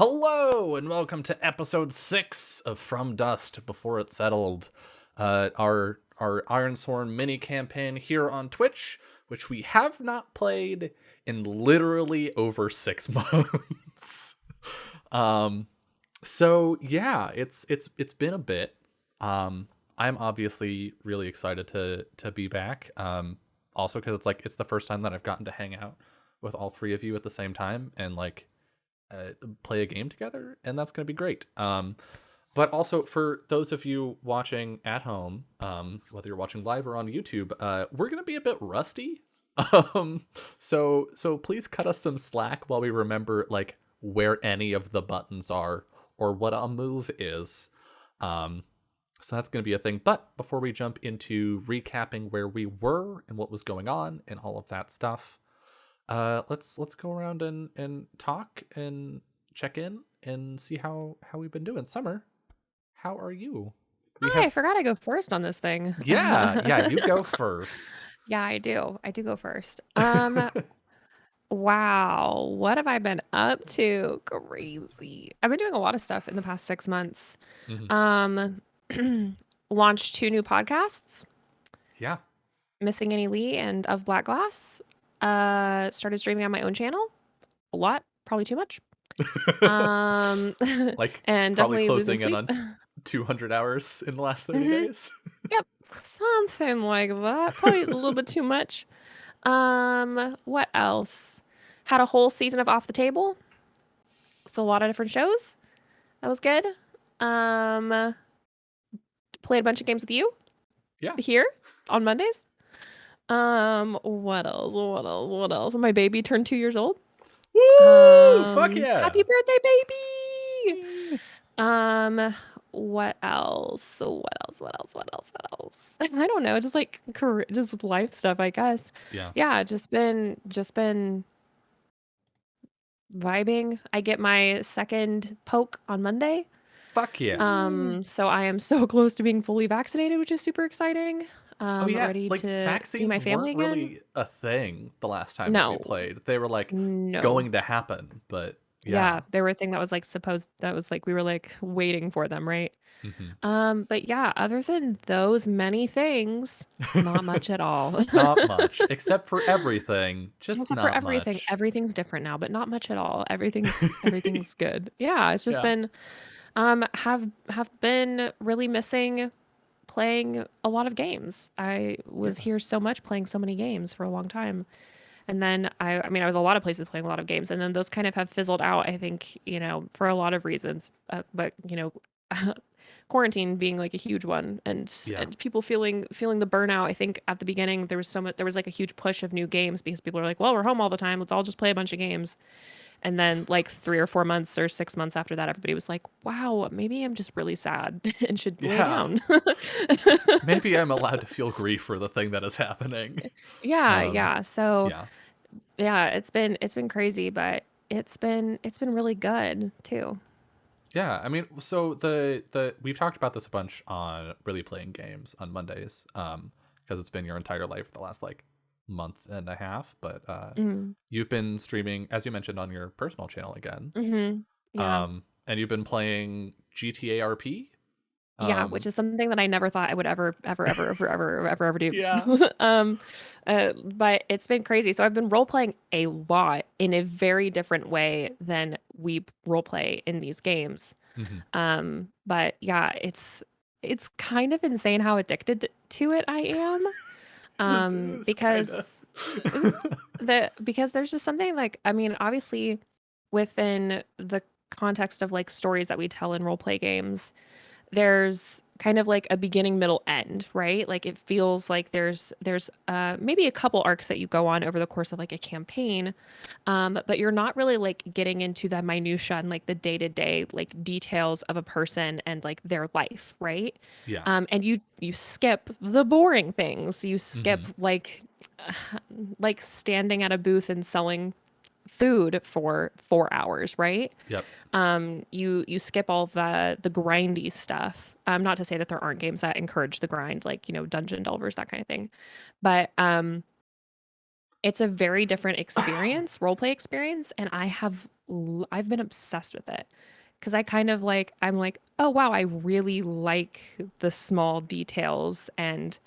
Hello and welcome to episode 6 of From Dust Before It Settled. Our IRONSWORN mini campaign here on Twitch, which we have not played in literally over 6 months. So yeah, it's been a bit. I'm obviously really excited to be back. Also because it's the first time that I've gotten to hang out with all three of you at the same time and play a game together, and that's going to be great. But also for those of you watching at home, whether you're watching live or on YouTube, we're going to be a bit rusty. So please cut us some slack while we remember where any of the buttons are or what a move is. So that's going to be a thing. But before we jump into recapping where we were and what was going on and all of that stuff, let's go around and talk and check in and see how we've been doing. Summer, how are you? Hi, I forgot I go first on this thing. Yeah, you go first. Yeah, I do. I do go first. Wow. What have I been up to? Crazy. I've been doing a lot of stuff in the past 6 months. Mhm. Um, launched 2 new podcasts, Yeah. Missing Annie Lee and Of Black Glass. Started streaming on my own channel. A lot, probably too much. Um, Like and probably definitely losing closing in sleep. on 200 hours in the last 30 hmm days. Yep, something like that. Probably a little bit too much. What else? Had a whole season of Off the Table with a lot of different shows. That was good. Um, Played a bunch of games with you Yeah. here on Mondays. What else? What else? What else? My baby turned 2 years old. Woo! Fuck Happy yeah. birthday, baby! What else? What else? What else? What else? What else? I don't know. Just like career, just life stuff, I guess. Yeah. Yeah, just been vibing. I get my second poke on Monday. Fuck yeah. So I am so close to being fully vaccinated, which is super exciting. Oh yeah, Ready to see vaccines my family weren't again. really a thing the last time that we No, played. They were no. going to happen, but Yeah, yeah. they were a thing that was like supposed that was like we were like waiting for them, right? Mhm. But yeah, other than those many things, not much at all. Not much, except for everything, just Except for not everything. much. Everything's different now, but not much at all. Everything's good. Yeah, it's just Yeah. been have been really missing playing a lot of games. I was Yeah. here so much playing so many games for a long time. And then I mean, I was a lot of places playing a lot of games, and then those kind of have fizzled out, I think, for a lot of reasons. But quarantine being like a huge one, Yeah. and people feeling the burnout. I think at the beginning there was like a huge push of new games because people are like, well, we're home all the time, let's all just play a bunch of games. And then like 3 or 4 months or 6 months after that, everybody was like, wow, maybe I'm just really sad and should lay Yeah. down. Maybe I'm allowed to feel grief for the thing that is happening. Yeah, Um, yeah. So yeah. yeah, it's been crazy, but it's been really good too. Yeah, I mean, so the we've talked about this a bunch on really playing games on Mondays, because it's been your entire life the last month and a half, but Mm, you've been streaming, as you mentioned, on your personal channel again. yeah. And you've been playing GTA RP. Yeah, which Um, is something that I never thought I would ever do. yeah. Um, but it's been crazy. So I've been role playing a lot in a very different way than we role play in these games. Hmm. But yeah, it's kind of insane how addicted to it I am. This is kind of. Because because there's just something like, I mean, obviously within the context of like stories that we tell in role play games, there's kind of like a beginning, middle, end, right? Like it feels like there's maybe a couple arcs that you go on over the course of like a campaign, but you're not really like getting into the minutia and like the day-to-day like details of a person and like their life, right? Yeah. And you skip the boring things. You skip Hmm. like standing at a booth and selling food for 4 hours, right? Yep. You skip all the grindy stuff. Not to say that there aren't games that encourage the grind, like Dungeon Delvers, that kind of thing. But It's a very different experience, role play experience, and I've been obsessed with it. Because I kind of like, I'm like, oh wow, I really like the small details and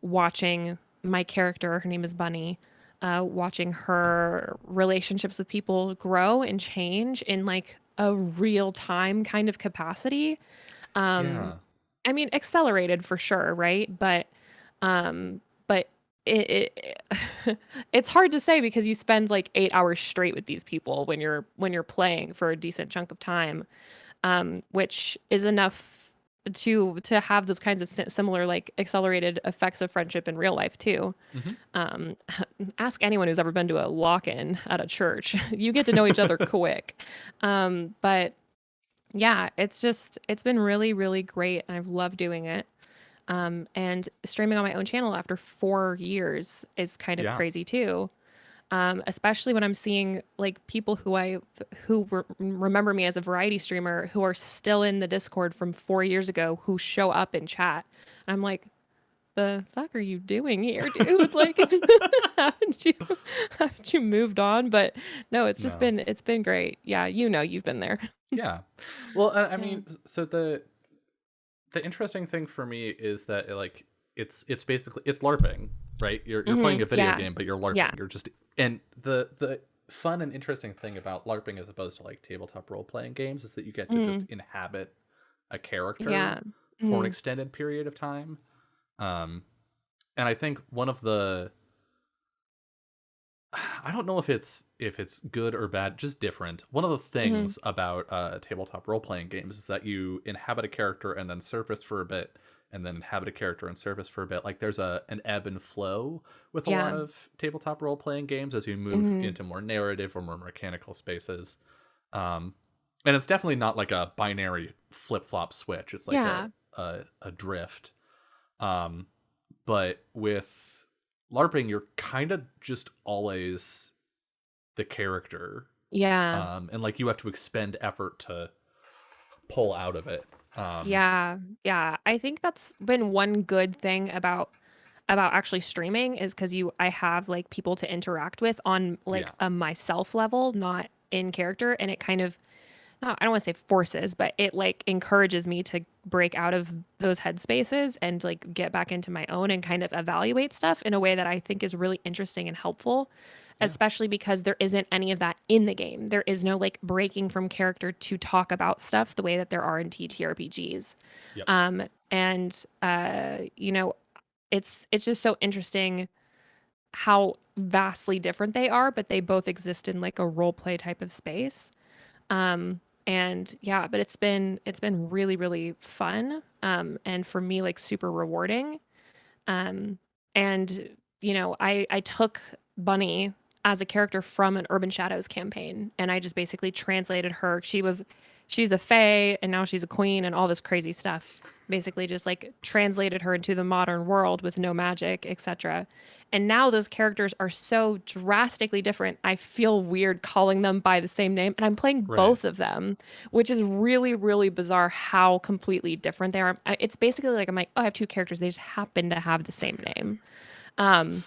watching my character, her name is Bunny, watching her relationships with people grow and change in like a real time kind of capacity. Um, Yeah. I mean, accelerated for sure, right? But it it's hard to say because you spend like 8 hours straight with these people when you're playing for a decent chunk of time, which is enough to have those kinds of similar like accelerated effects of friendship in real life too. Hmm. Um, ask anyone who's ever been to a lock-in at a church. You get to know each other quick. But yeah, it's been really, really great, and I've loved doing it. And streaming on my own channel after 4 years is kind of Yeah. crazy too. Especially when I'm seeing like people remember me as a variety streamer who are still in the Discord from 4 years ago who show up in chat. And I'm like, the fuck are you doing here, dude? Like, haven't you haven't you moved on? But no, No. it's been great. Yeah, you've been there. Yeah. Well, I Yeah. mean, so the interesting thing for me is that like it's basically it's LARPing, right? You're playing a video Yeah. game, but you're Yeah. LARPing. You're just and the fun and interesting thing about LARPing as opposed to like tabletop role playing games is that you get to just Mhm. inhabit a character Yeah. for an Mhm. extended period of time. Um, and I think one of the I don't know if it's good or bad, just different. One of the Mhm. things about tabletop role playing games is that you inhabit a character and then surface for a bit, and then inhabit a character and surface for a bit. Like there's an ebb and flow with a lot Yeah. of tabletop role playing games as you move Mhm. into more narrative or more mechanical spaces. Um, and it's definitely not like a binary flip flop switch. It's like Yeah. a drift. Um, but with LARPing, you're kind of just always the character, Yeah. and like you have to expend effort to pull out of it. Um, Yeah. Yeah. I think that's been one good thing about actually streaming is because I have like people to interact with on like yeah, a myself level, not in character, and it kind of not I don't want to say forces, but it like encourages me to break out of those headspaces and like get back into my own and kind of evaluate stuff in a way that I think is really interesting and helpful, yeah, especially because there isn't any of that in the game. There is no like breaking from character to talk about stuff the way that there are in TTRPGs. yep, And it's just so interesting how vastly different they are, but they both exist in like a role play type of space. And yeah, but it's been really, really fun. And for me, like super rewarding. Um, and I took Bunny as a character from an Urban Shadows campaign, and I just basically translated her. She's a fae, and now she's a queen, and all this crazy stuff. Basically, just like translated her into the modern world with no magic, etc. And now those characters are so drastically different. I feel weird calling them by the same name, and I'm playing right, both of them, which is really, really bizarre how completely different they are. It's basically like I'm like, oh, I have two characters. They just happen to have the same name. Um,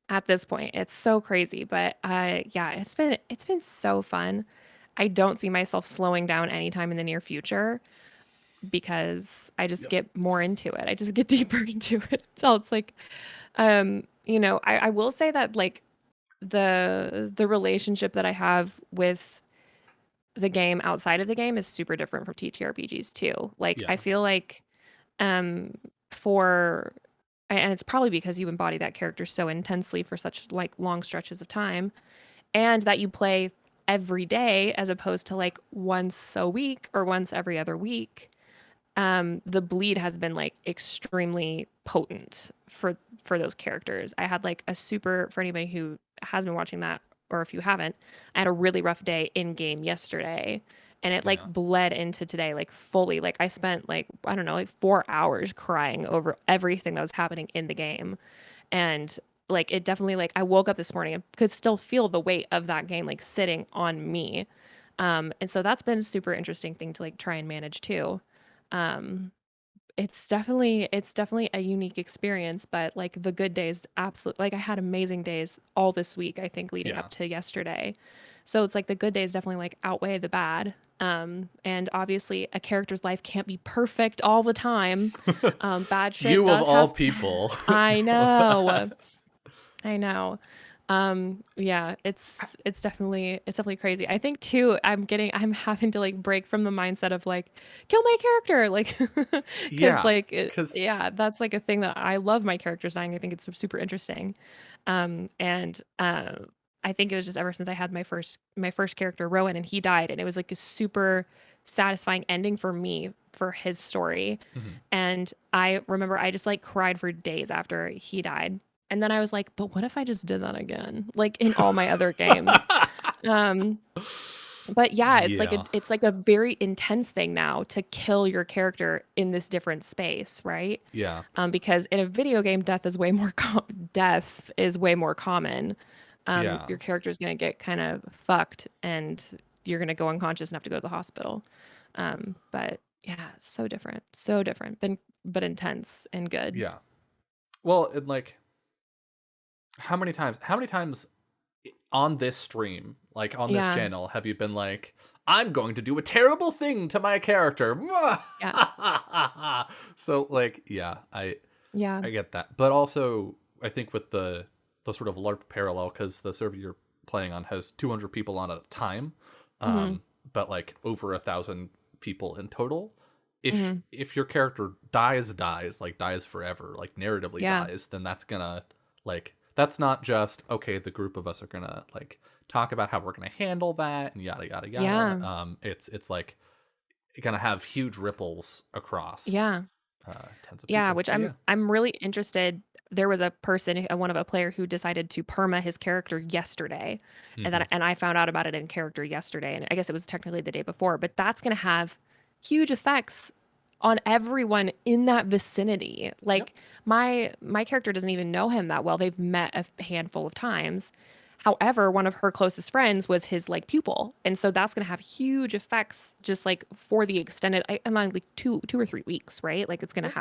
at this point, it's so crazy, but yeah, it's been so fun. I don't see myself slowing down anytime in the near future because I just yep, get more into it. I just get deeper into it. So it's like, I will say that like the relationship that I have with the game outside of the game is super different from TTRPGs too. Like I yeah, feel like um for and it's probably because you embody that character so intensely for such like long stretches of time and that you play every day as opposed to like once a week or once every other week. The bleed has been like extremely potent for those characters. I had like a super for anybody who has been watching that or if you haven't, I had a really rough day in game yesterday and it like yeah, bled into today like fully. Like I spent like I don't know, like 4 hours crying over everything that was happening in the game. And like it definitely like I woke up this morning and could still feel the weight of that game like sitting on me. And so that's been a super interesting thing to like try and manage too. Um, it's definitely a unique experience, but like the good days absolutely, like I had amazing days all this week, I think leading Yeah. up to yesterday. So it's like the good days definitely like outweigh the bad. And obviously a character's life can't be perfect all the time. Bad shit You of does all have people. I know. I know. Yeah, it's definitely crazy. I think too, I'm having to like break from the mindset of like kill my character, like because Yeah, like because yeah, that's like a thing that I love my characters dying. I think it's super interesting. And I think it was just ever since I had my first character Rowan and he died, and it was like a super satisfying ending for me for his story. And I remember I just like cried for days after he died. And then I was like, but what if I just did that again? Like in all my other games. Um, but yeah, yeah, it's like a very intense thing now to kill your character in this different space, right? yeah, Because in a video game, death is way more common. yeah, Your character's gonna get kind of fucked, and you're gonna go unconscious and have to go to the hospital. But yeah, so different, but intense and good. yeah. Well, and like, how many times on this stream, like on this Yeah, channel, have you been like, I'm going to do a terrible thing to my character? yeah, So like, yeah, yeah. I get that, but also I think with the sort of LARP parallel, because the server you're playing on has 200 people on at a time, Hmm. but like over 1,000 people in total. Hmm. If your character dies like dies forever, like narratively Yeah, dies, then that's gonna like that's not just okay. The group of us are gonna like talk about how we're gonna handle that and yada yada yada. yeah, It's like gonna have huge ripples across yeah. tons of Yeah, people. which But I'm yeah. I'm really interested. There was a person, one of a player who decided to perma his character yesterday, and Hmm. then I found out about it in character yesterday, and I guess it was technically the day before, but that's going to have huge effects on everyone in that vicinity. Yep. Like my character doesn't even know him that well. They've met a handful of times. However, one of her closest friends was his like pupil, and so that's going to have huge effects just like for the extended. I'm on like 2 or 3 weeks, right? Like Yep.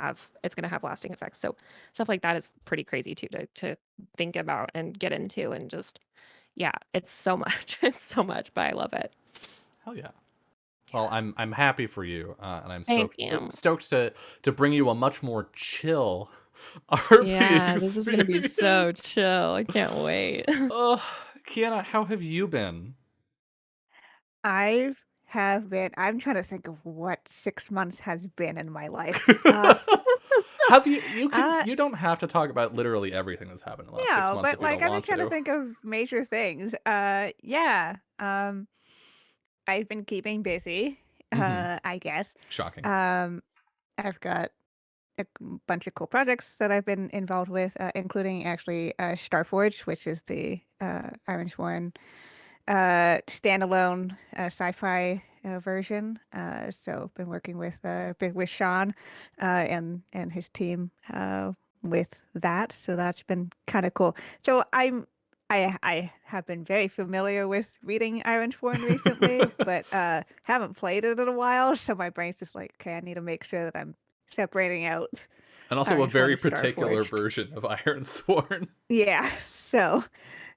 it's gonna have lasting effects. So stuff like that is pretty crazy too to think about and get into, and just yeah, it's so much. It's so much, but I love it. Hell yeah. Well, Yeah. I'm happy for you, and I'm Thank you. stoked to bring you a much more chill RP Yeah, this is gonna be so experience. chill. I can't wait. Uh, Kiana, how have you been? I have been I'm trying to think of what 6 months has been in my life. Have you can Uh, you don't have to talk about literally everything that's happened in the last six no, months but, if you like, don't I'm just want trying to to. think of major things. Yeah, I've been keeping busy, Hmm. I guess. Shocking. Um, I've got a bunch of cool projects that I've been involved with, including actually, Starforge, which is the, IRONSWORN standalone sci-fi version. So been working with Sean and his team with that. So that's been kind of cool. So I have been very familiar with reading Ironborn recently, but haven't played it in a while. So my brain's just like, okay, I need to make sure that I'm separating out And also a Ironborn very and particular Starforged. version of Ironsworn. Yeah. So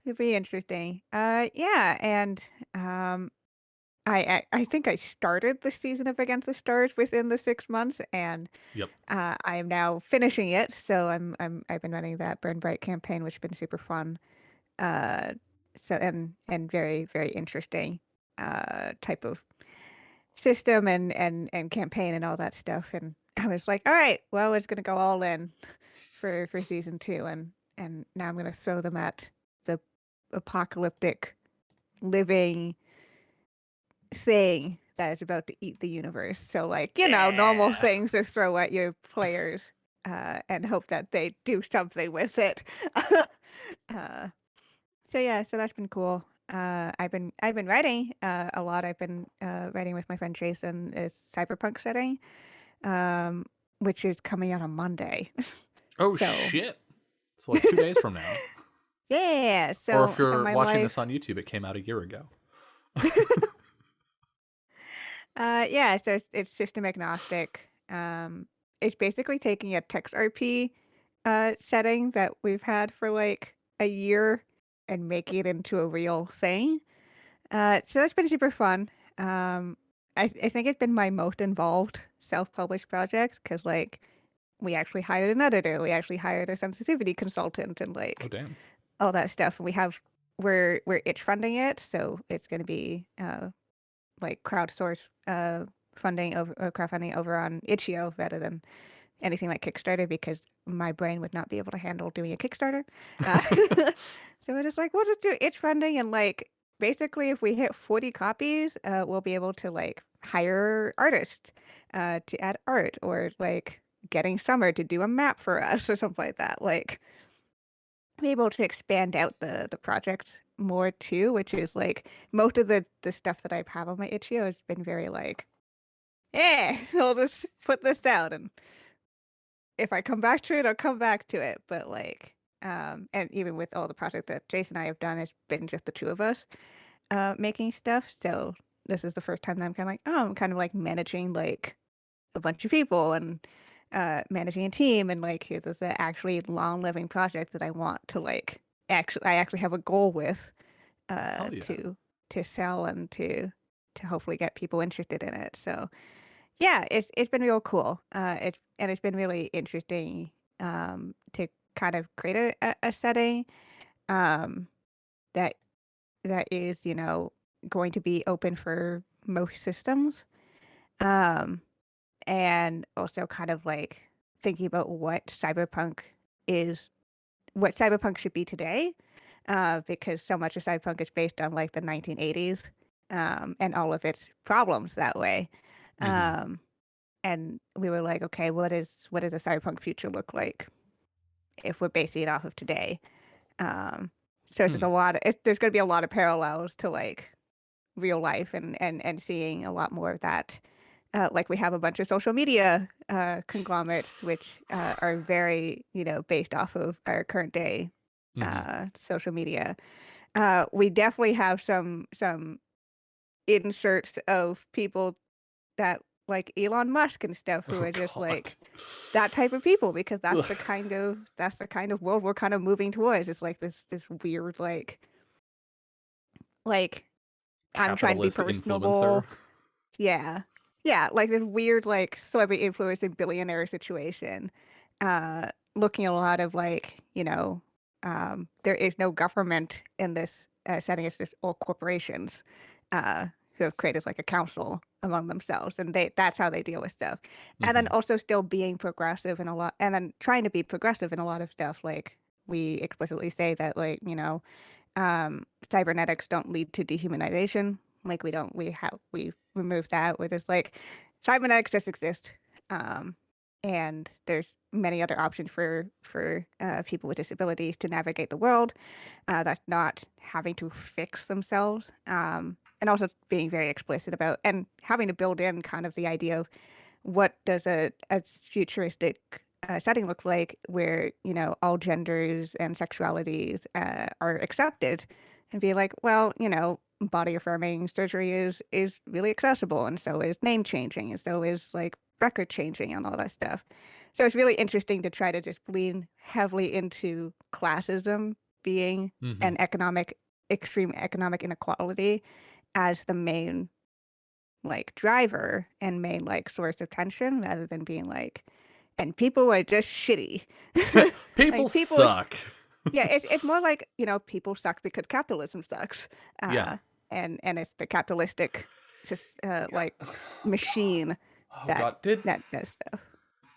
it'd be interesting. Yeah, and um, I think I started the season of Against the Stars within the 6 months, and Yep. I am now finishing it. So I've been running that Burn Bright campaign, which has been super fun. Uh, so and very very interesting type of system and campaign and all that stuff. And I was like, all right, well, it's gonna go all in for season two, and now I'm gonna throw them at the apocalyptic living thing that is about to eat the universe. So, like, normal Yeah. things to throw at your players and hope that they do something with it. uh, so yeah, so that's been cool. I've been writing a lot. I've been writing with my friend Jason a cyberpunk setting, um, which is coming out on Monday. Oh So shit. So like 2 days from now. yeah, Or if so you're my watching this life. on YouTube, it came out a year ago. Yeah, so it's system agnostic. it's basically taking a text RP setting that we've had for like a year and making it into a real thing. So that's been super fun. I think it's been my most involved self-published project because like we actually hired an editor, we actually hired a sensitivity consultant, and Oh like damn. all that stuff. And we're itch funding it, so it's going to be like crowdsource funding over or crowdfunding over on Itch.io rather than anything like Kickstarter because my brain would not be able to handle doing a Kickstarter. Uh, so we're just like, we'll just do itch funding and like basically if we hit 40 copies, we'll be able to like hire artists to add art or like getting Summer to do a map for us or something like that. Like be able to expand out the project more too, which is like most of the stuff that I have on my Itch.io has been very like, eh, I'll just put this out and if I come back to it, I'll come back to it. But like, and even with all the project that Jason and I have done, it's been just the two of us making stuff. So this is the first time that I'm kind of like, oh, I'm kind of like managing like a bunch of people and managing a team, and like this is an actually long living project that I want to like I actually have a goal with Hell yeah. to sell and to hopefully get people interested in it. So yeah, it's been real cool. It's been really interesting to kind of create a setting um, that that is, you know, going to be open for most systems. Um, and also kind of like thinking about is what cyberpunk should be today. Because so much of cyberpunk is based on like the 1980s and all of its problems that way. Mm-hmm. Um, and we were like, okay, what does a cyberpunk future look like if we're basing it off of today? Um, so there's there's going to be a lot of parallels to like real life and seeing a lot more of that. Like we have a bunch of social media conglomerates which are very, you know, based off of our current day Mm-hmm. social media. We definitely have some inserts of people that like Elon Musk and stuff who Oh are just god. like that type of people because Ugh. that's the kind of world we're kind of moving towards. It's like this weird like I'm trying to be Capitalist influencer. personable. Yeah. Yeah, like this weird like celebrity influencer billionaire situation. Looking at a lot of like, you know, there is no government in this setting. It's just all corporations who have created like a council among themselves, and that's how they deal with stuff. And then Mm-hmm. also still being progressive in a lot, and then trying to be progressive in a lot of stuff. Like we explicitly say that, like, you know, cybernetics don't lead to dehumanization. Like we remove that. We're just like cybernetics just exist, um, and there's many other options for people with disabilities to navigate the world. That's not having to fix themselves, and also being very explicit about and having to build in kind of the idea of what does a futuristic setting look like where, you know, all genders and sexualities are accepted and be like, well, you know, body affirming surgery is really accessible, and so is name changing, and so is like record changing and all that stuff. So it's really interesting to try to just lean heavily into classism being Mm-hmm. an extreme economic inequality as the main like driver and main like source of tension rather than being like, and people are just shitty. People Like people, suck. yeah, it's more like, you know, people suck because capitalism sucks, Yeah. uh, and it's the capitalistic just like Yeah. machine Oh that god. Did that does stuff.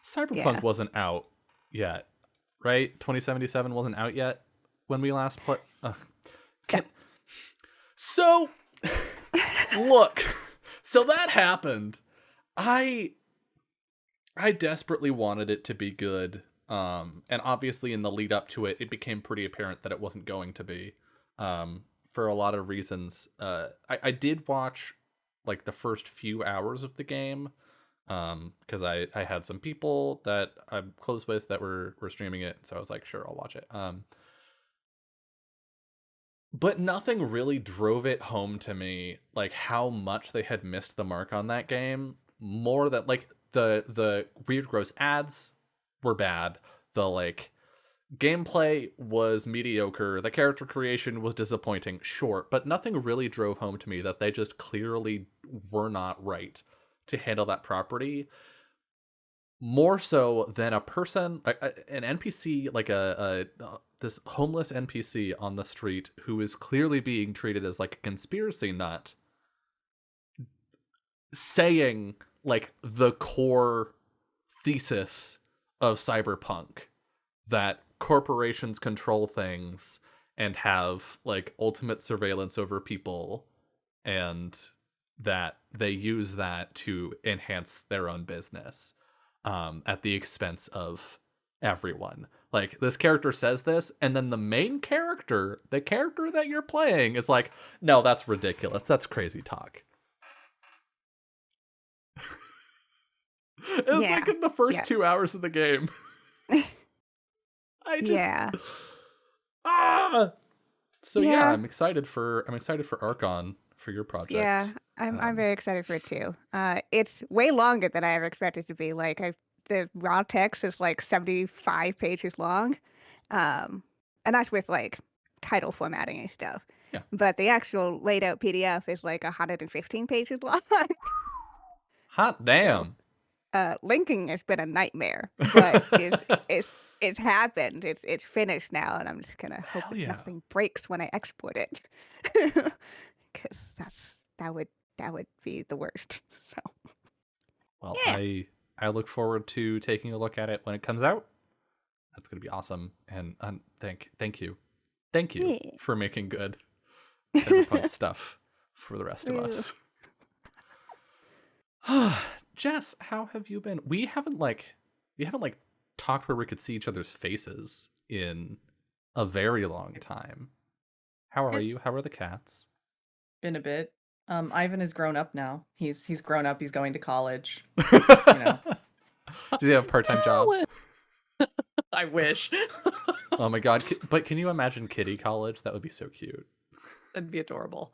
Cyberpunk Yeah, wasn't out yet, right? 2077 wasn't out yet when we last played. yeah, Can so look. So that happened. I I desperately wanted it to be good. And obviously in the lead up to it, it became pretty apparent that it wasn't going to be. For a lot of reasons. I did watch like the first few hours of the game. Because I had some people that I'm close with that were streaming it, so I was like, sure, I'll watch it. But nothing really drove it home to me, like how much they had missed the mark on that game. More that like the weird gross ads were bad. The like gameplay was mediocre. The character creation was disappointing, sure, but nothing really drove home to me that they just clearly were not right to handle that property. More so than a person, an NPC, like this homeless NPC on the street who is clearly being treated as like a conspiracy nut, saying like the core thesis of cyberpunk, that corporations control things and have like ultimate surveillance over people, and that they use that to enhance their own business at the expense of everyone. Like, this character says this, and then the main character, the character that you're playing, is like, no, that's ridiculous. That's crazy talk. It's like in the first 2 hours of the game. I just So yeah, I'm excited for Archon, for your project. Yeah, I'm very excited for it too. It's way longer than I ever expected it to be. Like the raw text is like 75 pages long, and that's with like title formatting and stuff. Yeah. But the actual laid out PDF is like 115 pages long. Hot damn. Linking has been a nightmare, but it's happened. It's finished now, and I'm just gonna hope nothing breaks when I export it, because that would be the worst. So, well, I look forward to taking a look at it when it comes out. That's gonna be awesome, and thank you for making good cyberpunk stuff for the rest of us. Jess, how have you been? We haven't talked where we could see each other's faces in a very long time. How are you? How are the cats? Been a bit. Ivan is grown up now. He's grown up. He's going to college. Does he have a part-time job? I wish. Oh my god! But can you imagine Kitty College? That would be so cute. That'd be adorable.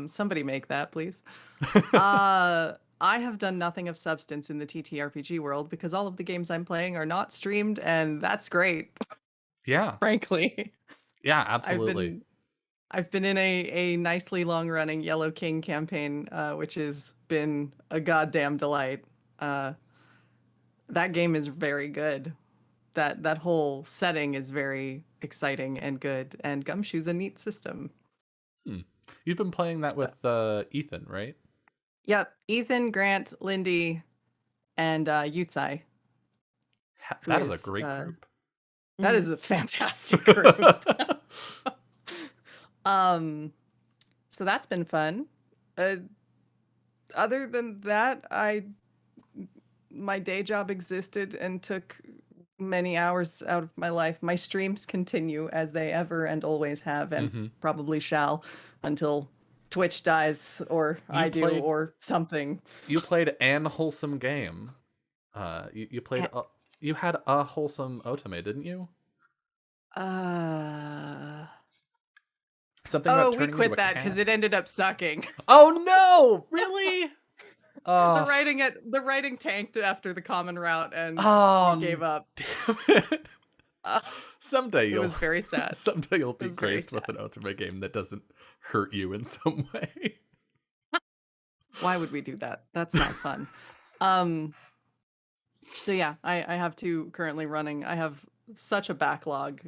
Somebody make that, please. I have done nothing of substance in the TTRPG world because all of the games I'm playing are not streamed, and that's great. Yeah. Frankly. Yeah, absolutely. I've been in a nicely long-running Yellow King campaign, which has been a goddamn delight. That game is very good. That whole setting is very exciting and good, and Gumshoe's a neat system. You've been playing that with Ethan, right? Yep, Ethan, Grant, Lindy, and Yutsai. That is a great group. That is a fantastic group. So that's been fun. Other than that, my day job existed and took many hours out of my life. My streams continue as they ever and always have, and probably shall until Twitch dies, or or something. You played an wholesome game. You played. You had a wholesome otome, didn't you? Something about we quit that because it ended up sucking. Oh no! Really? The writing tanked after the common route, and we gave up. Damn it. Someday it was very sad. Someday you'll be graced with an otome game that doesn't hurt you in some way. Why would we do that? That's not fun. So yeah, I have two currently running. I have such a backlog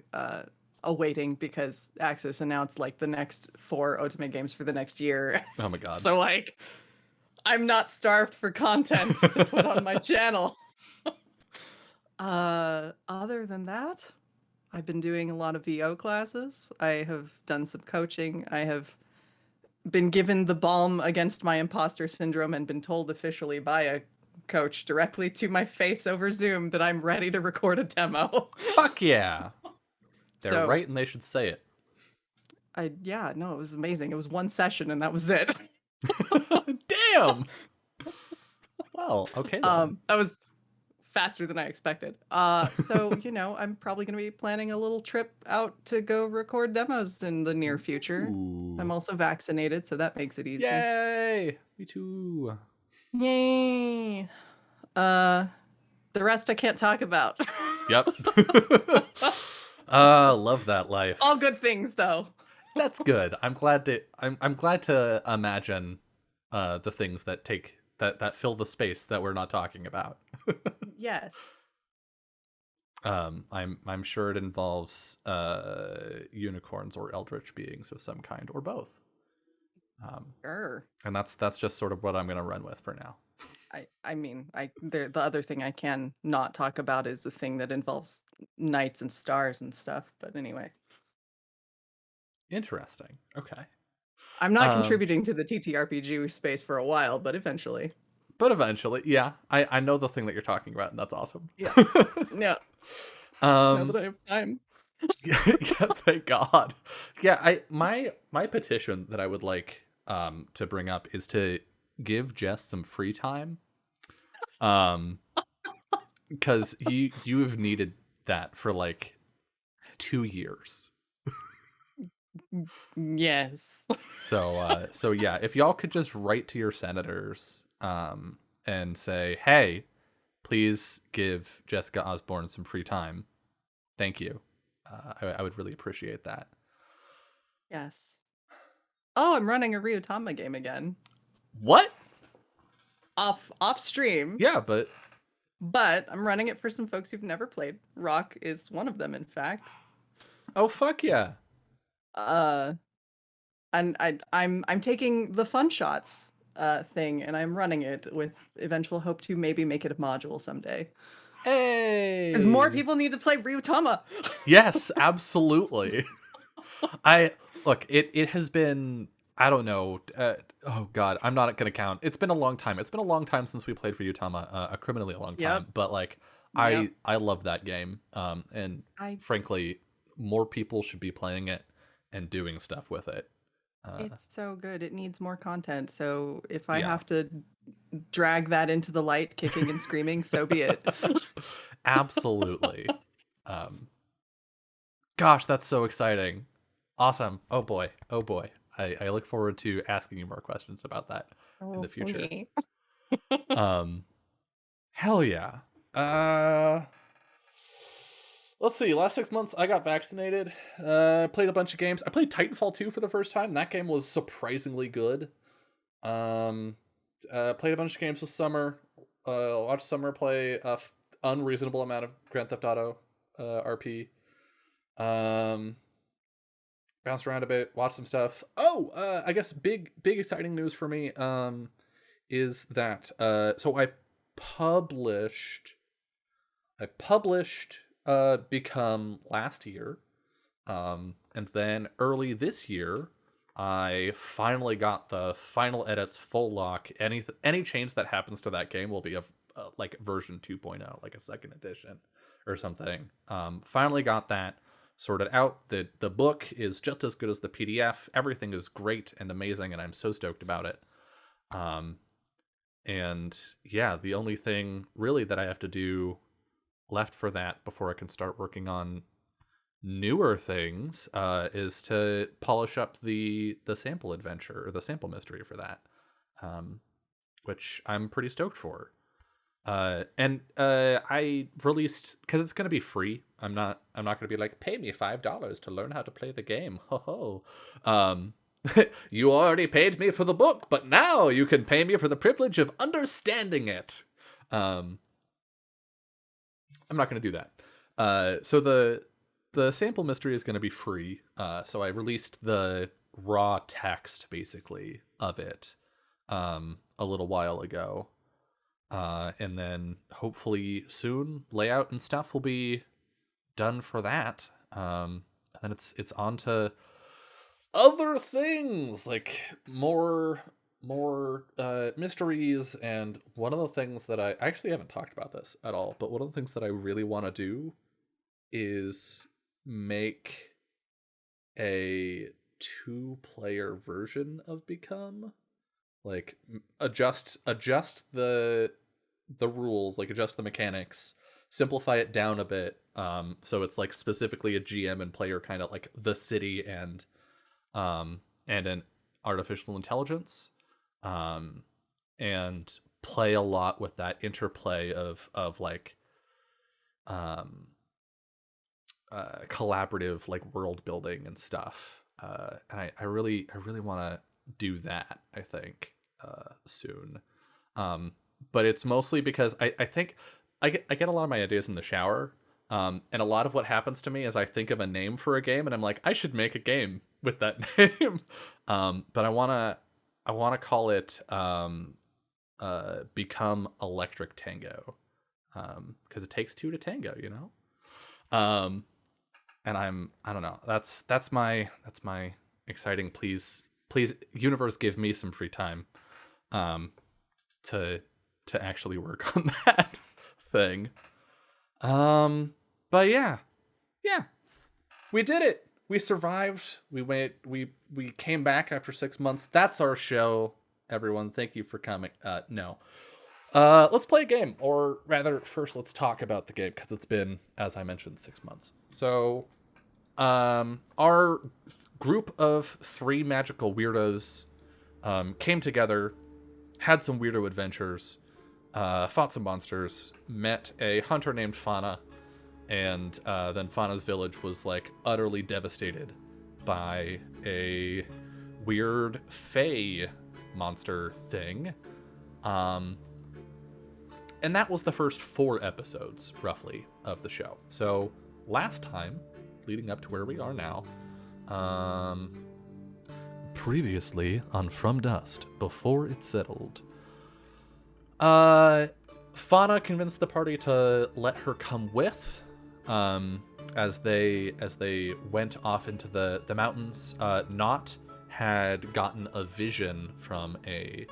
awaiting because Axis announced like the next 4 otome games for the next year. Oh my god. So like, I'm not starved for content to put on my channel. Other than that, I've been doing a lot of VO classes. I have done some coaching. I have been given the balm against my imposter syndrome and been told officially by a coach directly to my face over Zoom that I'm ready to record a demo. Fuck yeah. They're right and they should say it. It was amazing. It was one session and that was it. Damn. Well, okay then. That was faster than I expected. So, I'm probably going to be planning a little trip out to go record demos in the near future. Ooh. I'm also vaccinated, so that makes it easy. Yay! Me too. Yay! The rest I can't talk about. Yep. Love that life. All good things, though. That's good. I'm glad to imagine the things that that fill the space that we're not talking about. Yes. I'm sure it involves unicorns or eldritch beings of some kind or both. Sure. And that's just sort of what I'm gonna run with for now. The other thing I can not talk about is the thing that involves knights and stars and stuff. But anyway, Interesting. Okay. I'm not Um, contributing to the TTRPG space for a while, but eventually. But eventually, yeah, I know the thing that you're talking about, and that's awesome. Yeah. Yeah. Now that I have time. Yeah, thank God. Yeah, my petition that I would like to bring up is to give Jess some free time. Because you have needed that for like 2 years. Yes. So yeah, if y'all could just write to your senators and say, "Hey, please give Jessica Osborne some free time. Thank you." I would really appreciate that. Yes. Oh, I'm running a Ryutama game again. What? Off stream. Yeah, but I'm running it for some folks who've never played. Rock is one of them, in fact. oh fuck yeah. And I'm taking the fun shots thing and I'm running it with eventual hope to maybe make it a module someday. Hey. Because more people need to play Ryutama. Yes, absolutely. It has been, I don't know, oh god, I'm not gonna count. It's been a long time. It's been a long time since we played for Utama, a criminally long time. Yep. But like, Yep. I love that game. And frankly, more people should be playing it and doing stuff with it. It's so good. It needs more content. So if I Yeah. have to drag that into the light, kicking and screaming, so be it. Absolutely. Gosh, that's so exciting. Awesome. Oh boy. I look forward to asking you more questions about that in the future. Okay. Hell yeah. Let's see. Last 6 months, I got vaccinated. Played a bunch of games. I played Titanfall 2 for the first time. That game was surprisingly good. Played a bunch of games with Summer. Watched Summer play a unreasonable amount of Grand Theft Auto RP. Bounced around a bit, watched some stuff. I guess big exciting news for me is that so I published Become last year, and then early this year I finally got the final edits, full lock. Any change that happens to that game will be a like version 2.0, like a second edition or something. Finally got that sorted out. The book is just as good as the PDF. Everything is great and amazing, and I'm so stoked about it. And yeah, the only thing really that I have to do left for that before I can start working on newer things is to polish up the sample adventure or the sample mystery for that, which I'm pretty stoked for. And I released, because it's gonna be free. I'm not gonna be like, pay me $5 to learn how to play the game. Ho ho. You already paid me for the book, but now you can pay me for the privilege of understanding it. I'm not gonna do that. So the sample mystery is gonna be free. So I released the raw text basically of it a little while ago. And then hopefully soon layout and stuff will be done for that. And then it's on to other things, like more mysteries. And one of the things that I actually haven't talked about this at all, but one of the things that I really want to do is make a 2-player version of Become. Like adjust the rules, like adjust the mechanics, simplify it down a bit, so it's like specifically a GM and player kind of like the city and an artificial intelligence, and play a lot with that interplay of like collaborative like world building and stuff. And I really want to do that, I think, soon. But it's mostly because I think I get a lot of my ideas in the shower. And a lot of what happens to me is I think of a name for a game and I'm like, I should make a game with that name. But I wanna call it Become Electric Tango. Because it takes two to tango, you know? And I don't know. That's my exciting. Please, universe, give me some free time, to actually work on that thing. But yeah, we did it. We survived. We came back after 6 months. That's our show, everyone. Thank you for coming. No. Let's play a game, or rather, first let's talk about the game, because it's been, as I mentioned, 6 months. So, our group of 3 magical weirdos came together, had some weirdo adventures, fought some monsters, met a hunter named Fauna, and then Fauna's village was like utterly devastated by a weird fae monster thing. And that was the first 4 episodes, roughly, of the show. So, last time, leading up to where we are now, previously on From Dust, before it settled, Fauna convinced the party to let her come with, as they went off into the mountains. Not had gotten a vision from a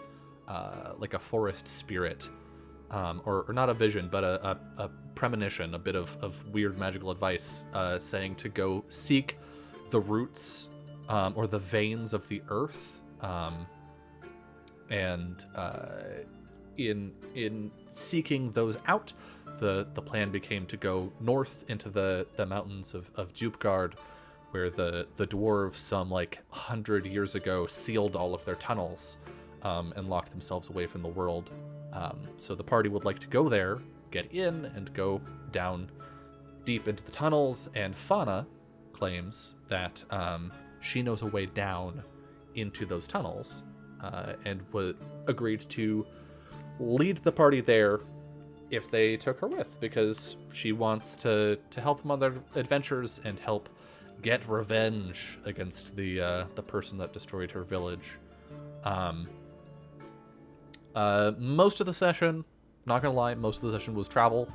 forest spirit, or not a vision, but a premonition, a bit of weird magical advice, saying to go seek the roots, or the veins of the earth, and in seeking those out, the plan became to go north into the mountains of Jupgard, where the dwarves some like 100 years ago sealed all of their tunnels, and locked themselves away from the world. So the party would like to go there, get in, and go down deep into the tunnels, and Fauna claims that she knows a way down into those tunnels, and agreed to lead the party there if they took her with, because she wants to help them on their adventures and help get revenge against the person that destroyed her village. Most of the session, not gonna lie, most of the session was travel.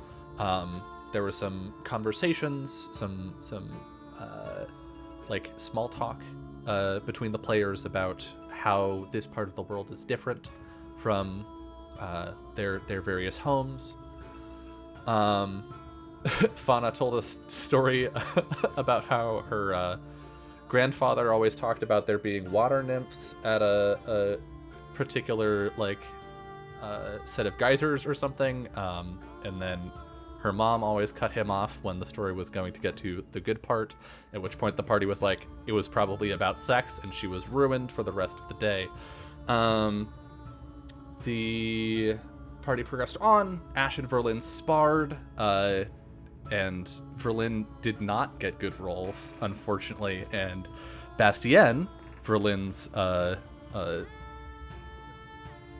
There were some conversations, some like small talk between the players about how this part of the world is different from their various homes. Fauna told a story about how her grandfather always talked about there being water nymphs at a particular like set of geysers or something, and then her mom always cut him off when the story was going to get to the good part, at which point the party was like, it was probably about sex, and she was ruined for the rest of the day. The party progressed on. Ash and Verlin sparred, and Verlin did not get good rolls, unfortunately, and Bastien, Verlin's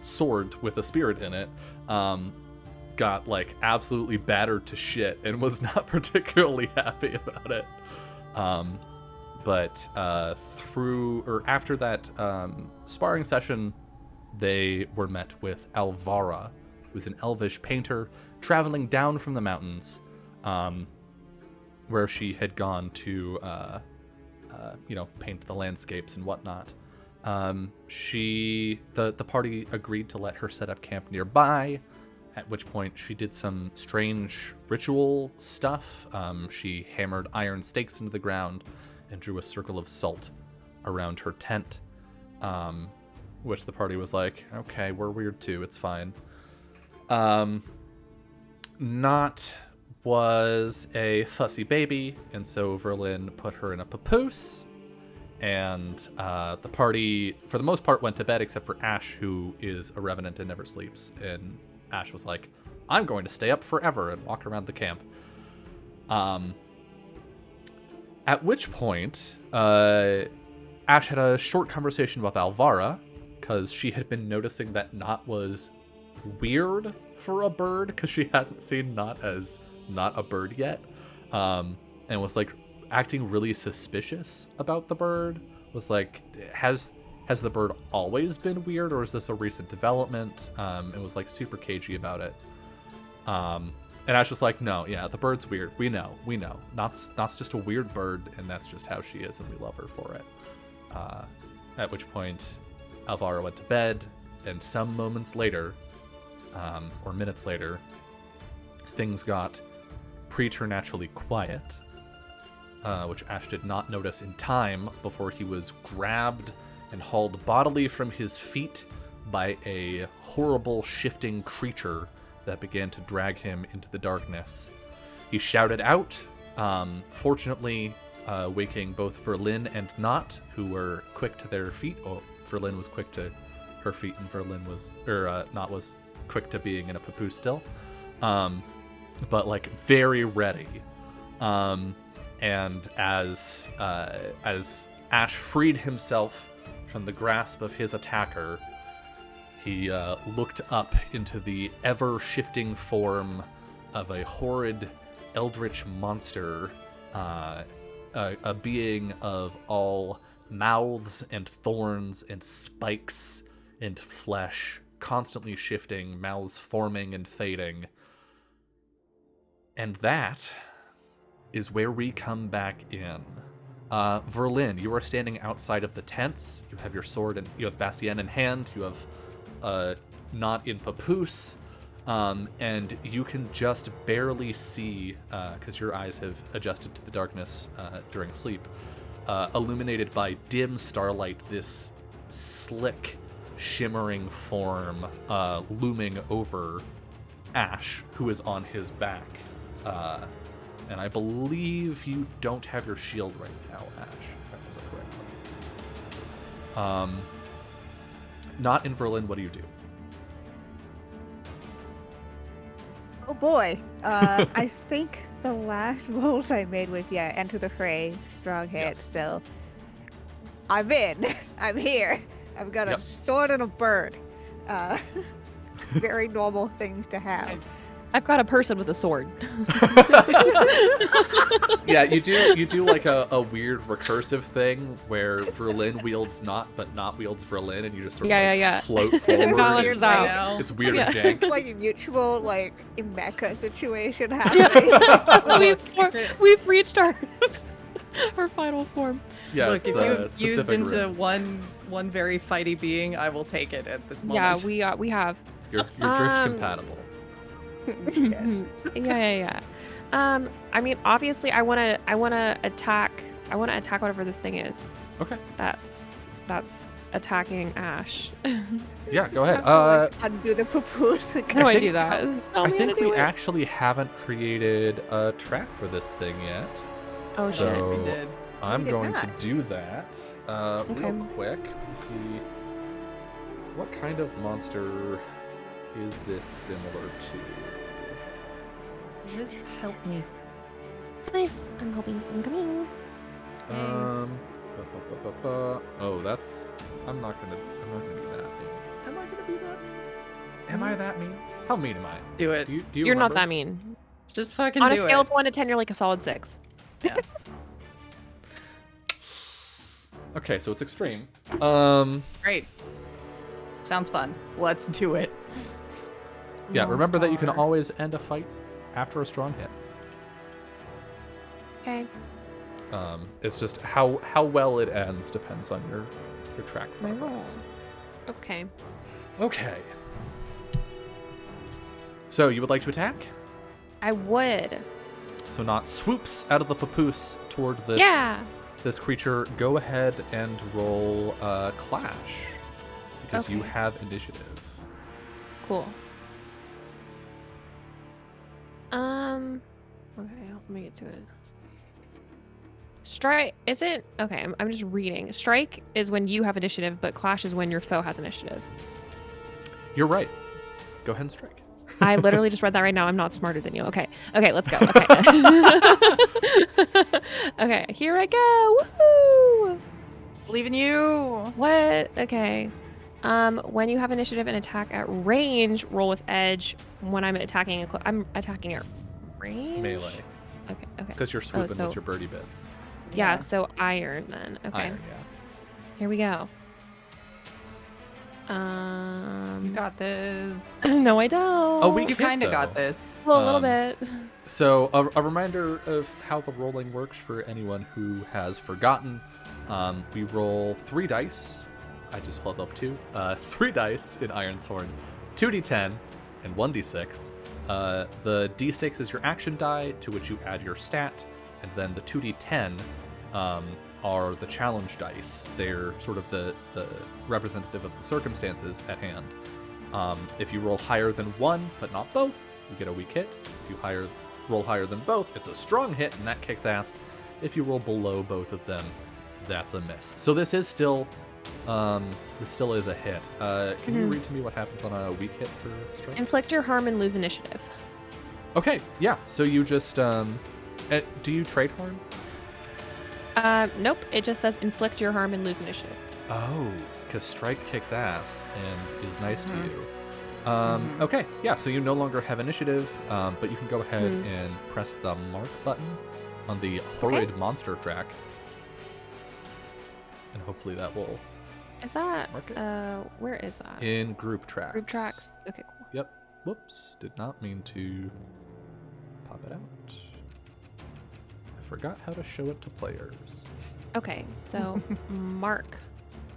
sword with a spirit in it, got like absolutely battered to shit and was not particularly happy about it. But after that sparring session, they were met with Alvara, who's an elvish painter traveling down from the mountains, where she had gone to paint the landscapes and whatnot. The party agreed to let her set up camp nearby, at which point she did some strange ritual stuff. She hammered iron stakes into the ground and drew a circle of salt around her tent, which the party was like, okay, we're weird too, it's fine. Nott was a fussy baby, and so Verlin put her in a papoose and the party, for the most part, went to bed except for Ash, who is a revenant and never sleeps. And Ash was like, I'm going to stay up forever and walk around the camp. At which point, Ash had a short conversation with Alvara, because she had been noticing that Not was weird for a bird, because she hadn't seen Not as not a bird yet, and was like acting really suspicious about the bird. Was like, has the bird always been weird, or is this a recent development? And was like super cagey about it. And Ash was like, no, yeah, the bird's weird. We know. Not's just a weird bird, and that's just how she is, and we love her for it. At which point, Alvaro went to bed, and some moments later, or minutes later, things got preternaturally quiet, which Ash did not notice in time before he was grabbed and hauled bodily from his feet by a horrible shifting creature that began to drag him into the darkness. He shouted out, fortunately waking both Verlin and Not, who were quick to their feet. Oh, Verlin was quick to her feet, and Not was quick to being in a papoose still, but like very ready. And as Ash freed himself from the grasp of his attacker, he looked up into the ever-shifting form of a horrid eldritch monster, a being of all mouths and thorns and spikes and flesh, constantly shifting, mouths forming and fading. And that is where we come back in. Verlin, you are standing outside of the tents. You have your sword and you have Bastien in hand. You have Not in papoose, and you can just barely see, because your eyes have adjusted to the darkness during sleep, illuminated by dim starlight, this slick, shimmering form looming over Ash, who is on his back. And I believe you don't have your shield right now, Ash, if I remember correctly. Not in Verlin, what do you do? Oh boy. I think the last rolls I made was, enter the fray, strong hit, Yep. so I'm in. I'm here. I've got Yep. a sword and a bird. Very normal things to have. I've got a person with a sword. Yeah, you do like a weird recursive thing where Verlin wields Not, but Not wields Verlin, and you just sort of float forward. Balances It's, out. it's weird Yeah. and jank. Like a mutual, mecha situation happening. We've reached our final form. Yeah, Look, it's if a you've used specific into room. one very fighty being, I will take it at this Yeah, moment. we have. You're drift compatible. Yeah. I mean, obviously, I wanna attack whatever this thing is. Okay. That's attacking Ash. Yeah, go ahead. Undo the papoose. How do I think- do that? Just tell I me how to think do we it. actually haven't created a track for this thing yet. Oh, so shit. We did. I'm We did going not. to do that real Okay. quick. Let's see. What kind of monster is this similar to? This helped me. Nice. I'm helping. I'm coming. Oh, that's. I'm not gonna be that mean. Am I gonna be that mean? Am I that mean? How mean am I? Do it. Do you You're not remember? that mean. Just fucking On do a scale it. of 1 to 10, you're like a solid 6. Yeah. Okay, so it's extreme. Great. Sounds fun. Let's do it. Yeah, remember that you can Monster. always end a fight after a strong hit. Okay. It's just how well it ends depends on your track My progress. roll. Okay. Okay. So you would like to attack? I would. So Not swoops out of the papoose toward this this creature. Go ahead and roll clash because you Okay. have initiative. Cool. Okay, let me get to it. Strike isn't okay. I'm just reading. Strike is when you have initiative, but clash is when your foe has initiative. You're right. Go ahead and strike. I literally just read that right now. I'm not smarter than you. Okay, let's go. Okay, okay, here I go. Woohoo! Believe in you. What? Okay. When you have initiative and attack at range, roll with edge. When I'm attacking, I'm attacking at range. Melee. Okay. Because you're swooping so- with your birdie bits. Yeah. So iron then. Okay. Iron, yeah. Here we go. You got this. No, I don't. Oh, we You hit, kind of though. got this. Well, a little bit. So a reminder of how the rolling works for anyone who has forgotten. We roll 3 dice. I just pulled up 2. 3 dice in IRONSWORN, 2d10 and 1d6. The d6 is your action die, to which you add your stat, and then the 2d10 are the challenge dice. They're sort of the representative of the circumstances at hand. If you roll higher than 1, but not both, you get a weak hit. If you roll higher than both, it's a strong hit, and that kicks ass. If you roll below both of them, that's a miss. So this is still is a hit. Can you read to me what happens on a weak hit for strike? Inflict your harm and lose initiative. Okay, yeah. So you just do you trade harm? Nope. It just says inflict your harm and lose initiative. Oh, because strike kicks ass and is nice to you. Mhm. Okay, yeah. So you no longer have initiative, but you can go ahead and press the mark button on the horrid monster track, and hopefully that will Is that mark it where is that? in group tracks. Group tracks. Okay, cool. Yep. Whoops. Did not mean to pop it out. I forgot how to show it to players. Okay, so mark.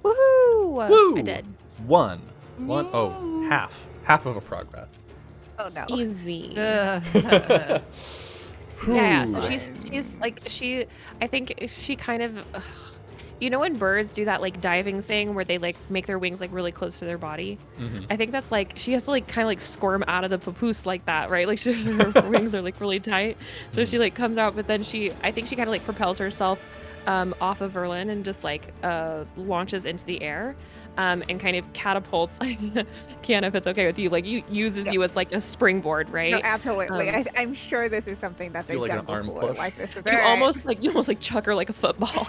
Woohoo! Woo! I did. 1. Oh, half of a progress. Oh no. Easy. Uh, Yeah, so Whew. she's like I think she kind of you know when birds do that like diving thing where they like make their wings like really close to their body? Mhm. I think that's like she has to like kind of like squirm out of the papoose like that, right? Like her wings are like really tight. So she like comes out, but then I think she kind of like propels herself off of Verlin and just like launches into the air. And kind of catapults, like, Kiana, if it's okay with you, like uses you as like a springboard, right? No, absolutely. Um, I'm sure this is something that Do they've like done an arm before. push? Like this is You almost like chuck her like a football.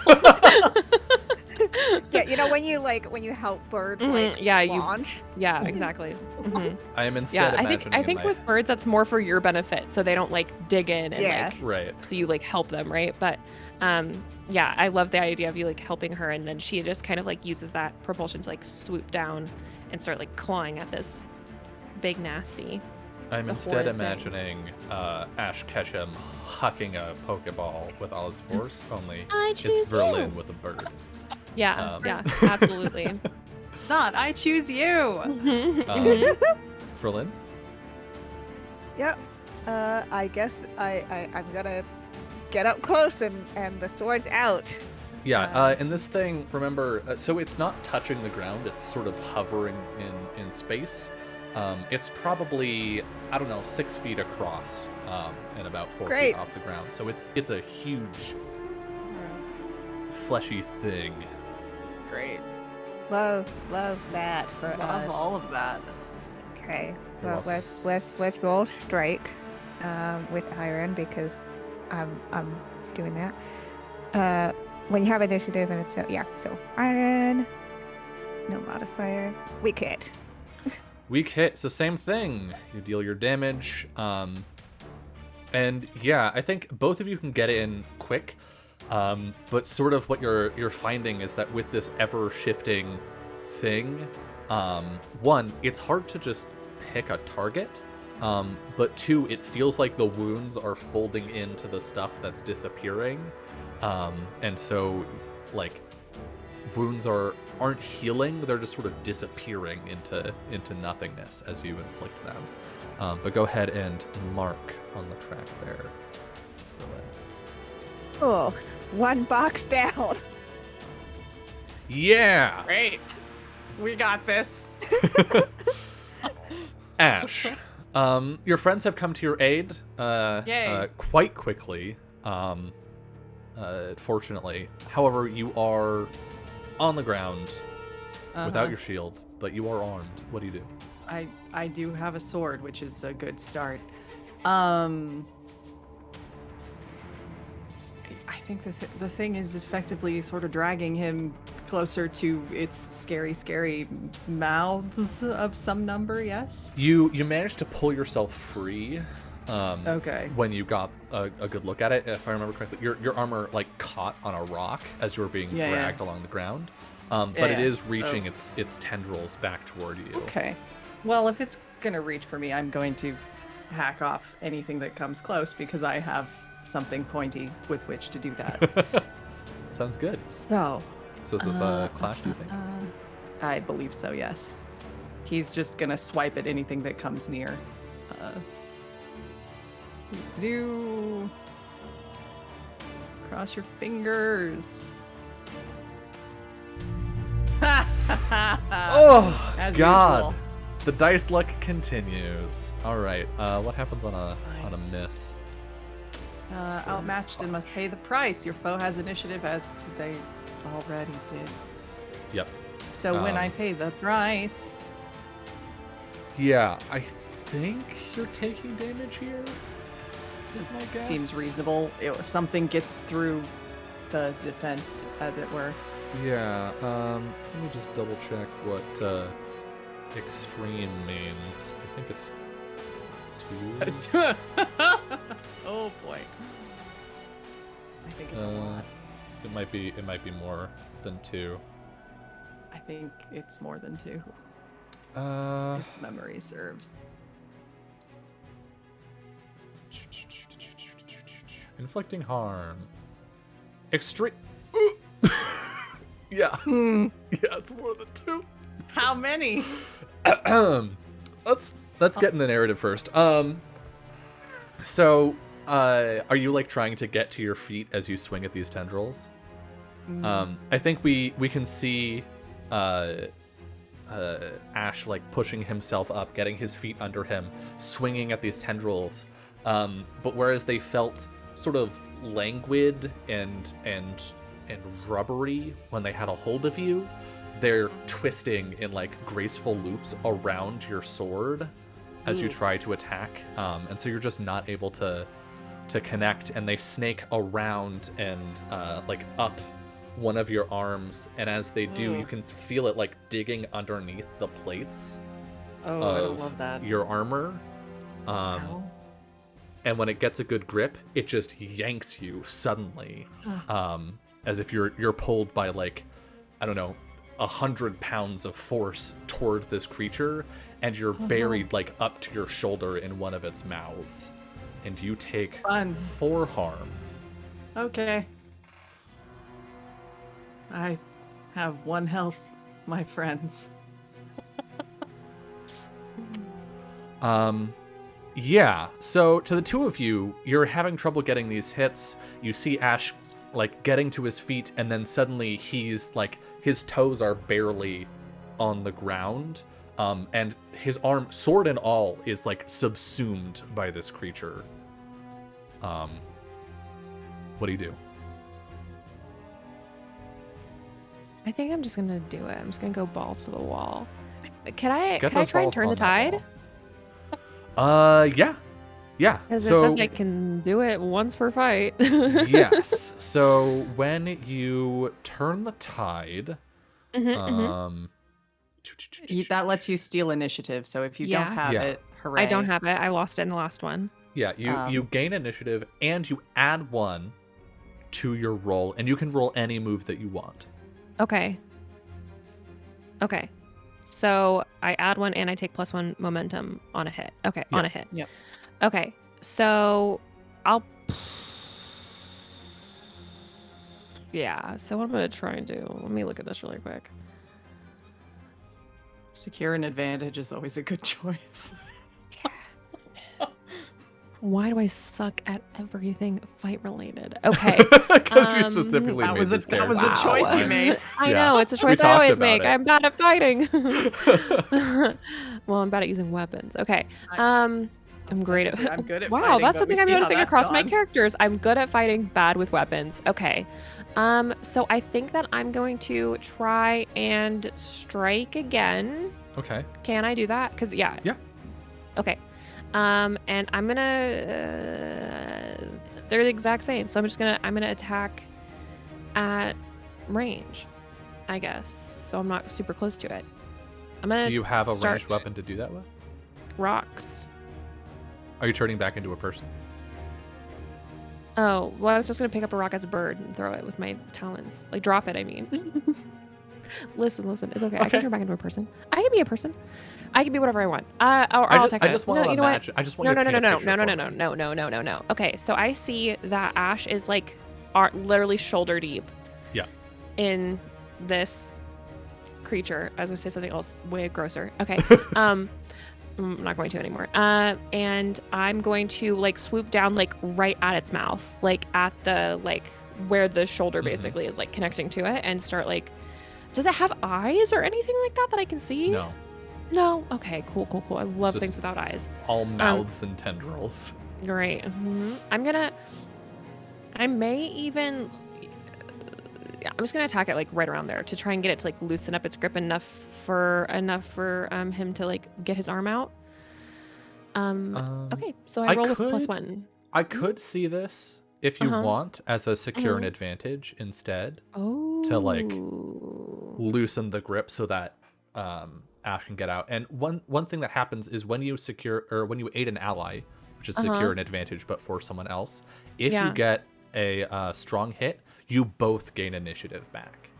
yeah. You know when you help birds like yeah, you- launch. Yeah, exactly. Mhm. I am instead Yeah, I imagining in think my- with birds that's more for your benefit, so they don't like dig in and Yeah. like right. so you like help them, right? But yeah, I love the idea of you like helping her, and then she just kind of like uses that propulsion to like swoop down and start like clawing at this big nasty. I'm the instead horrid thing. imagining Ash Ketchum hucking a Pokeball with all his force, only I it's choose Verlin you. with a bird. Yeah, Um, yeah, absolutely. not. I choose you. Verlin? Yep. I guess I'm gonna get up close and the sword's out. Yeah, and this thing, remember, so it's not touching the ground, it's sort of hovering in space. It's probably, I don't know, 6 feet across and about 4 feet Great. off the ground. So it's a huge, fleshy thing. Great. Love that for Love us. all of that. Okay. You're Well, let's roll strike with iron because I'm doing that. When you have initiative and it's so iron, no modifier, weak hit. Weak hit, so same thing. You deal your damage. And yeah, I think both of you can get in quick. But sort of what you're finding is that with this ever-shifting thing, one, it's hard to just pick a target. But 2, it feels like the wounds are folding into the stuff that's disappearing. And so, like, wounds aren't healing, they're just sort of disappearing into nothingness as you inflict them. But go ahead and mark on the track there. Oh, 1 box down. Yeah! Great. We got this. Ash, your friends have come to your aid Yay. quite quickly. fortunately. However, you are on the ground without Uh-huh. your shield, but you are armed. What do you do? I do have a sword, which is a good start. I think the thing is effectively sort of dragging him closer to its scary mouths of some number. Yes. You managed to pull yourself free. Okay. When you got a good look at it, if I remember correctly, your armor like caught on a rock as you were being Yeah, dragged along the ground. But it Yeah, is reaching its tendrils back toward you. Okay. Well, if it's gonna reach for me, I'm going to hack off anything that comes close because I have something pointy with which to do that. Sounds good. So. So is this a clash, do you think? I believe so. Yes. He's just gonna swipe at anything that comes near. Do cross your fingers. Oh, As God. usual. The dice luck continues. All right. What happens on a miss? Outmatched and must pay the price. Your foe has initiative, as they already did. Yep. So when I pay the price, Yeah, I think you're taking damage here. Is my guess. seems reasonable. Something gets through the defense, as it were. Yeah. Let me just double check what extreme means. I think it's 2. Oh boy. I think it's a lot. It might be more than 2. I think it's more than 2, if memory serves. Inflicting harm. Extreme. Yeah. Hmm. Yeah, it's more than 2. How many? Let's get in the narrative first. So, are you like trying to get to your feet as you swing at these tendrils? I think we can see Ash like pushing himself up, getting his feet under him, swinging at these tendrils. But whereas they felt sort of languid and rubbery when they had a hold of you, they're twisting in like graceful loops around your sword as you try to attack. And so you're just not able to connect, and they snake around and like up one of your arms, and as they do, you can feel it like digging underneath the plates I of don't love that. your armor. Ow. And when it gets a good grip, it just yanks you suddenly, as if you're pulled by like, I don't know, 100 pounds of force toward this creature, and you're buried like up to your shoulder in one of its mouths, and you take Fun. 4 harm. Okay. I have 1 health, my friends. Yeah, so to the 2 of you, you're having trouble getting these hits. You see Ash like getting to his feet, and then suddenly he's like, his toes are barely on the ground, and his arm, sword and all, is like subsumed by this creature. What do you do? I think I'm just gonna do it. I'm just gonna go balls to the wall. Can I Get try those and balls turn the on that tide? wall. Yeah. Because So it says I can do it once per fight. yes. So when you turn the tide, Mhm. That lets you steal initiative, so if you Yeah. don't have Yeah. it, hooray. I don't have it. I lost it in the last one. yeah, you gain initiative and you add 1 to your roll, and you can roll any move that you want. Okay. Okay. So I add 1 and I take +1 momentum on a hit. Okay, on a hit. Yep. Okay. So I'll. Yeah. So what I'm gonna try and do? Let me look at this really quick. Secure an advantage is always a good choice. Why do I suck at everything fight related? Okay. Because you specifically that made was this that was a character. choice you made. I Yeah, know, it's a we choice I talked always about make. it. I'm bad at fighting. Well, I'm bad at using weapons. Okay. I'm great at I'm good at wow, fighting, that's but we something I'm see how noticing that's across my gone. characters. I'm good at fighting bad with weapons. Okay. So I think that I'm going to try and strike again. Okay. Can I do that? Because yeah. Yeah. Okay. And I'm gonna they're the exact same. So I'm gonna attack at range, I guess. So I'm not super close to it. I'm gonna Do you have a start ranged weapon to do that with? rocks. Are you turning back into a person? Oh, well, I was just gonna pick up a rock as a bird and throw it with my talons. Like drop it, I mean. Listen, it's okay. I Okay. can turn back into a person. I can be a person. I can be whatever I want. Or I'll take I it. just want No, to you know what? imagine. I just want you to paint a picture for me. No. Okay, so I see that Ash is like literally shoulder deep. Yeah. In this creature. I was gonna say something else way grosser. Okay. I'm not going to anymore. And I'm going to like swoop down like right at its mouth, like at the like where the shoulder basically is like connecting to it, and start like. Does it have eyes or anything like that I can see? No. No. Okay. Cool. I love just things without eyes. All mouths and tendrils. Great. I may even. Yeah, I'm just gonna attack it like right around there to try and get it to like loosen up its grip enough for him to like get his arm out. Okay, so I roll with +1. I could see this if you want as a secure an advantage instead. Oh. To like loosen the grip so that Ash can get out. And one thing that happens is when you secure or when you aid an ally, which is secure an advantage but for someone else, if you get a strong hit, you both gain initiative back.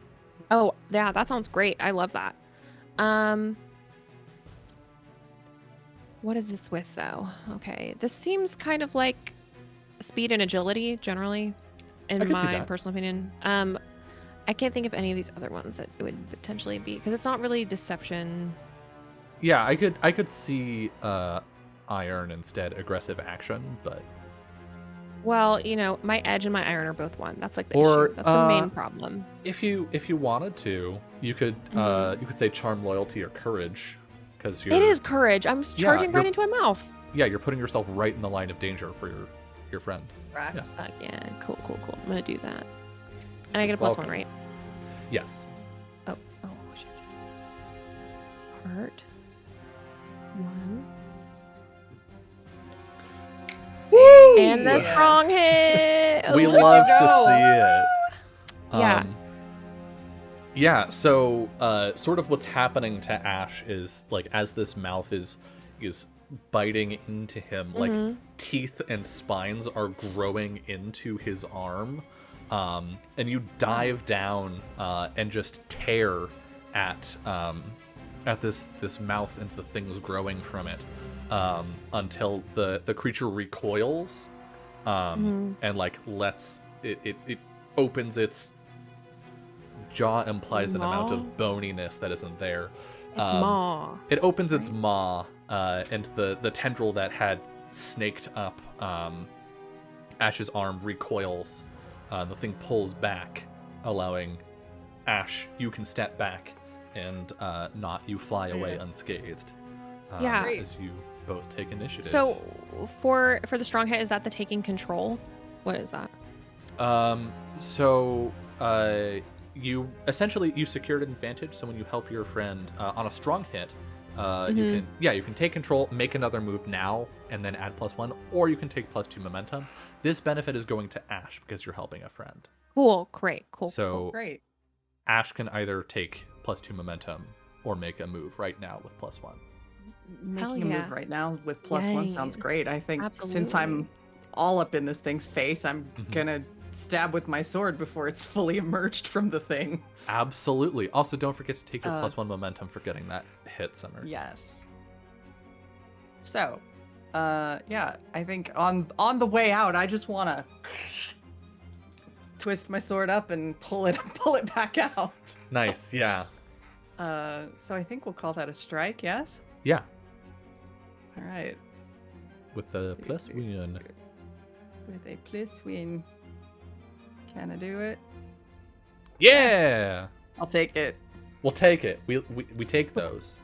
Oh, yeah, that sounds great. I love that. What is this with though? Okay, this seems kind of like speed and agility generally, in my personal opinion. I can't think of any of these other ones that it would potentially be because it's not really deception. Yeah, I could see iron instead aggressive action, but well, you know, my edge and my iron are both one. That's like the issue. That's the main problem. If you wanted to, you could say charm, loyalty, or courage, because it is courage. I'm charging right into my mouth. Yeah, you're putting yourself right in the line of danger for your friend. Right. Yeah, cool. I'm gonna do that. And I get a +1, right? Yes. Oh, shit. Hurt. 1. Woo! And the strong hit. We love to see it. Yeah. Yeah, so sort of what's happening to Ash is like as this mouth is biting into him, like teeth and spines are growing into his arm. And you dive down and just tear at this mouth and the things growing from it until the creature recoils and like lets it opens its jaw, implies an amount of boniness that isn't there. Its maw. It opens its maw and the tendril that had snaked up Ash's arm recoils. The thing pulls back, allowing Ash, you can step back and not you fly away unscathed. As you both take initiative. So for the strong hit, is that the taking control? What is that? You essentially you secured an advantage. So when you help your friend on a strong hit, you can take control, make another move now, and then add +1, or you can take +2 momentum. This benefit is going to Ash because you're helping a friend. Cool, great, cool. So great. Ash can either take +2 momentum or make a move right now with +1. Making a move right now with +1 sounds great. I think since I'm all up in this thing's face, I'm gonna stab with my sword before it's fully emerged from the thing. Absolutely. Also, don't forget to take your +1 momentum for getting that hit, Summer. Yes. So, I think on the way out, I just want to twist my sword up and pull it back out. Nice. Yeah. So I think we'll call that a strike. Yes. Yeah. All right. With the +1. With a +1. Can I do it? Yeah. I'll take it. We'll take it. We take those.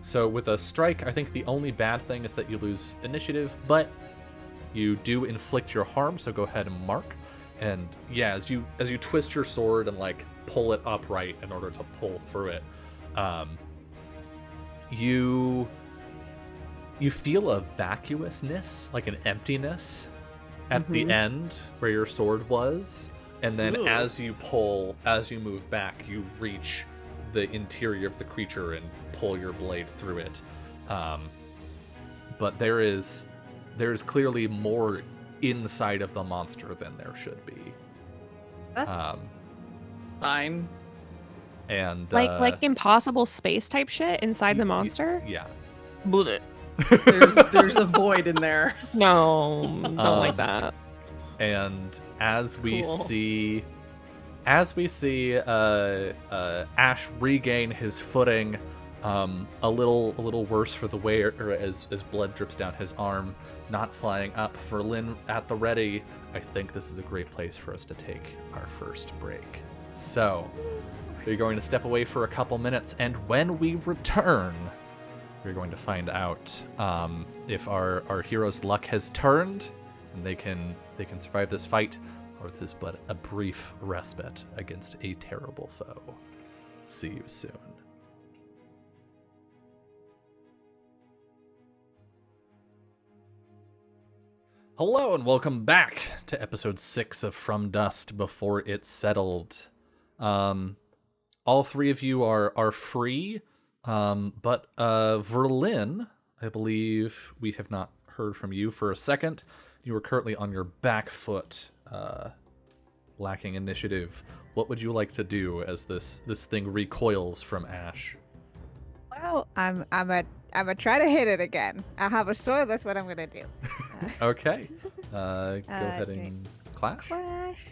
So with a strike, I think the only bad thing is that you lose initiative, but you do inflict your harm, so go ahead and mark. And yeah, as you twist your sword and like pull it upright in order to pull through it, you feel a vacuousness, like an emptiness at the end where your sword was. And then as you move back, you reach the interior of the creature and pull your blade through it. But there's clearly more inside of the monster than there should be. That's fine. And like impossible space type shit inside the monster. Yeah. Blech. There's a void in there. No, don't like that. And as we Cool. see Ash regain his footing, a little worse for the wear, as blood drips down his arm, not flying up. Verlin at the ready. I think this is a great place for us to take our first break. So we're going to step away for a couple minutes, and when we return, we're going to find out if our hero's luck has turned and they can survive this fight, or if this is but a brief respite against a terrible foe. See you soon. Hello and welcome back to episode 6 of From Dust Before It Settled. All three of you are free, but Verlin, I believe we have not heard from you for a second. You are currently on your back foot, lacking initiative. What would you like to do as this thing recoils from Ash? Well, I'm gonna try to hit it again. I have a sword. That's what I'm gonna do. Okay. Go ahead doing and clash. Clash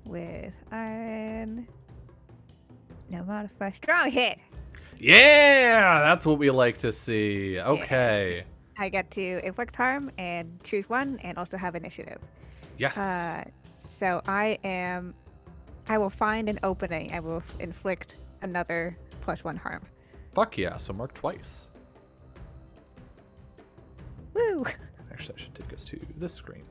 with iron. No modifier. Strong hit. Yeah, that's what we like to see. Okay. I get to inflict harm and choose one, and also have initiative. Yes. So I will find an opening. I will inflict another +1 harm. Fuck yeah. So mark twice. Woo! Actually, I should take us to this screen.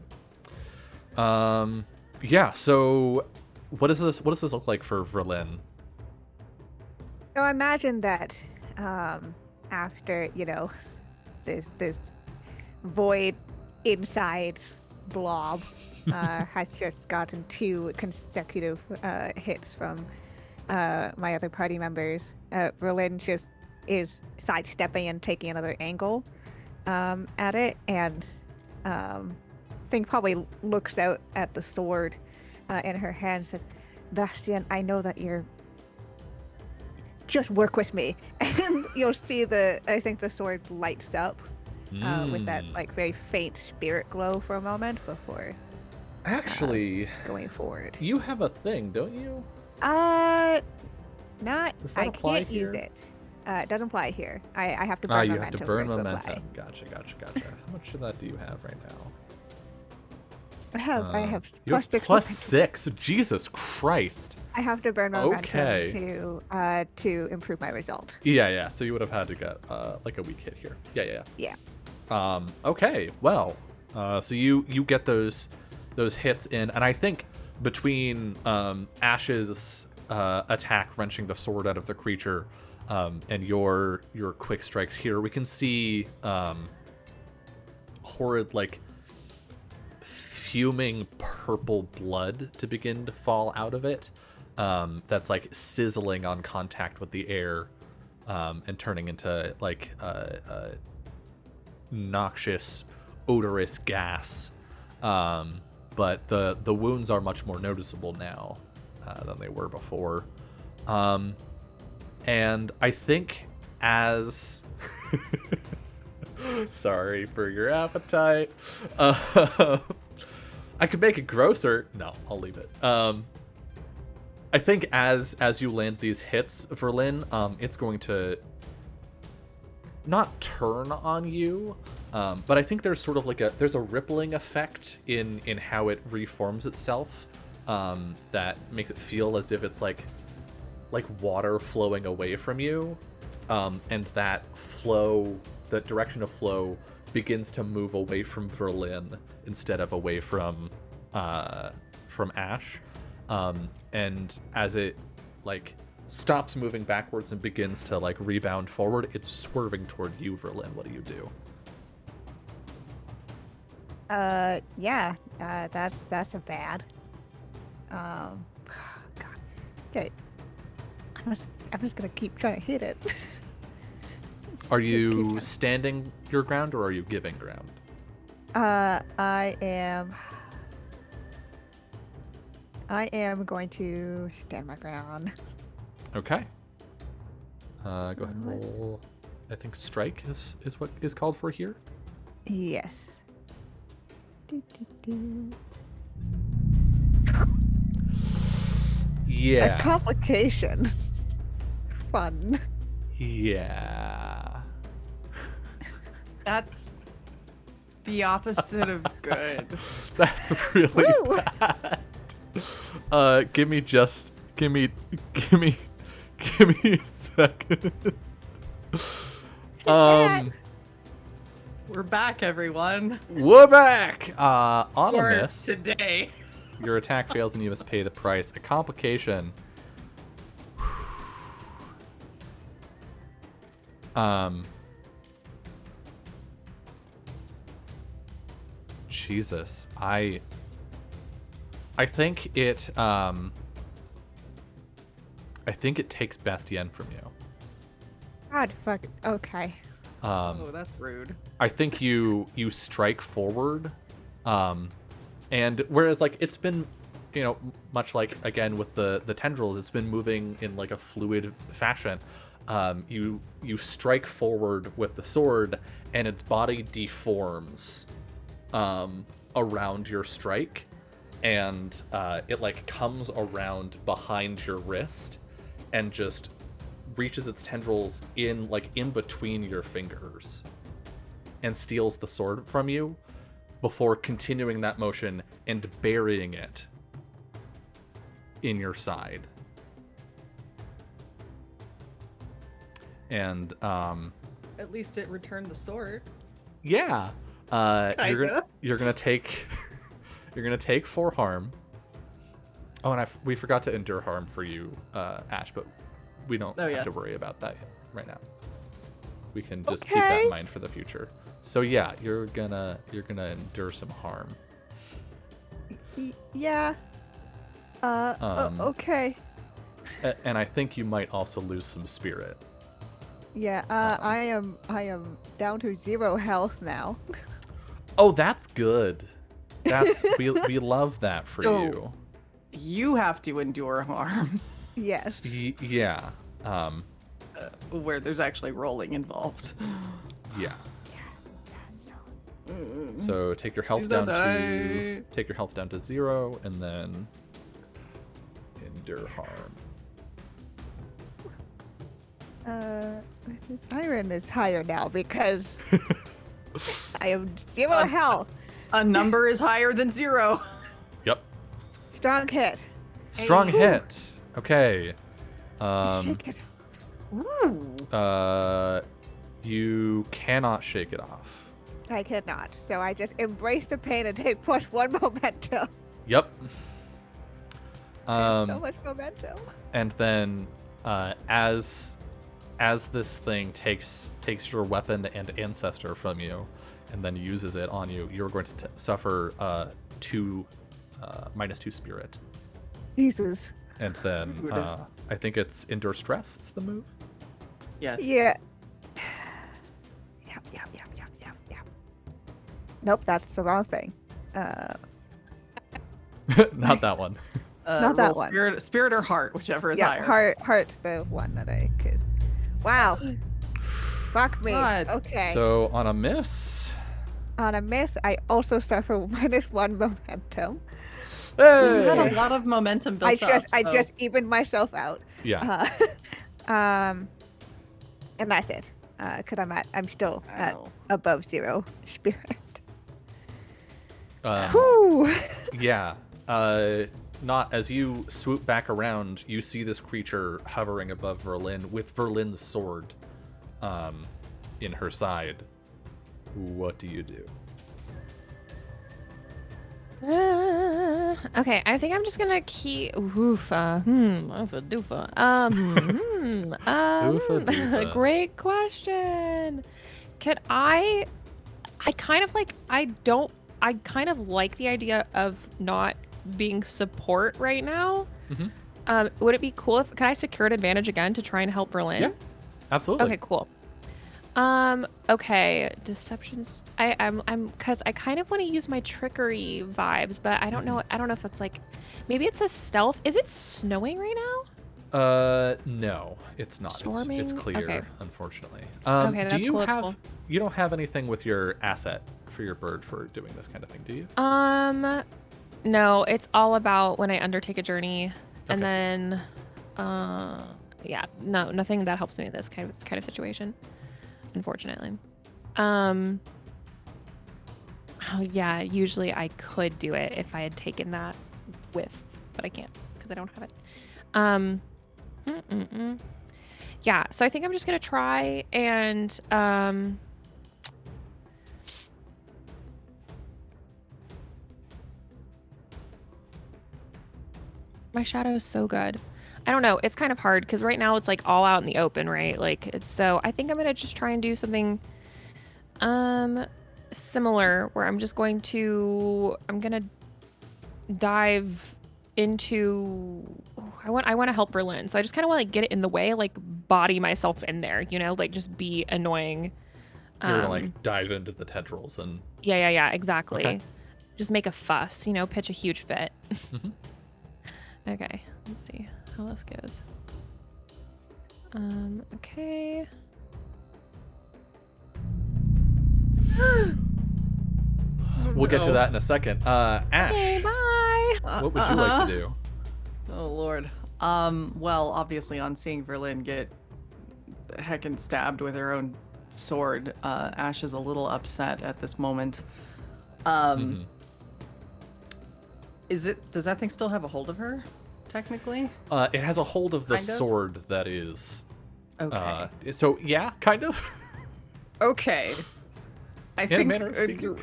Yeah. So, what does this look like for Verlin? So I imagine that after this void inside blob has just gotten 2 consecutive hits from my other party members, Verlin just is sidestepping and taking another angle at it, and Thing probably looks out at the sword in her hand and says, "Bastian, I know that you're... just work with me." And you'll see I think the sword lights up with that like very faint spirit glow for a moment before Actually, going forward. you have a thing, don't you? Not. Does that I apply can't here? use it. It doesn't apply here. I have to burn You momentum. have to for burn it to momentum. apply. Gotcha. How much of that do you have right now? I have You have +6 +6. Jesus Christ. I have to burn momentum Okay. to improve my result. Yeah. So you would have had to get like a weak hit here. Yeah. Yeah. Okay. Well. So you get those hits in, and I think between Ash's attack wrenching the sword out of the creature, and your quick strikes here, we can see horrid like fuming purple blood to begin to fall out of it. That's like sizzling on contact with the air, and turning into like noxious, odorous gas. But the wounds are much more noticeable now than they were before. And I think as... Sorry for your appetite. I could make it grosser. No, I'll leave it. I think as you land these hits, Verlin, it's going to not turn on you, but I think there's sort of like there's a rippling effect in how it reforms itself, that makes it feel as if it's like water flowing away from you. and that flow, that direction of flow, begins to move away from Verlin instead of away from Ash. And as it like stops moving backwards and begins to like rebound forward, it's swerving toward you, Verlin. What do you do? Yeah, that's a bad. God. Okay. I'm just gonna keep trying to hit it. Are Keep you trying. standing your ground or are you giving ground? I am going to stand my ground. Okay. Go ahead and Alright. roll. I think strike is what is called for here. Yes. Do, do, do. A Yeah. complication. Fun. Yeah. That's the opposite of good. That's really Woo! bad. Give me a second. We're back, everyone. We're back. On a For miss, today. your attack fails and you must pay the price. A complication. Jesus, I think it takes Bastien from you. God fuck. Okay. Oh, that's rude. I think you strike forward, and whereas like it's been, much like again with the tendrils, it's been moving in like a fluid fashion. You strike forward with the sword, and its body deforms around your strike, and it like comes around behind your wrist, and just reaches its tendrils in between your fingers and steals the sword from you before continuing that motion and burying it in your side. And At least it returned the sword. yeah, Kinda. you're gonna take 4 harm. Oh, and we forgot to endure harm for you, Ash, but we don't have to worry about that right now. We can just keep that in mind for the future. So yeah, you're gonna endure some harm. Yeah. Okay. And I think you might also lose some spirit. Yeah. I am down to 0 health now. Oh, that's good. That's we love that for Oh. you. You have to endure harm, Yes. Yeah. where there's actually rolling involved. Yeah. Mm. So take your health Please down don't to 0, and then endure harm. Iron is higher now because I have 0 health. A number is higher than 0. Yep. Strong hit. Strong Hey. hit. Okay. Shake it. Ooh. You cannot shake it off. I cannot. So I just embrace the pain and take +1 momentum. Yep. So much momentum. And then as this thing takes your weapon and ancestor from you and then uses it on you, you're going to suffer -2 spirit. Jesus. And then I think it's endure stress is the move. Yes. Yeah. Yep. Nope, that's the wrong thing. Not that one. Not that roll one. Spirit or heart, whichever is Yeah, higher. heart's the one that I could. Wow. Fuck me. God. Okay. So on a miss. On a miss, I also suffer -1 momentum. You had Hey! a lot of momentum built I up. So. just evened myself out. Yeah. And that's it. Cause I'm still at Ow. above 0 spirit. Um, Whew. Yeah. Not as you swoop back around, you see this creature hovering above Verlin with Verlin's sword in her side, what do you do? Okay, I think I'm just gonna keep. Oofa, oofa doofa. Oofa doofa. Great question. Could I? I kind of like. I don't. I kind of like the idea of not being support right now. Mm-hmm. Would it be cool if can I secure an advantage again to try and help Berlin? Yeah, absolutely. Okay, cool. Okay, deceptions. I'm because I kind of want to use my trickery vibes, but I don't know. I don't know if that's like, maybe it's a stealth. Is it snowing right now? No, it's not. Storming? It's clear, Okay. unfortunately. Okay, do that's you cool, that's have? cool. You don't have anything with your asset for your bird for doing this kind of thing, do you? No, it's all about when I undertake a journey, and Okay. then, yeah, no, nothing that helps me in this kind of situation, unfortunately. Oh yeah, usually I could do it if I had taken that with, but I can't because I don't have it. Yeah, so I think I'm just gonna try and my shadow is so good. I don't know. It's kind of hard because right now it's like all out in the open, right? Like it's so I think I'm gonna just try and do something similar where I'm gonna dive into I want to help Berlin. So I just kind of want to like, get it in the way, like body myself in there, you know, like just be annoying. You're gonna like dive into the tendrils and Yeah, exactly. Okay. Just make a fuss, you know, pitch a huge fit. Mhm. Okay, let's see how this goes. Okay. We'll get to that in a second. Ash, Okay, bye. what would you like to do? Oh Lord. Well, obviously on seeing Verlin get heckin' stabbed with her own sword, Ash is a little upset at this moment. Mhm. Does that thing still have a hold of her, technically? It has a hold of the Kind of? sword that is. Okay. So yeah, kind of. Okay. I In a think manner of speaking.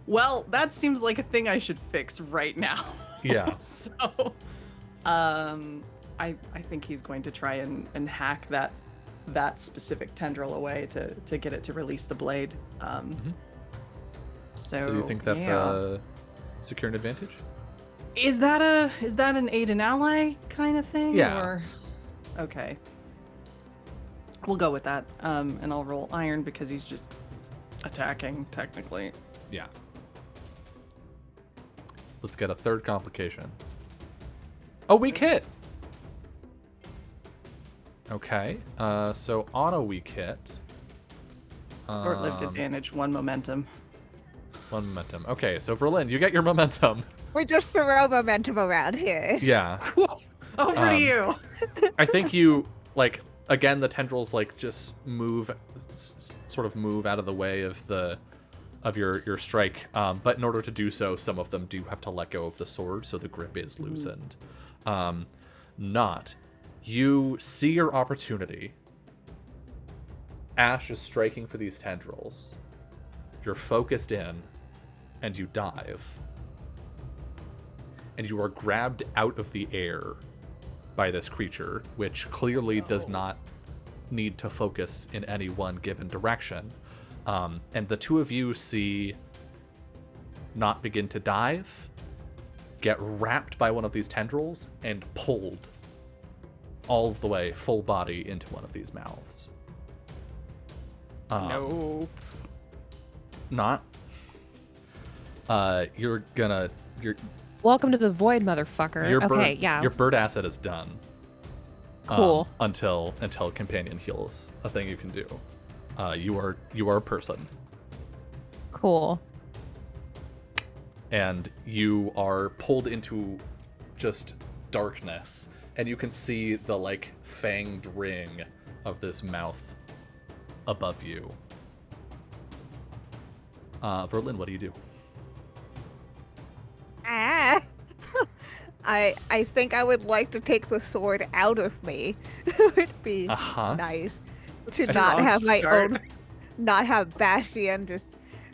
Well, that seems like a thing I should fix right now. Yeah. So, I think he's going to try and hack that specific tendril away to get it to release the blade. So do you think that's a secure an advantage? Is that an aid and ally kind of thing? Yeah. Or... Okay. We'll go with that. And I'll roll iron because he's just attacking technically. Yeah. Let's get a third complication. A weak hit. Okay. So on a weak hit. Short-lived advantage, 1 momentum. 1 momentum. Okay, so Verlin, you get your momentum. We just throw momentum around here. Yeah. Over to you. I think you like again the tendrils like just move, sort of move out of the way of your strike. But in order to do so, some of them do have to let go of the sword, so the grip is loosened. You see your opportunity. Ash is striking for these tendrils. You're focused in, and you dive. And you are grabbed out of the air by this creature, which clearly does not need to focus in any one given direction. And the two of you see Not begin to dive, get wrapped by one of these tendrils, and pulled all of the way, full body, into one of these mouths. Nope. Not. You're Welcome to the void, motherfucker. your Okay, bird, yeah. Your bird asset is done. Cool. Until companion heals, a thing you can do. You are a person, Cool. and you are pulled into just darkness, and you can see the like fanged ring of this mouth above you. Verlin, what do you do? Ah. I think I would like to take the sword out of me. would be Uh-huh. nice That's to a not strong have my start. own, not have Bastian just.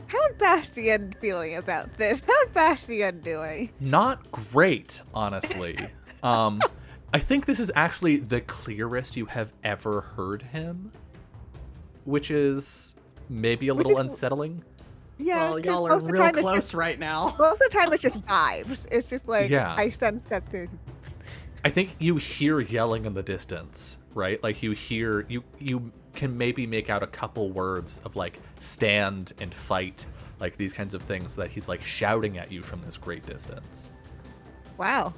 How's Bastian feeling about this? How's Bastian doing? Not great, honestly. I think this is actually the clearest you have ever heard him, which is maybe a Which little is- unsettling. Yeah, Well, 'cause y'all are most of the real time it's close just- right now. Most of the time it's just vibes. It's just like Yeah. I sense that the I think you hear yelling in the distance, right? Like you hear you can maybe make out a couple words of like stand and fight, like these kinds of things that he's like shouting at you from this great distance. wow,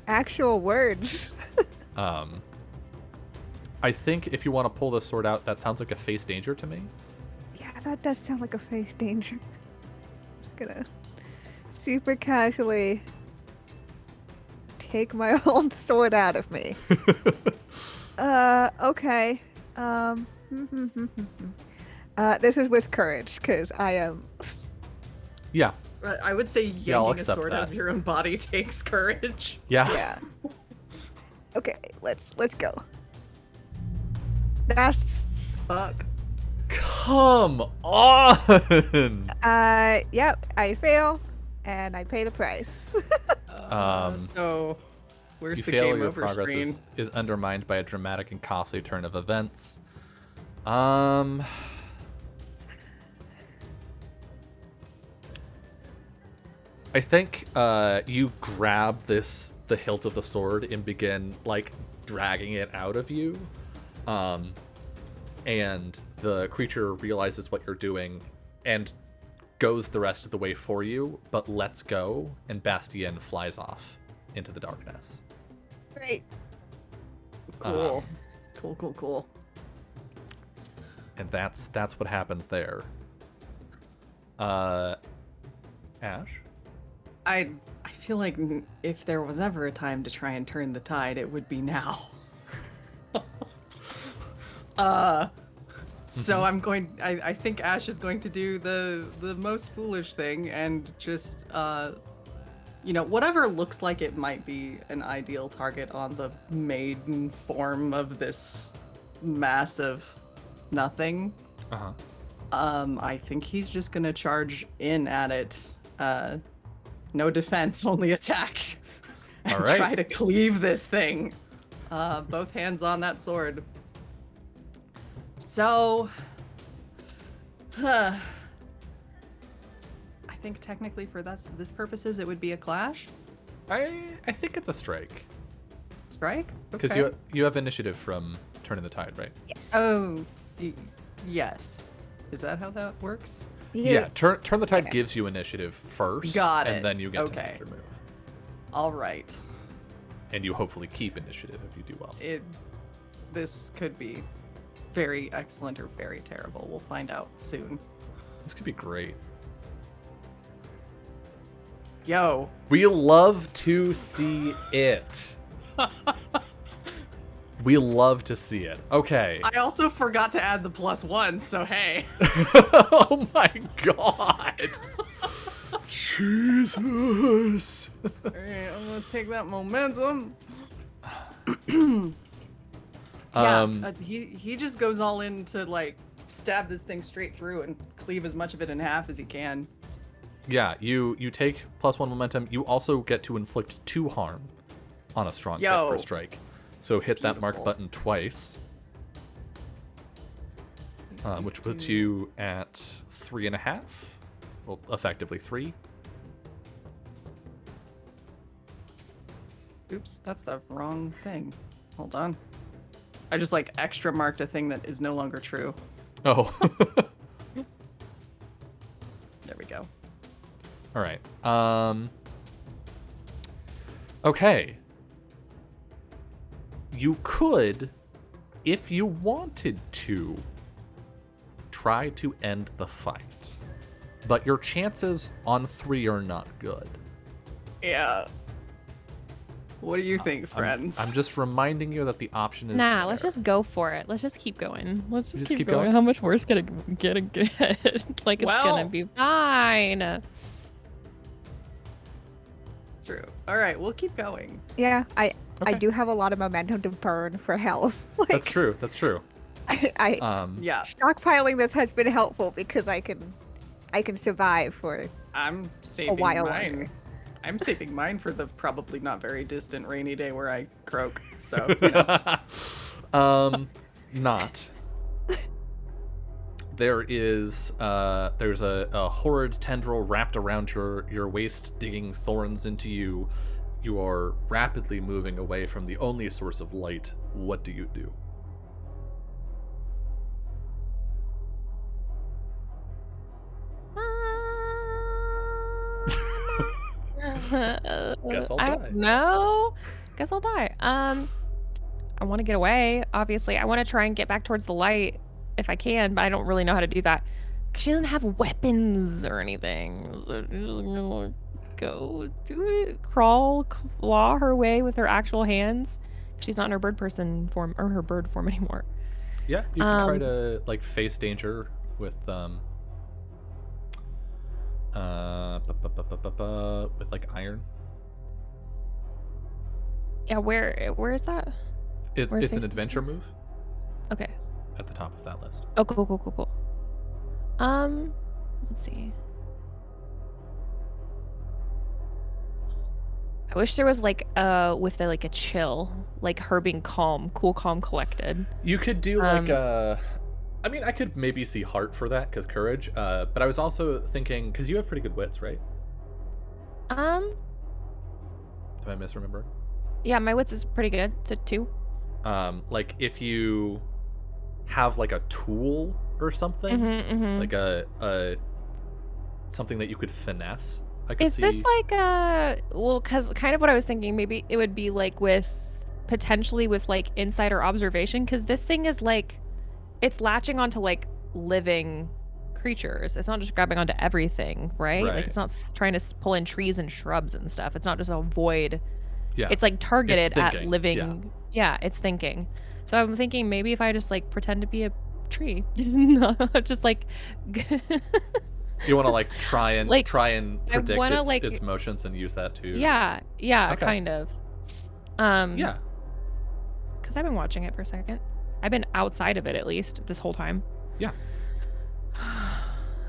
actual words. I think if you want to pull this sword out, that sounds like a face danger to me. Yeah, that does sound like a face danger. I'm just gonna super casually take my own sword out of me. Okay. This is with courage, because I am. Yeah, I would say Yeah, I'll yanking a accept sword out that. of your own body takes courage. yeah. Yeah. Okay, let's go. That's. Fuck. Come on. Yep, I fail, and I pay the price. So, where's You the fail, game your over progress screen? is undermined by a dramatic and costly turn of events. I think you grab the hilt of the sword and begin like dragging it out of you, and the creature realizes what you're doing and goes the rest of the way for you, but lets go, and Bastien flies off into the darkness. Great. Cool. Cool. And that's what happens there. Ash? I feel like if there was ever a time to try and turn the tide, it would be now. So I'm going. I think Ash is going to do the most foolish thing and just whatever looks like it might be an ideal target on the maiden form of this massive nothing. Uh-huh. I think he's just gonna charge in at it. No defense, only attack. And All right. try to cleave this thing. Both hands on that sword. So, I think technically for this purposes, it would be a clash. I think it's a strike. Strike? Because Okay. you have initiative from turning the tide, right? Yes. Oh, yes. Is that how that works? Yeah, turn the tide Yeah. gives you initiative first. Got it. And then you get to Okay. make your move. All right. And you hopefully keep initiative if you do well. This could be very excellent or very terrible. We'll find out soon. This could be great. Yo. We love to see it. We love to see it. Okay. I also forgot to add the +1, so hey. Oh my god. Jesus. Alright, I'm gonna take that momentum. He just goes all in to like stab this thing straight through and cleave as much of it in half as he can. Yeah, you take +1 momentum. You also get to inflict 2 harm on a strong hit for Yo. a strike. So hit that mark Beautiful. button twice, which puts you at 3.5. Well, effectively 3. Oops, that's the wrong thing. Hold on. I just like extra marked a thing that is no longer true. Oh. There we go. All right. Okay. You could, if you wanted to, try to end the fight. But your chances on 3 are not good. Yeah. What do you think, I'm- friends? I'm just reminding you that the option is Nah, let's there. just go for it. Let's just keep going. Let's just, Just keep keep going. going? How much worse can it get? Like it's Well- gonna be fine. True. All right, we'll keep going. Yeah, I Okay. do have a lot of momentum to burn for health. Like, That's true. That's true. I Yeah, stockpiling this has been helpful because I can survive for I'm a saving while mine. longer. I'm saving mine for the probably not very distant rainy day where I croak. So, you know. Not. There is there's a horrid tendril wrapped around your waist, digging thorns into you. You are rapidly moving away from the only source of light. What do you do? Guess I'll I die. don't know. Guess I'll die. I want to get away. Obviously, I want to try and get back towards the light if I can, but I don't really know how to do that. 'Cause she doesn't have weapons or anything. So she's just gonna go do it, crawl, claw her way with her actual hands. She's not in her bird person form or her bird form anymore. Yeah, you can try to like face danger with with like iron. Yeah, where is that? Where's It's an face adventure move Okay. at the top of that list. Oh, cool. Let's see. I wish there was like with like a chill, like her being calm, cool, calm, collected. You could do like I mean, I could maybe see heart for that because courage. But I was also thinking because you have pretty good wits, right? Um, Am I misremembering? yeah, my wits is pretty good. It's a 2. Like if you have like a tool or something, like a something that you could finesse. I could Is see. this like well, cause kind of what I was thinking, maybe it would be like with potentially with like insider observation, cause this thing is like it's latching onto like living creatures. It's not just grabbing onto everything, right? Like Right. it's not trying to pull in trees and shrubs and stuff. It's not just a void. Yeah. It's like targeted at thinking, living. Yeah, it's thinking. So I'm thinking maybe if I just like pretend to be a tree, not just like. You want to like try and Like, predict wanna, its, like- its motions and use that too. Yeah, Okay. kind of. Yeah. Because I've been watching it for a second. I've been outside of it at least this whole time. Yeah.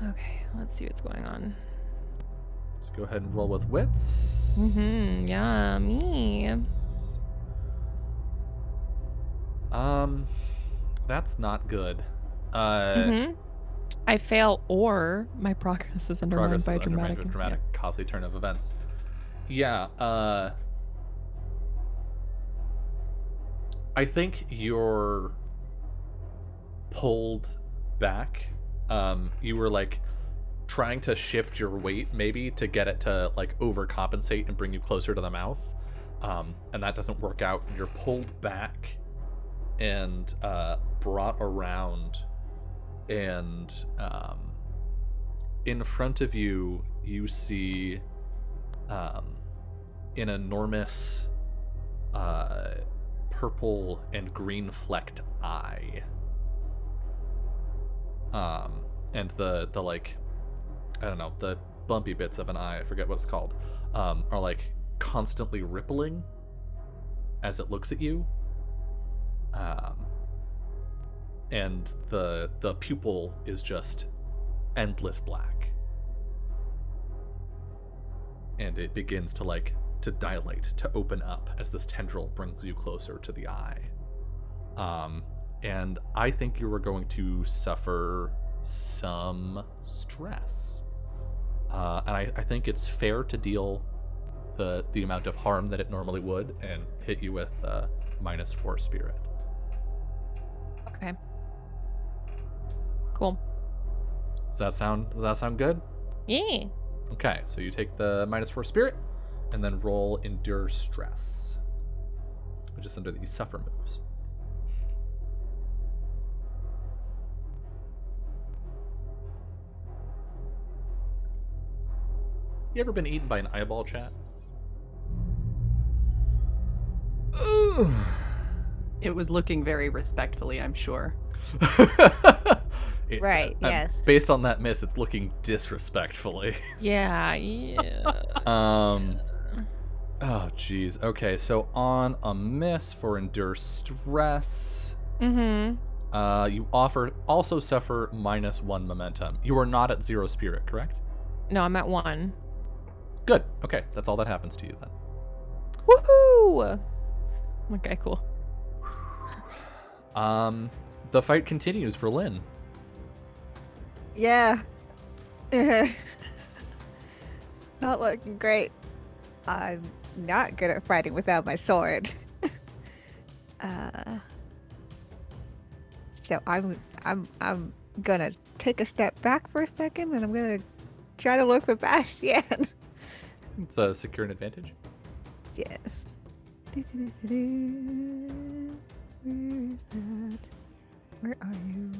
Okay, let's see what's going on. Let's go ahead and roll with wits. Yeah, me. That's not good. I fail or my progress is undermined Progress by is undermined dramatic. by a dramatic, costly turn of events. Yeah. I think you're pulled back. You were like trying to shift your weight maybe to get it to like overcompensate and bring you closer to the mouth, and that doesn't work out. You're pulled back and brought around, and in front of you you see an enormous purple and green flecked eye, and the like, I don't know, the bumpy bits of an eye, I forget what it's called, are like constantly rippling as it looks at you, and the pupil is just endless black, and it begins to like to dilate, to open up as this tendril brings you closer to the eye. And I think you are going to suffer some stress. And I think it's fair to deal the amount of harm that it normally would and hit you with -4 spirit. Okay. Cool. Does that sound good? Yeah. Okay, so you take the -4 spirit and then roll endure stress, which is under the suffer moves. You ever been eaten by an eyeball, chat? It was looking very respectfully, I'm sure. Right, yes. Based on that miss, it's looking disrespectfully. Yeah. Oh, geez. Okay, so on a miss for endure stress, Mm-hmm. you also suffer -1 momentum. You are not at 0 spirit, correct? No, I'm at 1. Good. Okay, that's all that happens to you then. Woohoo! Okay, cool. The fight continues for Lynn. Yeah. Not looking great. I'm not good at fighting without my sword. So I'm gonna take a step back for a second, and I'm gonna try to look for Bastion. It's a secure an advantage. Yes. Where is that? Where are you?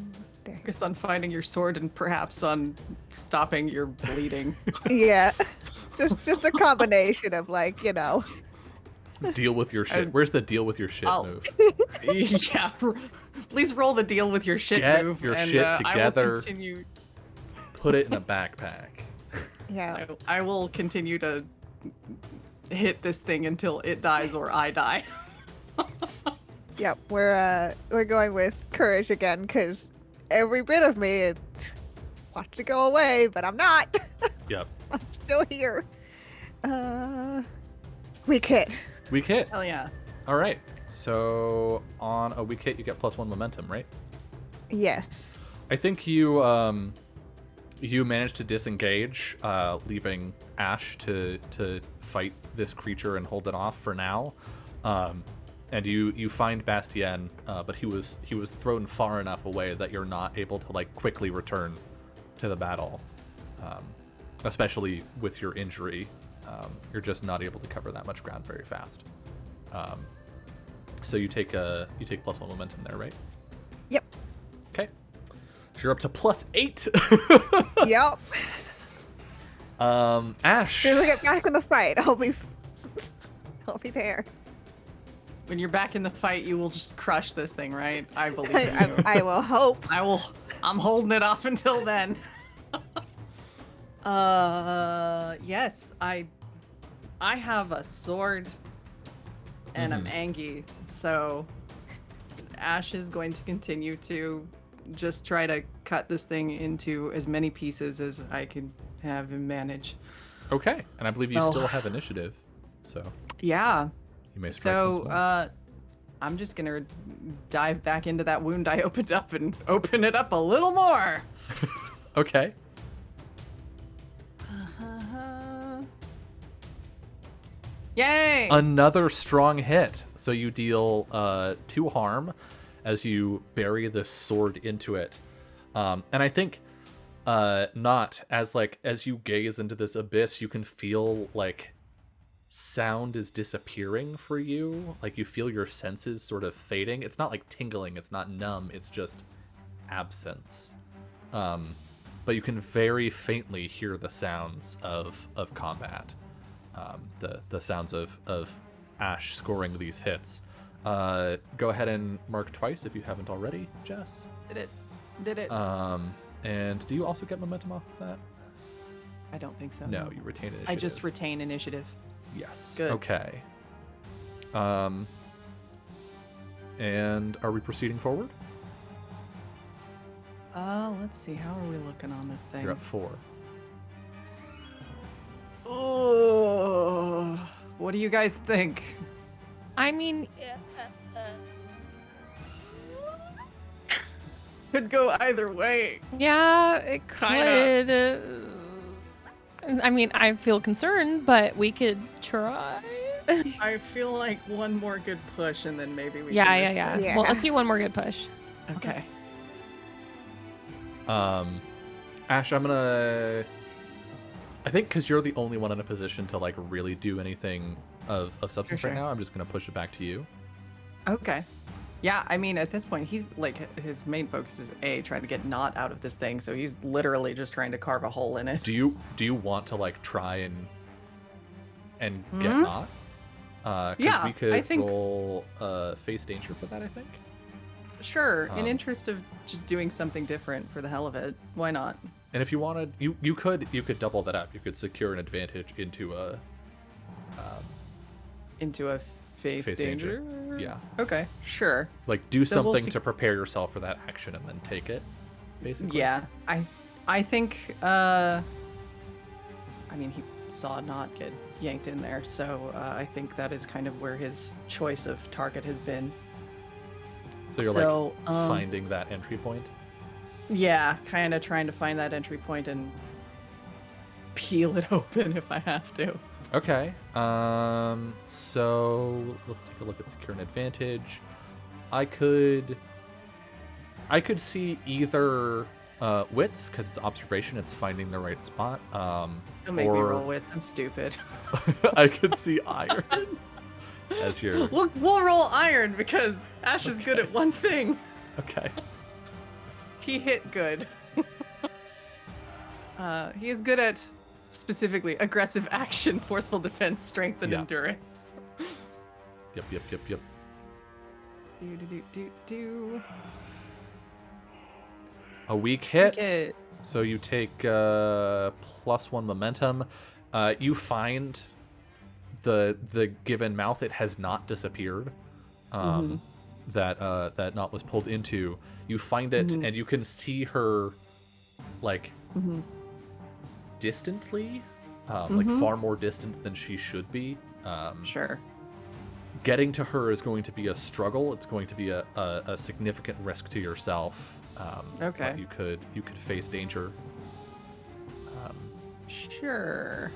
There. Focus on finding your sword and perhaps on stopping your bleeding. Yeah. Just a combination of, like, you know. Deal with your shit. Where's the deal with your shit I'll- move? Yeah, please roll the deal with your shit Get move. your and, shit I will together. continue. Put it in a backpack. Yeah. I will continue to hit this thing until it dies or I die. Yep. We're going with courage again, because every bit of me is wants to go away, but I'm not. Yep. I'm still here. Weak hit. Weak hit. Hell yeah. All right. So on a weak hit, you get +1 momentum, right? Yes. I think you you managed to disengage, leaving Ash to fight this creature and hold it off for now. And you find Bastien, but he was thrown far enough away that you're not able to like quickly return to the battle, especially with your injury. You're just not able to cover that much ground very fast. So you take +1 momentum there, right? Yep. Okay. So you're up to +8. Yep. Ash. As soon as we get back in the fight, I'll be there. When you're back in the fight, you will just crush this thing, right? I believe in you. I will hope. I'm holding it off until then. Yes, I have a sword and I'm angry, so Ash is going to continue to just try to cut this thing into as many pieces as I can have him manage. Okay, and I believe you So- still have initiative, so Yeah. you may strike once So, more. I'm just gonna dive back into that wound I opened up and open it up a little more. Okay. Yay! Another strong hit. So you deal 2 harm as you bury this sword into it. And I think not as you gaze into this abyss, you can feel like sound is disappearing for you. Like you feel your senses sort of fading. It's not like tingling, it's not numb, it's just absence. But you can very faintly hear the sounds of combat. The sounds of Ash scoring these hits. Go ahead and mark twice if you haven't already, Jess. Did it? And do you also get momentum off of that? I don't think so. No, you retain initiative. I just retain initiative. Yes. Good. Okay. And are we proceeding forward? Let's see. How are we looking on this thing? You're at 4. Oh, what do you guys think? I mean, Could go either way. yeah, it Kinda. could. I mean, I feel concerned, but we could try. I feel like one more good push and then maybe we Yeah. can risk it. Well, let's do one more good push. Okay. Ash, I think because you're the only one in a position to like really do anything of substance Sure. right now, I'm just gonna push it back to you. Okay. Yeah, I mean, at this point, he's like, his main focus is trying to get Knot out of this thing, so he's literally just trying to carve a hole in it. Do you want to like try and get Hmm? Knot? 'Cause Yeah, we could I think- roll face danger for that, I think. Sure, in Um, interest of just doing something different for the hell of it, why not? And if you wanted, you could double that up. You could secure an advantage into Into a face danger? Yeah. Okay, sure. Like do So we'll something see- to prepare yourself for that action and then take it, basically. Yeah, I think I mean he saw Not get yanked in there, so I think that is kind of where his choice of target has been. So you're So, like finding that entry point. Yeah, kind of trying to find that entry point and peel it open if I have to. Okay. So let's take a look at secure and advantage. I could see either wits, because it's observation, it's finding the right spot. Don't make me roll wits. I'm stupid. I could see iron as your. We'll roll iron because Ash is good at one thing. Okay. He hit good. He is good at specifically aggressive action, forceful defense, strength, and Yeah. endurance. Yep. Do. A weak hit. Okay. So you take +1 momentum. You find the given mouth. It has not disappeared. That knot was pulled into. You find it, and you can see her, like, distantly, like far more distant than she should be. Sure. Getting to her is going to be a struggle. It's going to be a significant risk to yourself. Okay. But you could face danger. Sure.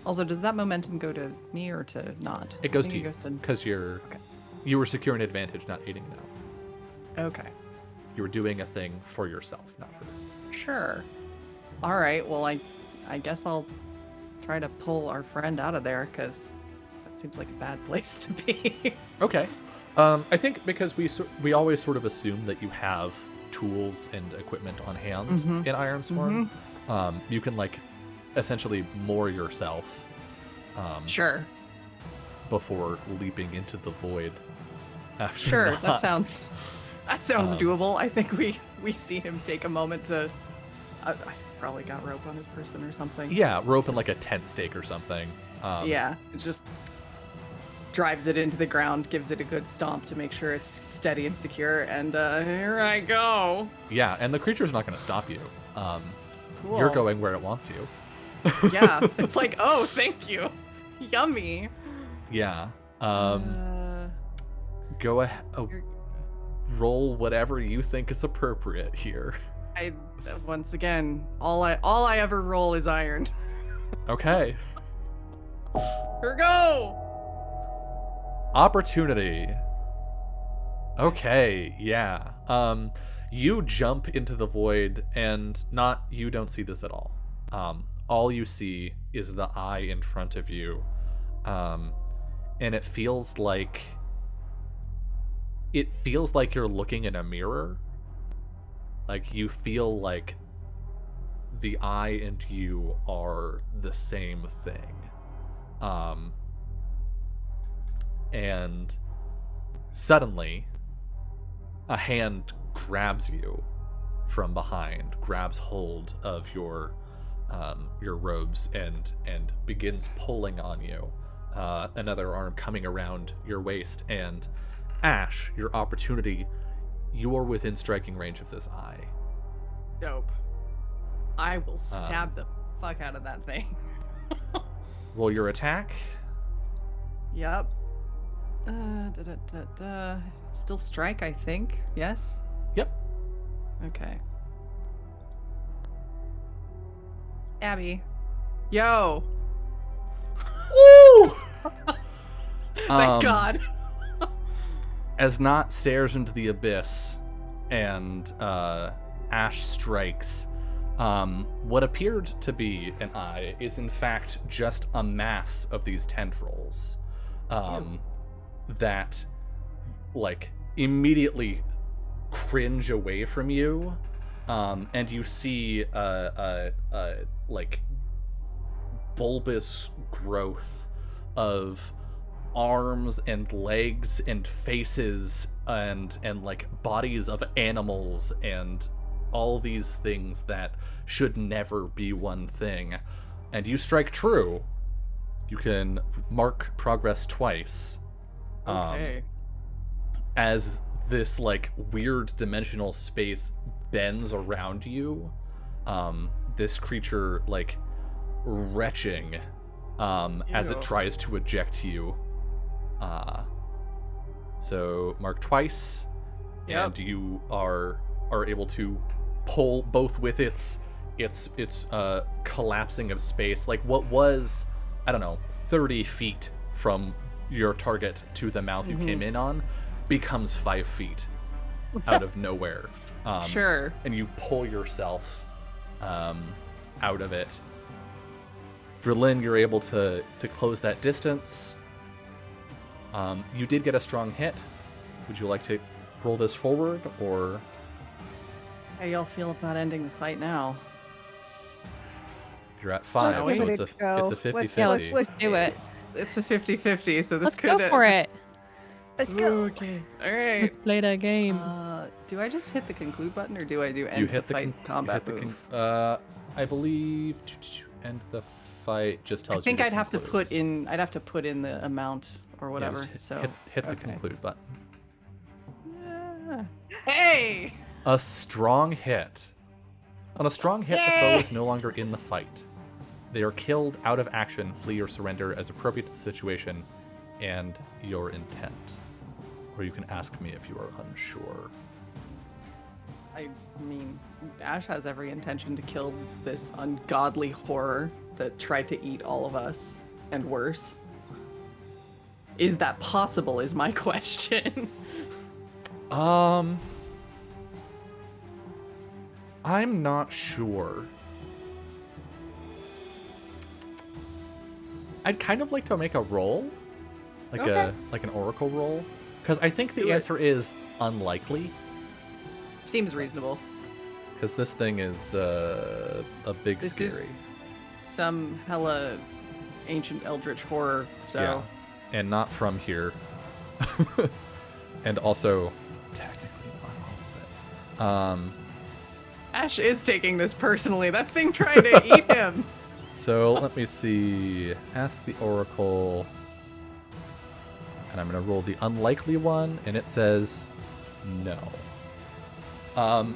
Also, does that momentum go to me or to Not? It goes I to think you It goes to... because you were securing advantage, not aiding it out. Okay. You were doing a thing for yourself, not for them. Sure. All right. Well, I guess I'll try to pull our friend out of there because that seems like a bad place to be. Okay. I think because we always sort of assume that you have tools and equipment on hand in IRONSWORN. You can like essentially moor yourself. Sure. Before leaping into the void. After Sure. not. That sounds doable. I think we see him take a moment to. I probably got rope on his person or something. Yeah, rope and like a tent stake or something. Yeah, it just drives it into the ground, gives it a good stomp to make sure it's steady and secure, and here I go. Yeah, and the creature's not going to stop you. Cool. You're going where it wants you. Yeah, it's like, oh, thank you. Yummy. Yeah. Go ahead. Roll whatever you think is appropriate here. I once again, all I ever roll is iron. Okay. Here go. Opportunity. Okay, yeah. You jump into the void, and you don't see this at all. All you see is the eye in front of you. And it feels like you're looking in a mirror. Like you feel like the eye and you are the same thing. And suddenly a hand grabs you from behind, grabs hold of your robes and begins pulling on you. Another arm coming around your waist, and Ash, your opportunity, you are within striking range of this eye. Dope. I will stab the fuck out of that thing. Roll your attack. Yep. Still strike, I think. Yes? Yep. Okay. Abby. Yo! Woo! Thank God. As Not stares into the abyss and Ash strikes, what appeared to be an eye is in fact just a mass of these tendrils that like immediately cringe away from you, and you see like bulbous growth of arms and legs and faces and like bodies of animals and all these things that should never be one thing. And you strike true. you can mark progress twice. Okay. As this like weird dimensional space bends around you, this creature like retching as it Ew. tries to eject you. So mark twice, and you are able to pull both with its collapsing of space. Like what was, I don't know, 30 feet from your target to the mouth you came in on becomes 5 feet out of nowhere. Sure. And you pull yourself out of it. Verlin, you're able to close that distance. You did get a strong hit. Would you like to roll this forward, or How y'all feel about ending the fight now? you're at 5, Let's so give it's it a a go. 50-50. Yeah, Let's do it. It's a 50-50, so this Let's could go for it. Let's go. Okay. All right. Let's play that game. Do I just hit the conclude button, or do I do You end the hit the fight combat you hit move? I believe end the fight just tells I think you I'd have to conclude. put in the amount or Yeah, whatever. just So hit the okay. conclude button. Yeah. Hey! A strong hit. On a strong hit, the foe is no longer in the fight. They are killed out of action, flee, or surrender as appropriate to the situation and your intent. Or you can ask me if you are unsure. I mean, Ash has every intention to kill this ungodly horror that tried to eat all of us, and worse. Is that possible, is my question. I'm not sure. I'd kind of like to make a roll, like Okay. an oracle roll, because I think the Do it. answer is unlikely, Seems reasonable. because this thing is a big This is- scary. Some hella ancient eldritch horror, so... Yeah, and not from here, and also technically not all of it. Ash is taking this personally. That thing tried to eat him. So let me see. Ask the oracle, and I'm gonna roll the unlikely one, and it says no.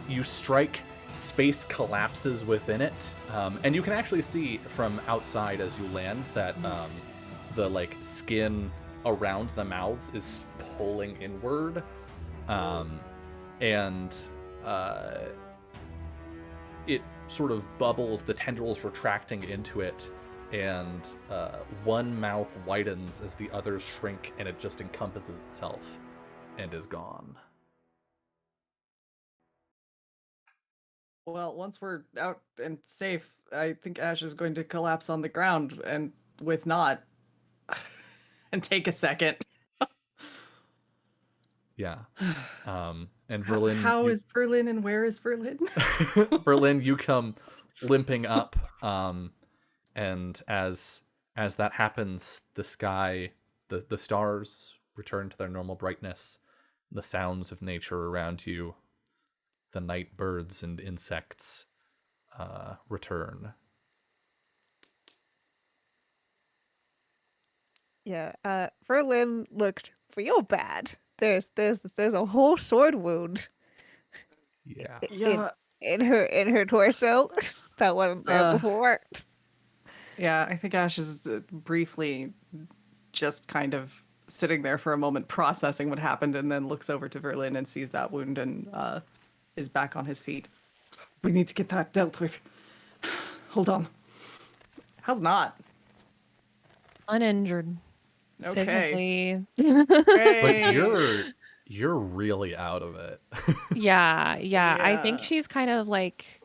You strike, space collapses within it, and you can actually see from outside as you land that the like skin around the mouths is pulling inward, and it sort of bubbles, the tendrils retracting into it, and one mouth widens as the others shrink, and it just encompasses itself and is gone. Well, once we're out and safe, I think Ash is going to collapse on the ground and with Not and take a second. Yeah. And Verlin, How is Berlin and where is Berlin? Verlin, you come limping up, and as that happens, the sky, the stars return to their normal brightness, the sounds of nature around you, the night birds and insects return. Yeah, Verlin looked real bad. There's a whole sword wound Yeah. Yeah. in her torso that wasn't there before. Yeah, I think Ash is briefly just kind of sitting there for a moment processing what happened, and then looks over to Verlin and sees that wound and is back on his feet. We need to get that dealt with. Hold on. How's Not? Uninjured. Okay. Physically. But you're really out of it. Yeah. I think Yeah. she's kind of like,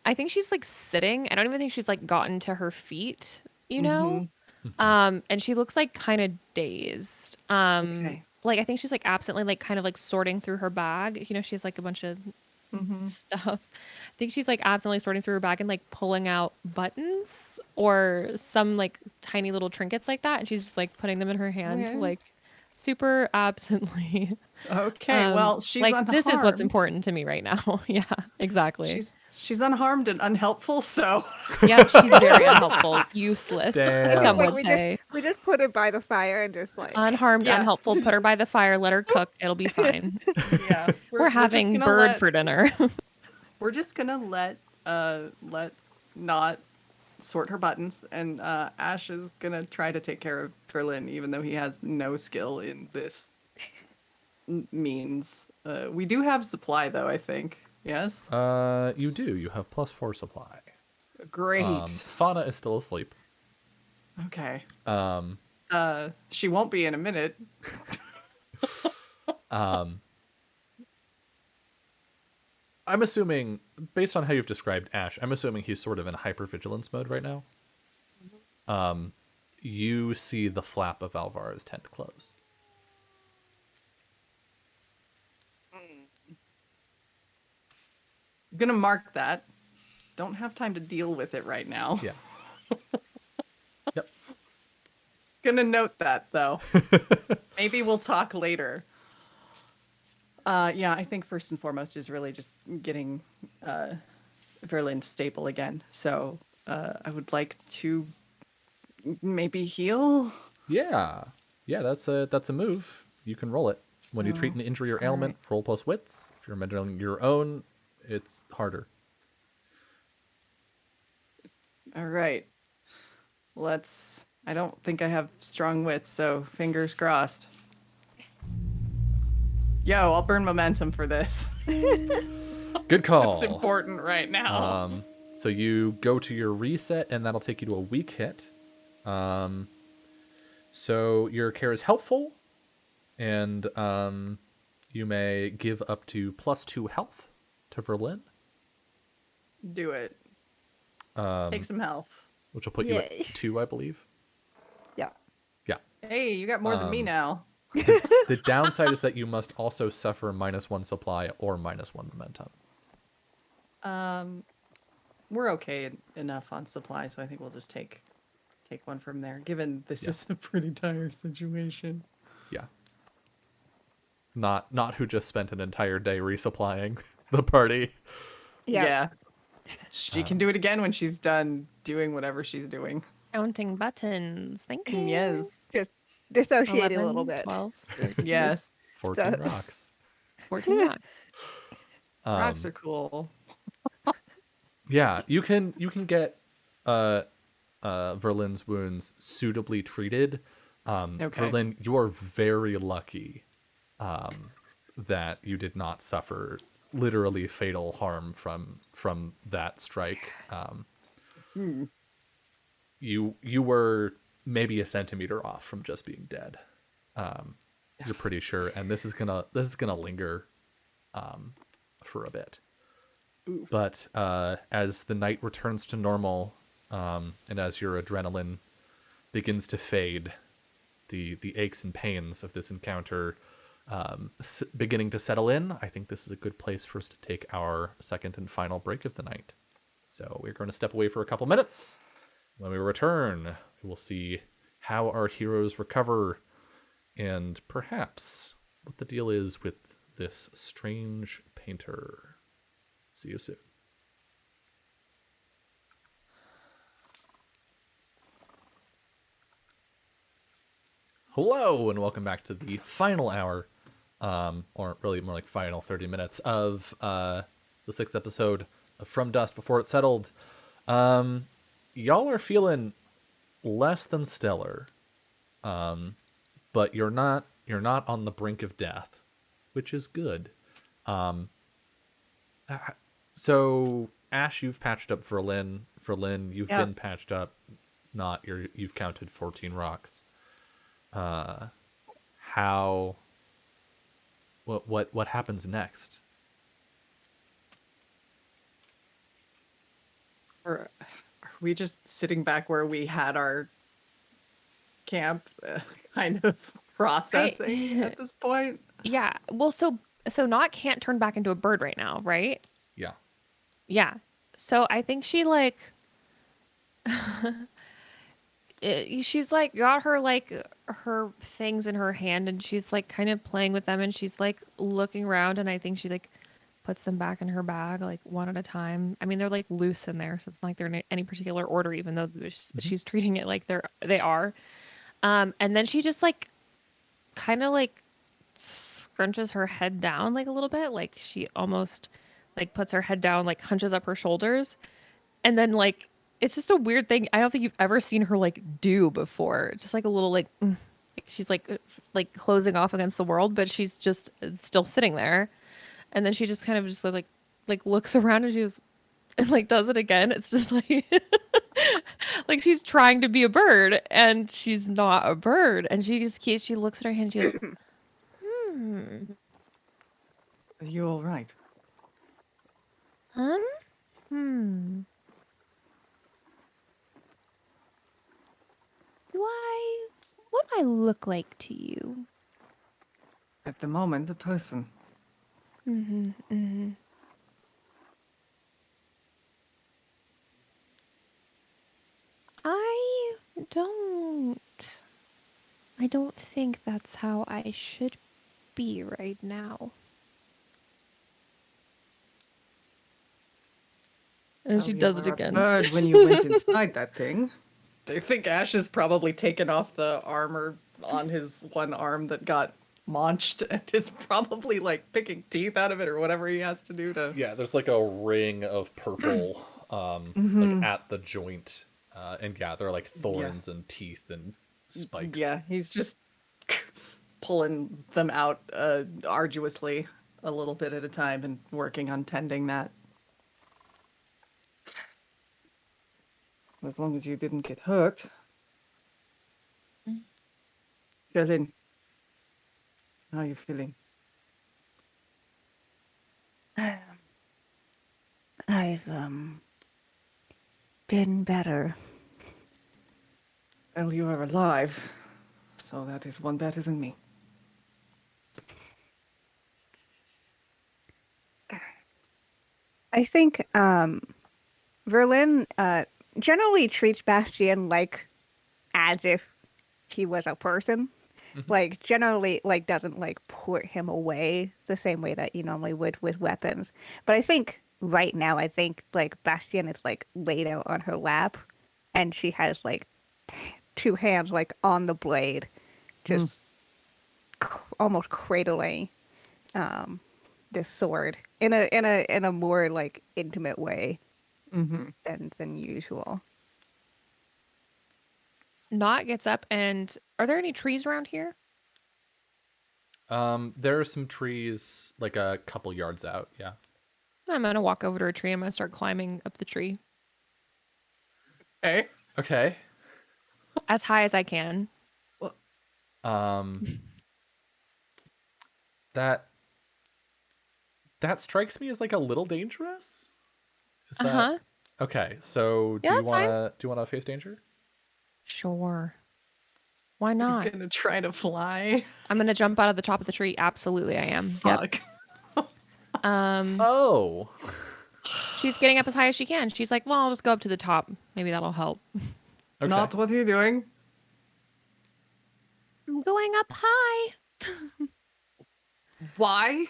I think she's like sitting. I don't even think she's like gotten to her feet, you know? And she looks like kind of dazed. Okay. Like I think she's like absently like kind of like sorting through her bag. You know, she has like a bunch of stuff. I think she's like absently sorting through her bag and like pulling out buttons or some like tiny little trinkets like that, and she's just like putting them in her hand to Okay. like super absently. Okay, well, she's like unharmed. this is what's important to me right now. Yeah, exactly. She's unharmed and unhelpful, so Yeah, she's very unhelpful, useless. Damn. Some Like would we say. we just put her by the fire and just like Unharmed, Yeah, unhelpful. Put her by the fire. Let her cook. It'll be fine. yeah, We're having bird for dinner. We're just gonna let not sort her buttons, and Ash is gonna try to take care of Berlin, even though he has no skill in this means. We do have supply, though. I think yes. You do. You have +4 supply. Great. Fauna is still asleep. Okay. She won't be in a minute. I'm assuming, based on how you've described Ash, I'm assuming he's sort of in hypervigilance mode right now. You see the flap of Alvara's tent close. I'm gonna mark that. Don't have time to deal with it right now. Yeah. Yep. Gonna note that though. Maybe we'll talk later. Yeah, I think first and foremost is really just getting Verlin stable again. So I would like to maybe heal. Yeah. Yeah, that's a move. You can roll it. When you treat an injury or ailment, roll plus wits. If you're meddling your own, it's harder. All right. I don't think I have strong wits, so fingers crossed. Yo, I'll burn momentum for this. Good call. It's important right now. So you go to your reset, and that'll take you to a weak hit. So your care is helpful, and you may give up to +2 health to Verlin. Do it. Take some health. Which will put you Yay. at 2, I believe. yeah. Yeah. Hey, you got more than me now. The downside is that you must also suffer -1 supply or -1 momentum. We're okay enough on supply, so I think we'll just take one from there, given this is a pretty dire situation. Yeah. Not who just spent an entire day resupplying the party. Yeah. She can do it again when she's done doing whatever she's doing. Counting buttons. Thank you. Yes. Just dissociate a 11, little bit. 12, Yes. 14 So- rocks. 14 rocks. Rocks are cool. Yeah, you can get Verlin's wounds suitably treated. Okay. Verlin, you are very lucky that you did not suffer literally fatal harm from that strike. You were maybe a centimeter off from just being dead. You're pretty sure, and this is gonna linger for a bit. But as the night returns to normal, and as your adrenaline begins to fade, the aches and pains of this encounter beginning to settle in, I think this is a good place for us to take our second and final break of the night. So we're going to step away for a couple minutes. When we return, we will see how our heroes recover and perhaps what the deal is with this strange painter. See you soon. Hello, and welcome back to the final hour, or really more like final 30 minutes of the 6th episode of From Dust Before It Settled. Y'all are feeling less than stellar, but you're not on the brink of death, which is good. So Ash, you've patched up Verlin. Verlin, you've been patched up. You've counted 14 rocks. What happens next? Are we just sitting back where we had our camp, kind of processing at this point? Yeah. Well, so Not can't turn back into a bird right now, right? Yeah. Yeah. So I think she like she's like got her like her things in her hand, and she's like kind of playing with them, and she's like looking around, and I think she like puts them back in her bag like one at a time. I mean, they're like loose in there, so it's not like they're in any particular order, even though she's treating it like they are. And then she just like kind of like scrunches her head down like a little bit, like she almost like puts her head down, like hunches up her shoulders, and then like it's just a weird thing. I don't think you've ever seen her like do before. Just like a little like she's like closing off against the world, but she's just still sitting there. And then she just kind of just like looks around, and she goes and like does it again. It's just like like she's trying to be a bird, and she's not a bird. And she looks at her hand, and she goes, Are you all right? um, hmm. What do I look like to you? At the moment, a person. I don't I don't think that's how I should be right now. And she Well, you does it were a again. bird when you went inside that thing. Do you think Ash has probably taken off the armor on his one arm that got launched and is probably like picking teeth out of it or whatever he has to do to? Yeah, there's like a ring of purple, like at the joint, and yeah, there are like thorns and teeth and spikes. Yeah, he's just pulling them out arduously, a little bit at a time, and working on tending that. As long as you didn't get hurt. Jolene, how are you feeling? I've been better. Well, you are alive, so that is one better than me. I think Verlin generally treats Bastian like as if he was a person. Like generally like doesn't like put him away the same way that you normally would with weapons. But I think right now I think like Bastian is like laid out on her lap, and she has like two hands like on the blade, just almost cradling this sword in a more like intimate way than usual. Not gets up, and are there any trees around here? There are some trees like a couple yards out. Yeah. I'm gonna walk over to a tree. I'm gonna start climbing up the tree Okay. Okay. as high as I can. That strikes me as like a little dangerous. Is that Uh-huh. okay? So Yeah, do you that's fine. wanna face danger? Sure. Why You're not? gonna try to fly? I'm gonna jump out of the top of the tree. Absolutely, I am. Yep. Fuck. Oh. She's getting up as high as she can. She's like, well, I'll just go up to the top. Maybe that'll help. Okay. Not what are you doing? I'm going up high. Why?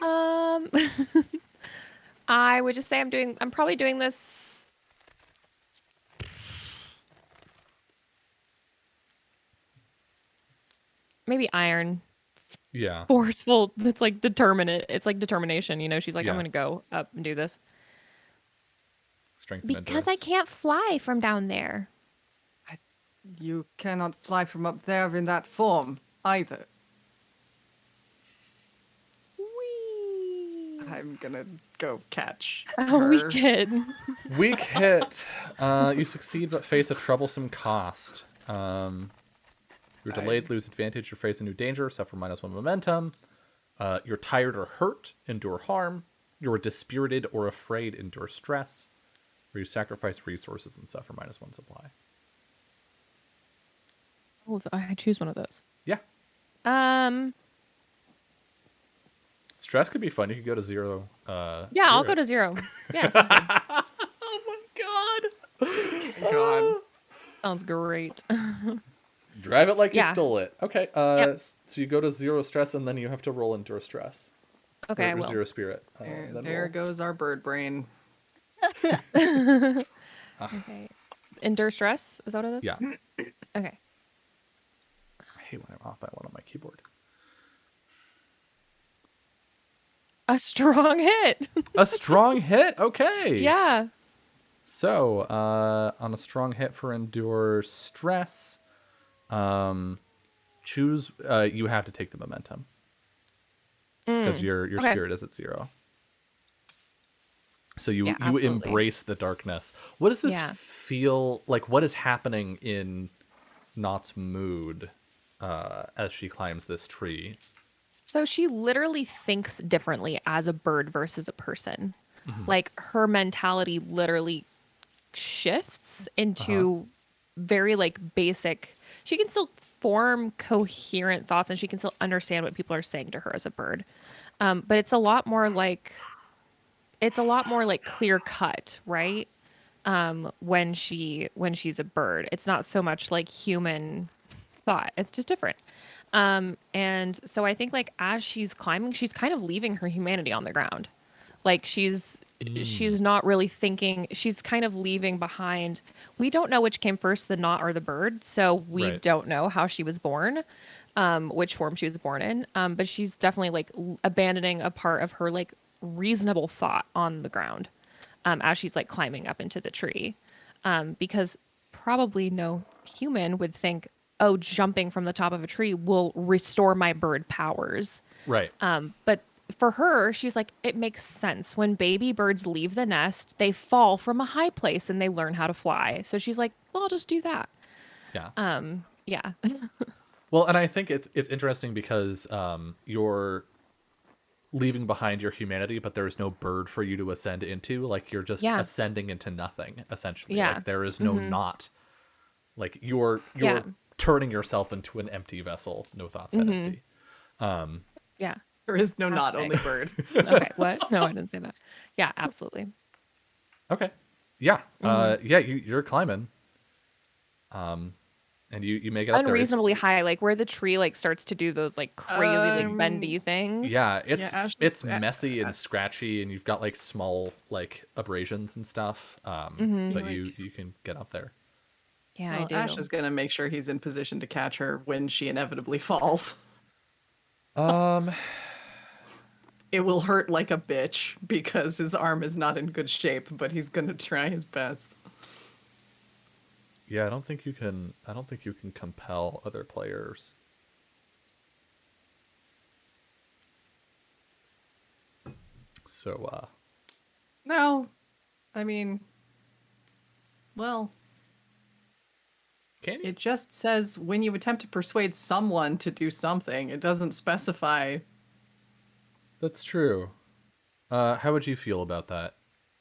I would just say I'm probably doing this. Maybe iron. Yeah. Forceful. It's like determinate. It's like determination. You know, she's like, I'm Yeah. going to go up and do this. Strength and Because I endurance. can't fly from down there. You cannot fly from up there in that form either. Whee! I'm gonna go catch Oh, her. we kid. Weak hit. You succeed but face a troublesome cost. You're delayed, lose advantage, you face a new danger, suffer -1 momentum. You're tired or hurt, endure harm. You're dispirited or afraid, endure stress. Or you sacrifice resources and suffer -1 supply. Oh, I choose one of those. Yeah. Stress could be fun. You could go to 0. Yeah, I'll go to 0. Yeah, sounds good. Oh my god. God. Sounds great. Drive it like you Yeah. stole it. Okay. Yep. So you go to 0 stress, and then you have to roll endure stress. Okay, I Or will. 0 spirit. There roll. goes our bird brain. Okay. Endure stress? Is that what it is? Yeah. Okay. I hate when I'm off by one on my keyboard. A strong hit. A strong hit. Okay. Yeah. So, on a strong hit for endure stress, choose. You have to take the momentum because your Okay. spirit is at 0. So you Yeah, you absolutely. embrace the darkness. What does this Yeah. feel like? What is happening in Knott's mood as she climbs this tree? So she literally thinks differently as a bird versus a person. Mm-hmm. Like her mentality literally shifts into very like basic. She can still form coherent thoughts and she can still understand what people are saying to her as a bird. But it's a lot more like clear cut, right? When she's a bird. It's not so much like human thought. It's just different. And so I think like as she's climbing, she's kind of leaving her humanity on the ground. Like she's not really thinking, she's kind of leaving behind. We don't know which came first, the knot or the bird, so we Right. don't know how she was born, which form she was born in. But she's definitely like abandoning a part of her like reasonable thought on the ground, as she's like climbing up into the tree. Because probably no human would think, oh, jumping from the top of a tree will restore my bird powers. Right. But for her, she's like, it makes sense. When baby birds leave the nest, they fall from a high place and they learn how to fly. So she's like, well, I'll just do that. Yeah. Yeah. Well, and I think it's interesting because you're leaving behind your humanity, but there is no bird for you to ascend into. Like you're just Yeah. ascending into nothing, essentially. Yeah. Like there is no knot. Like you're Yeah. turning yourself into an empty vessel. No thoughts had empty. Yeah. There is no not Hashtag. only bird. Okay. What? No, I didn't say that. Yeah, absolutely. Okay. Yeah. Yeah. You're climbing. And you make it up there. Unreasonably high, like where the tree like starts to do those like crazy like bendy things. Yeah, Ash it's is- messy and scratchy, and you've got like small like abrasions and stuff. But you can get up there. Yeah, Well, I do. Ash is gonna make sure he's in position to catch her when she inevitably falls. It will hurt like a bitch because his arm is not in good shape, but he's gonna try his best. Yeah, I don't think you can compel other players. So No, I mean, well, can you? it just says when you attempt to persuade someone to do something. It doesn't specify. That's true. How would you feel about that?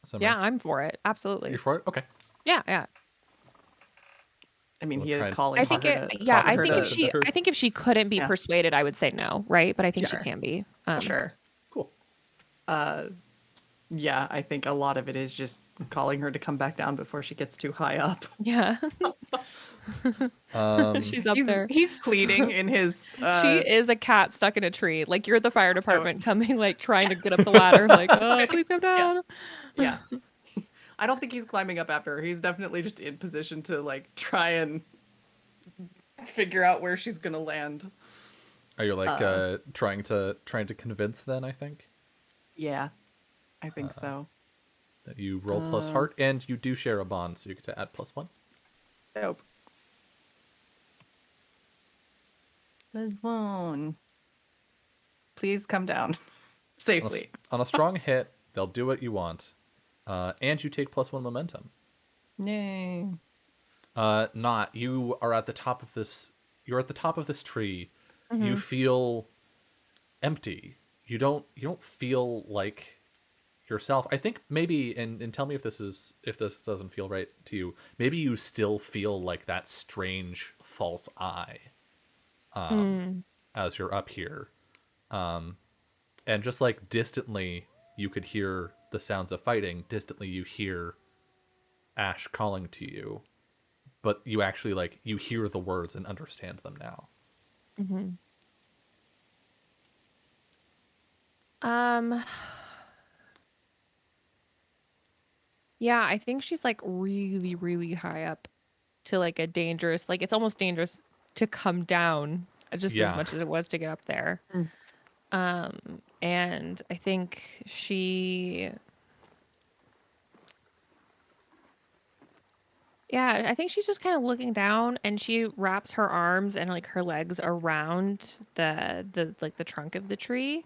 Summer? Yeah, I'm for it. Absolutely. You're for it? Okay. Yeah, yeah. I mean, We'll he try is and calling. I think her it. to- Yeah, talk I her think to- if she, her- I think if she couldn't be Yeah. persuaded, I would say no, right? But I think Sure. she can be. Sure. Cool. Yeah, I think a lot of it is just calling her to come back down before she gets too high up. Yeah. She's up there. He's pleading in his. She is a cat stuck in a tree. Like you're the fire department coming, like trying to get up the ladder. Like, oh, please come down. Yeah. I don't think he's climbing up after her. He's definitely just in position to like try and figure out where she's gonna land. Are you like trying to convince then, I think? Yeah, I think so. That you roll plus heart and you do share a bond, so you get to add +1. Nope. Lisbon. Please come down On a, safely. on a strong hit, they'll do what you want. And you take +1 momentum. Yay. Not you are at the top of this. You're at the top of this tree. You feel empty. You don't feel like yourself. I think maybe, and tell me if this doesn't feel right to you. Maybe you still feel like that strange false eye, as you're up here, and just like distantly, you could hear the sounds of fighting. Distantly, you hear Ash calling to you, but you actually like you hear the words and understand them now. Mm-hmm. Um, yeah, I think she's like really, really high up to like a dangerous, like it's almost dangerous to come down just as Yeah. much as it was to get up there. Mm. And I think I think she's just kind of looking down and she wraps her arms and like her legs around the like the trunk of the tree.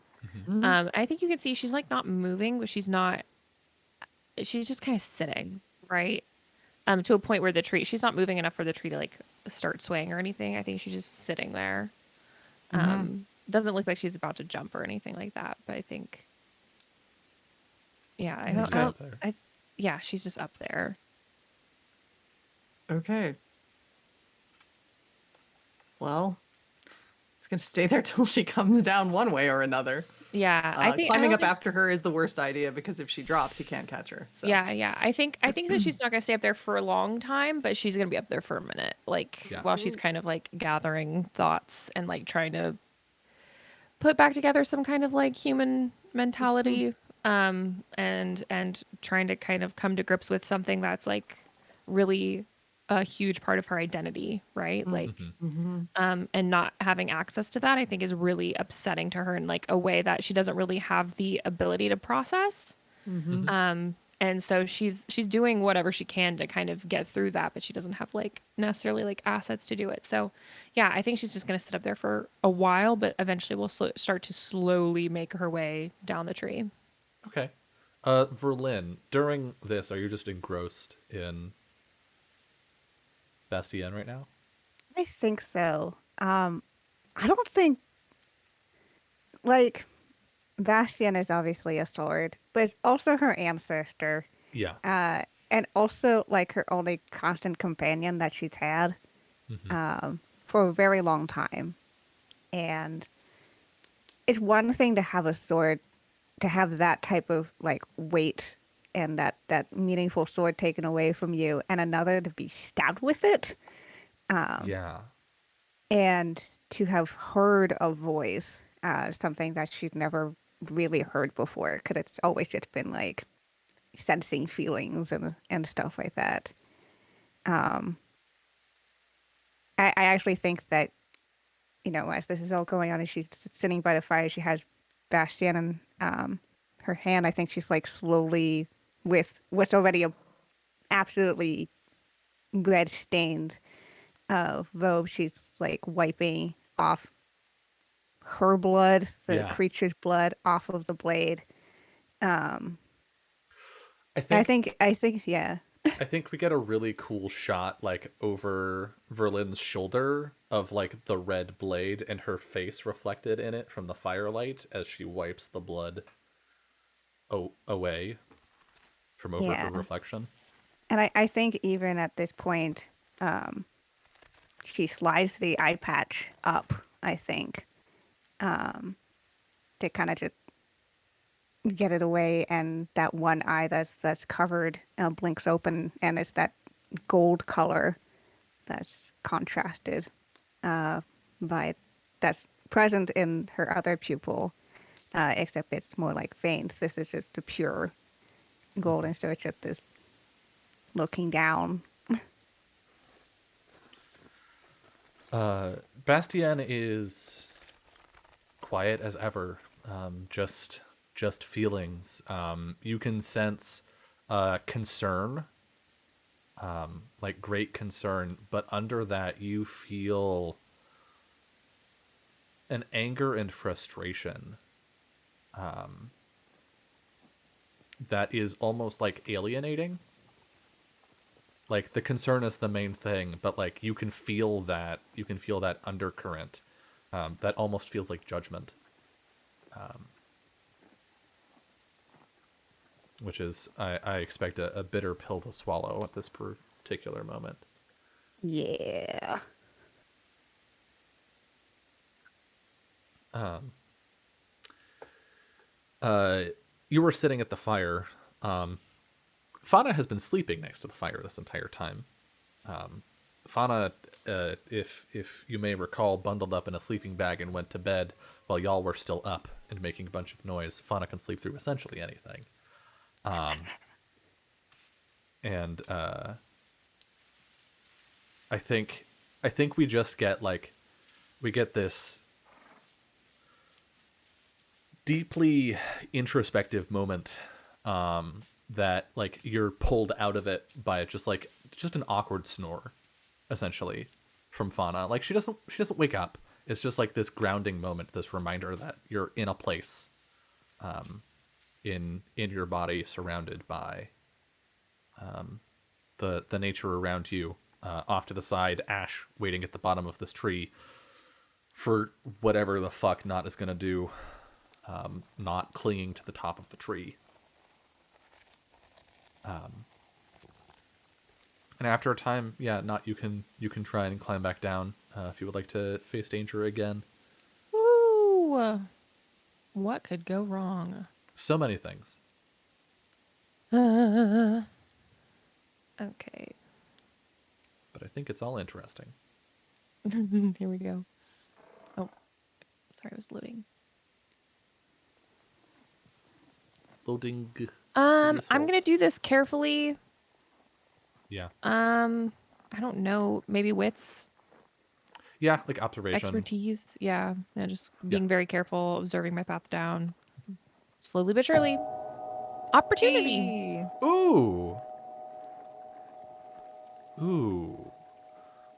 Mhm. I think you can see she's like not moving, but she's just kind of sitting, right? To a point where she's not moving enough for the tree to like start swaying or anything. I think she's just sitting there. Doesn't look like she's about to jump or anything like that, but I think, yeah, She's up there. yeah, she's just up there. Okay. Well, it's gonna stay there till she comes down one way or another. Yeah, I think Climbing I up don't think, after her is the worst idea because if she drops, he can't catch her. So. yeah. I think that she's not gonna stay up there for a long time, but she's gonna be up there for a minute, like Yeah. while she's kind of like gathering thoughts and like trying to put back together some kind of like human mentality, and trying to kind of come to grips with something that's like really a huge part of her identity, right? Like, and not having access to that, I think, is really upsetting to her in like a way that she doesn't really have the ability to process. And so she's doing whatever she can to kind of get through that, but she doesn't have like necessarily like assets to do it. So yeah, I think she's just gonna sit up there for a while, but eventually will start to slowly make her way down the tree. Okay. Verlin, during this, are you just engrossed in Bastien right now? I think so. I don't think like Bastion is obviously a sword, but it's also her ancestor. Yeah. And also like her only constant companion that she's had for a very long time. And it's one thing to have a sword, to have that type of like weight and that meaningful sword taken away from you, and another to be stabbed with it. Yeah. And to have heard a voice, something that she'd never really heard before, because it's always just been like sensing feelings and stuff like that. I actually think that, as this is all going on and she's sitting by the fire, she has Bastion in her hand. I think she's like slowly, with what's already a absolutely red stained robe, she's like wiping off her blood, the Yeah. creature's blood, off of the blade. I I think think, yeah. I think we get a really cool shot like over Verlin's shoulder of like the red blade and her face reflected in it from the firelight as she wipes the blood away from over Yeah. her reflection. And I think even at this point, she slides the eye patch up, I think, to kind of just get it away, and that one eye that's covered blinks open, and it's that gold color that's contrasted by that's present in her other pupil, except it's more like veins. This is just the pure gold, and so it's just this looking down. Bastien is quiet as ever. Just feelings. You can sense concern, like great concern, but under that you feel an anger and frustration that is almost like alienating. Like the concern is the main thing, but like you can feel that undercurrent that almost feels like judgment. Which is, I expect a bitter pill to swallow at this particular moment. Yeah. You were sitting at the fire. Fauna has been sleeping next to the fire this entire time. Fauna, if you may recall, bundled up in a sleeping bag and went to bed while y'all were still up and making a bunch of noise. Fauna can sleep through essentially anything. And I think we just get this deeply introspective moment that like you're pulled out of it by just an awkward snore, essentially, from Fauna. Like she doesn't wake up. It's just like this grounding moment, this reminder that you're in a place, in your body, surrounded by the nature around you. Off to the side, Ash waiting at the bottom of this tree for whatever the fuck Not is gonna do, not clinging to the top of the tree. And after a time, yeah, Not, you can try and climb back down if you would like to face danger again. Woo! What could go wrong? So many things. Okay. But I think it's all interesting. Here we go. Oh, sorry, I was loading. Loading. I'm gonna do this carefully. Yeah. I don't know. Maybe wits, Yeah, like observation. expertise. Yeah, just being very careful, observing my path down, slowly but surely. Opportunity. Hey. Ooh.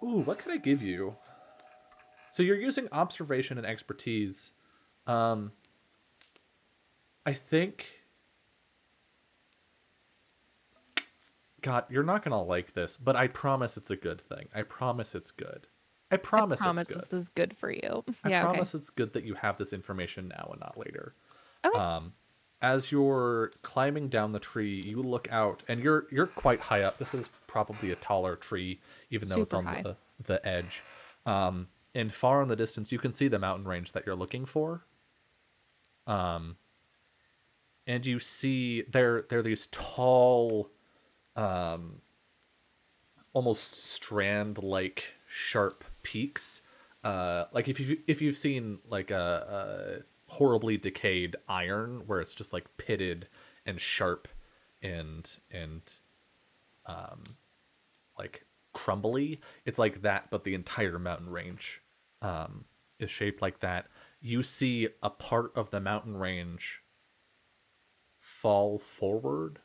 What can I give you? So you're using observation and expertise. I think... God, you're not going to like this, but I promise it's a good thing. I promise it's good. I promise it's good. This is good for you. I Yeah, promise it's good that you have this information now and not later. Okay. As you're climbing down the tree, you look out, and you're quite high up. This is probably a taller tree, even though it's Super on high. the edge. And far in the distance, you can see the mountain range that you're looking for. And you see there are these tall, almost strand-like sharp peaks. Like if you've seen like a horribly decayed iron where it's just like pitted and sharp and like crumbly, it's like that, but the entire mountain range is shaped like that. You see a part of the mountain range fall forward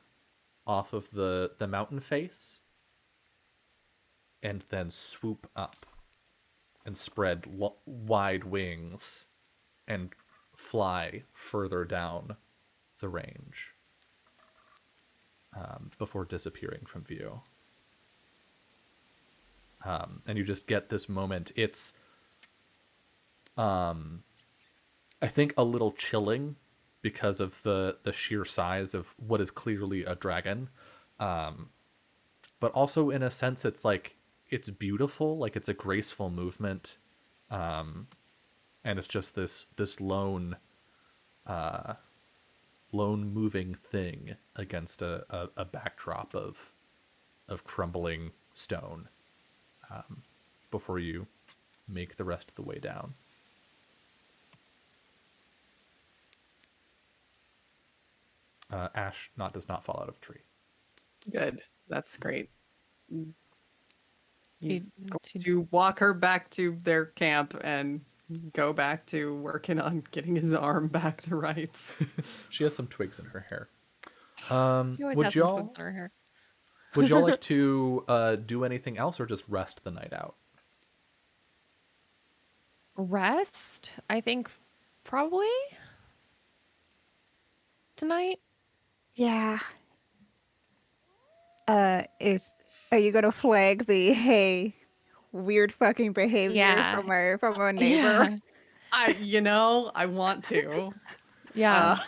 off of the mountain face and then swoop up and spread wide wings and fly further down the range before disappearing from view. And you just get this moment. It's, I think, a little chilling because of the sheer size of what is clearly a dragon. But also, in a sense, it's like, it's beautiful. Like, it's a graceful movement. And it's just this lone moving thing against a backdrop of crumbling stone, before you make the rest of the way down. Ash does not fall out of a tree. Good. That's great. He's going She- to walk her back to their camp and go back to working on getting his arm back to rights. She has some twigs in her hair. She always Would has some y'all twigs in her hair. would y'all like to do anything else or just rest the night out? Rest, I think, probably tonight. Yeah. Are you gonna flag the hey weird fucking behavior Yeah. from our neighbor? I want to. Yeah.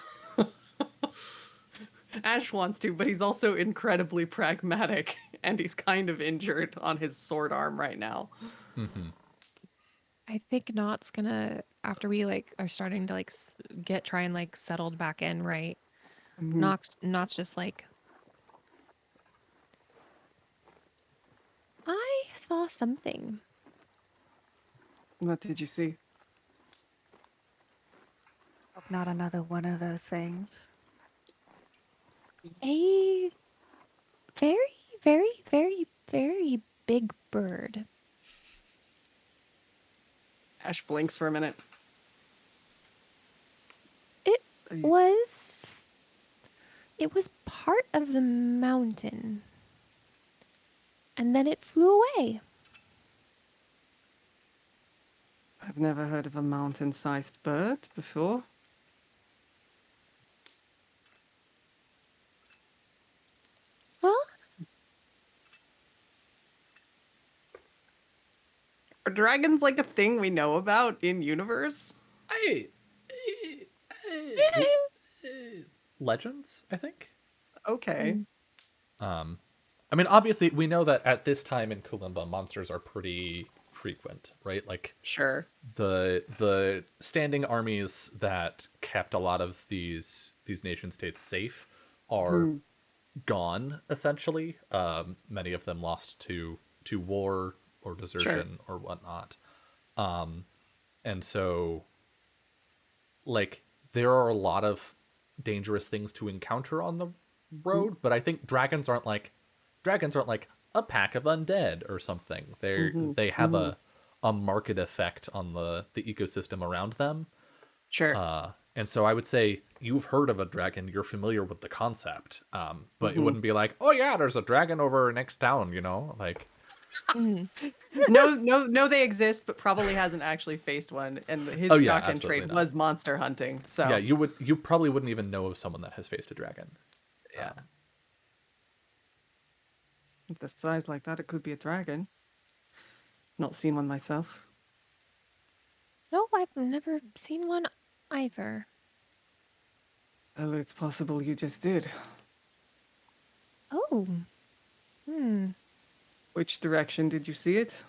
Ash wants to, but he's also incredibly pragmatic, and he's kind of injured on his sword arm right now. Mm-hmm. I think Not's gonna, after we like are starting to like try and like settled back in, right? Not's just like, I saw something. What did you see? Hope not another one of those things. A very, very, very, very big bird. Ash blinks for a minute. It Are you- was. It was part of the mountain. And then it flew away. I've never heard of a mountain-sized bird before. Well, Are dragons like a thing we know about in universe? Legends, I think. Okay. I mean, obviously, we know that at this time in Kulimba, monsters are pretty frequent, right? Like Sure. the standing armies that kept a lot of these nation states safe are gone essentially. Many of them lost to war or desertion or whatnot. And so, like, there are a lot of dangerous things to encounter on the road, but I think dragons aren't like a pack of undead or something. They have a market effect on the ecosystem around them. Sure. And so I would say you've heard of a dragon, you're familiar with the concept, but it wouldn't be like, oh yeah, there's a dragon over next town, you know, like. No, they exist, but probably hasn't actually faced one. And his Oh, yeah, stock and absolutely trade not. was monster hunting. So Yeah, you probably wouldn't even know of someone that has faced a dragon. yeah. With the size like that, it could be a dragon. Not seen one myself. no, I've never seen one either. Well, it's possible you just did. Oh. Which direction did you see it?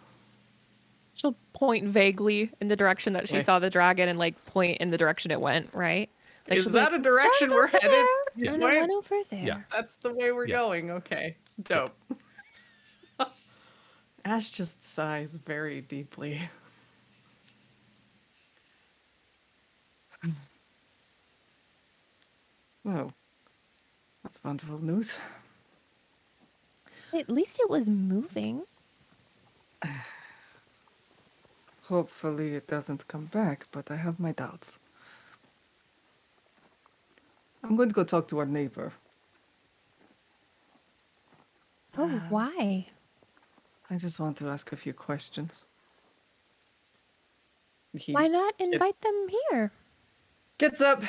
She'll point vaguely in the direction that she Okay. saw the dragon and like point in the direction it went, right? Like Is she'll be that like, a direction "Started we're over headed? there, Yes. and it went over there. Yeah. That's the way we're Yes. going. Okay. Dope. Ash just sighs very deeply. Oh, that's wonderful news. At least it was moving. Hopefully it doesn't come back, but I have my doubts. I'm going to go talk to our neighbor. Oh, why? I just want to ask a few questions. He Why not invite them here? gets up,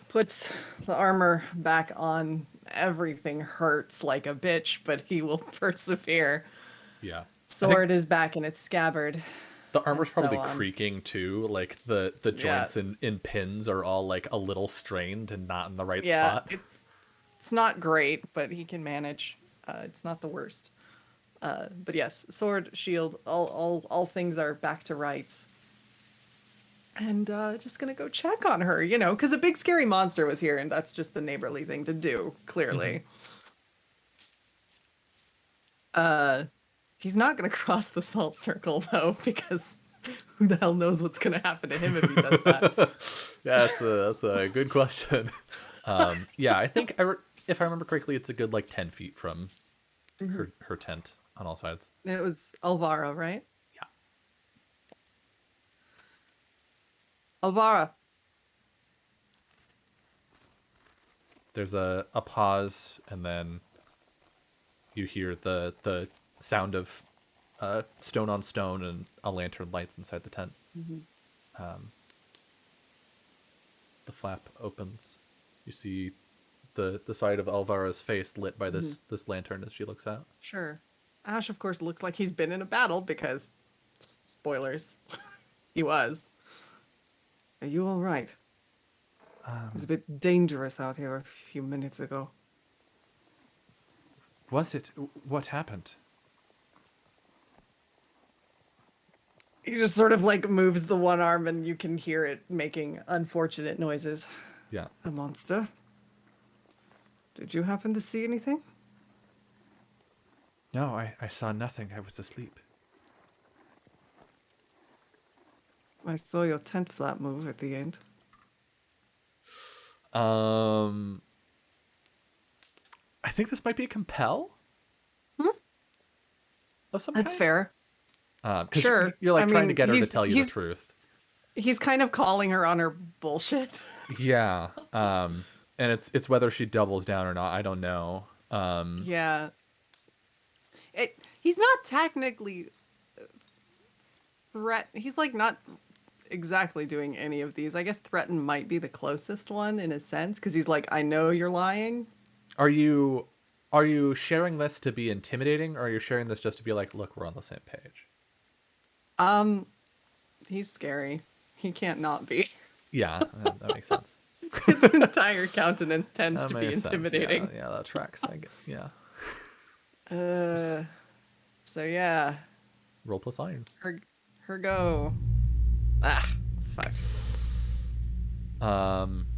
puts the armor back on. Everything hurts like a bitch, but he will persevere. Yeah. Sword is back in its scabbard. The armor's And so probably on. creaking too. Like the joints in pins are all like a little strained and not in the right Yeah, spot. it's not great, but he can manage. It's not the worst. But yes, sword, shield, all things are back to rights. And just gonna go check on her, you know, because a big scary monster was here, and that's just the neighborly thing to do, clearly. He's not gonna cross the salt circle though, because who the hell knows what's gonna happen to him if he does that. Yeah, that's a good question. Yeah, I think if I remember correctly, it's a good like 10 feet from her tent on all sides. And it was Alvara, right? Yeah. Alvara. There's a pause, and then you hear the sound of stone on stone, and a lantern lights inside the tent. The flap opens. You see the side of Alvara's face lit by this lantern as she looks out. Sure. Ash, of course, looks like he's been in a battle because, spoilers, he was. Are you all right? It was a bit dangerous out here a few minutes ago. Was it? What happened? He just sort of like moves the one arm and you can hear it making unfortunate noises. Yeah. A monster? Did you happen to see anything? No, I saw nothing. I was asleep. I saw your tent flap move at the end. I think this might be a compel of some That's kind. Fair. Because Sure. you're like I trying to mean, get her to tell you the truth. He's kind of calling her on her bullshit. Yeah. And it's whether she doubles down or not. I don't know. Yeah. He's not technically he's like not exactly doing any of these. I guess threaten might be the closest one in a sense, because he's like, I know you're lying. Are you sharing this to be intimidating, or are you sharing this just to be like, look, we're on the same page? He's scary. He can't not be. Yeah, that makes sense. His entire countenance tends That to be makes sense. intimidating. Yeah, that tracks. Yeah. So yeah. Roll plus iron. Her go. Ah, fuck.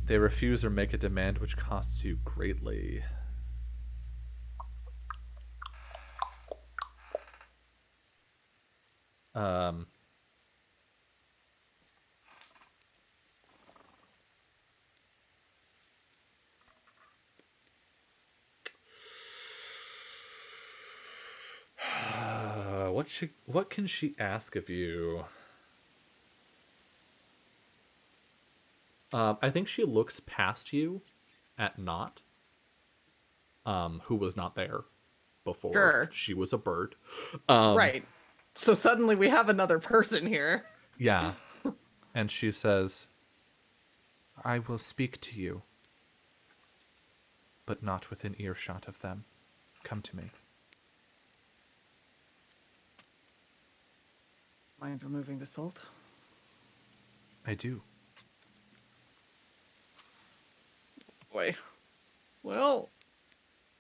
They refuse or make a demand which costs you greatly. What can she ask of you? I think she looks past you at Not, who was not there before. Sure. She was a bird. Right. So suddenly we have another person here. Yeah. And she says, I will speak to you, but not within earshot of them. Come to me. Mind removing the salt? I do. Boy. Well,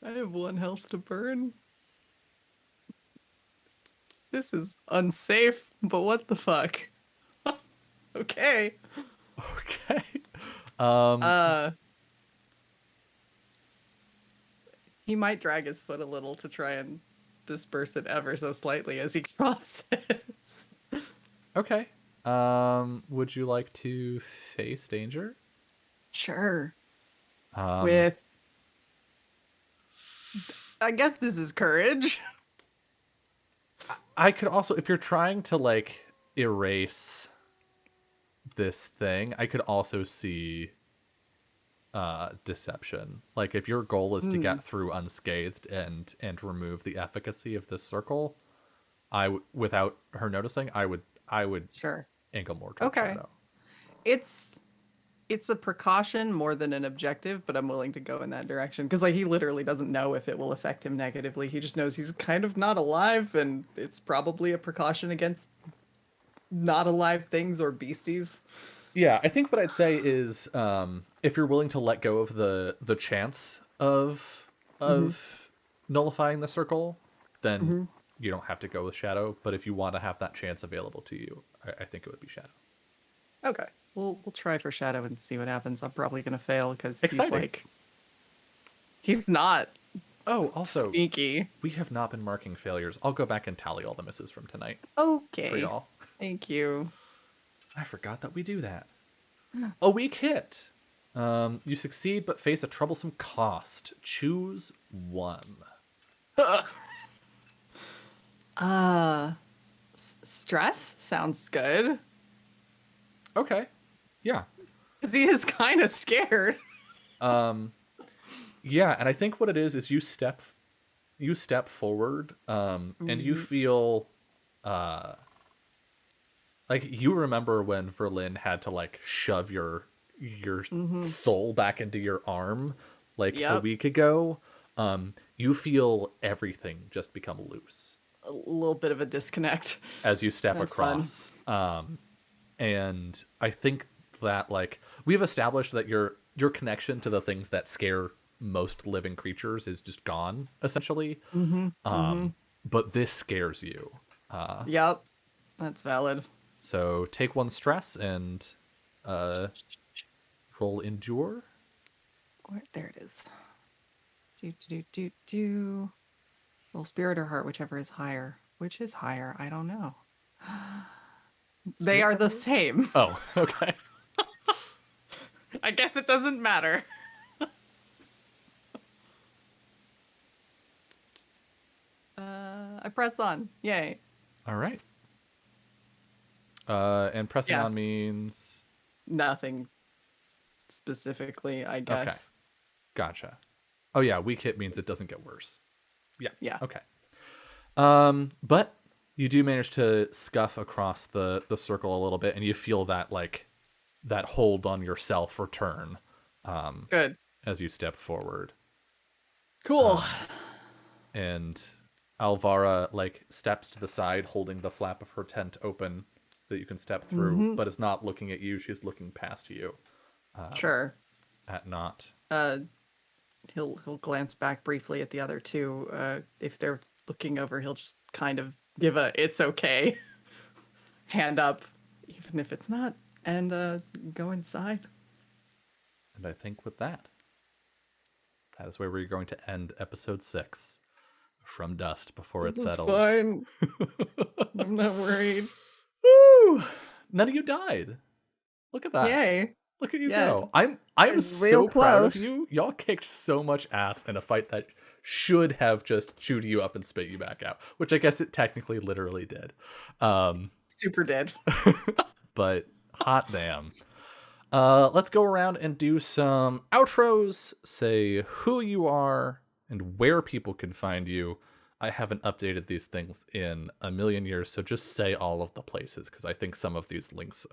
I have 1 health to burn. This is unsafe, but what the fuck? Okay. Okay. He might drag his foot a little to try and disperse it ever so slightly as he crosses. Okay. Would you like to face danger? Sure. With... I guess this is courage. I could also, if you're trying to like erase this thing, I could also see deception. Like if your goal is to get through unscathed and remove the efficacy of this circle, without her noticing, I would Sure. angle more towards Shadow. It's a precaution more than an objective, but I'm willing to go in that direction because like he literally doesn't know if it will affect him negatively. He just knows he's kind of not alive, and it's probably a precaution against not alive things or beasties. Yeah, I think what I'd say is if you're willing to let go of the chance of nullifying the circle, then you don't have to go with Shadow. But if you want to have that chance available to you, I think it would be Shadow. Okay. We'll try for Shadow and see what happens. I'm probably going to fail because he's not also sneaky. We have not been marking failures. I'll go back and tally all the misses from tonight. Okay. For y'all. Thank you. I forgot that we do that. A weak hit. You succeed but face a troublesome cost. Choose one. Stress sounds good. Okay. Yeah. Because he is kind of scared. Yeah, and I think what it is you step forward, and you feel like you remember when Verlin had to like shove your soul back into your arm like a week ago. You feel everything just become loose. A little bit of a disconnect as you step across. And I think that like we've established that your connection to the things that scare most living creatures is just gone essentially. But this scares you. Yep, that's valid. So take 1 stress and roll endure. There it is. Do. Roll spirit or heart, whichever is higher. Which is higher? I don't know. They are the same. Oh, okay. I guess it doesn't matter. I press on. Yay. All right. And pressing Yeah. on means... Nothing specifically, I guess. Okay. Gotcha. Oh yeah, weak hit means it doesn't get worse. Yeah. Yeah. Okay. But you do manage to scuff across the circle a little bit, and you feel that that hold on yourself return Good. as you step forward. Cool. And Alvara steps to the side, holding the flap of her tent open so that you can step through, but is not looking at you. She's looking past you. Sure. At Not. He'll glance back briefly at the other two. If they're looking over, he'll just kind of give a "it's okay" hand up, even if it's not, and go inside. And I think with that is where we're going to end episode 6 from Dust before it settles. Fine. I'm not worried. Woo! None of you died. Look at that. Yay. Look at you Yeah, go. I am it's so real proud of close. you. Y'all kicked so much ass in a fight that should have just chewed you up and spit you back out, which I guess it technically literally did. Super dead. But hot damn. Let's go around and do some outros. Say who you are and where people can find you. I haven't updated these things in a million years, so just say all of the places, because I think some of these links,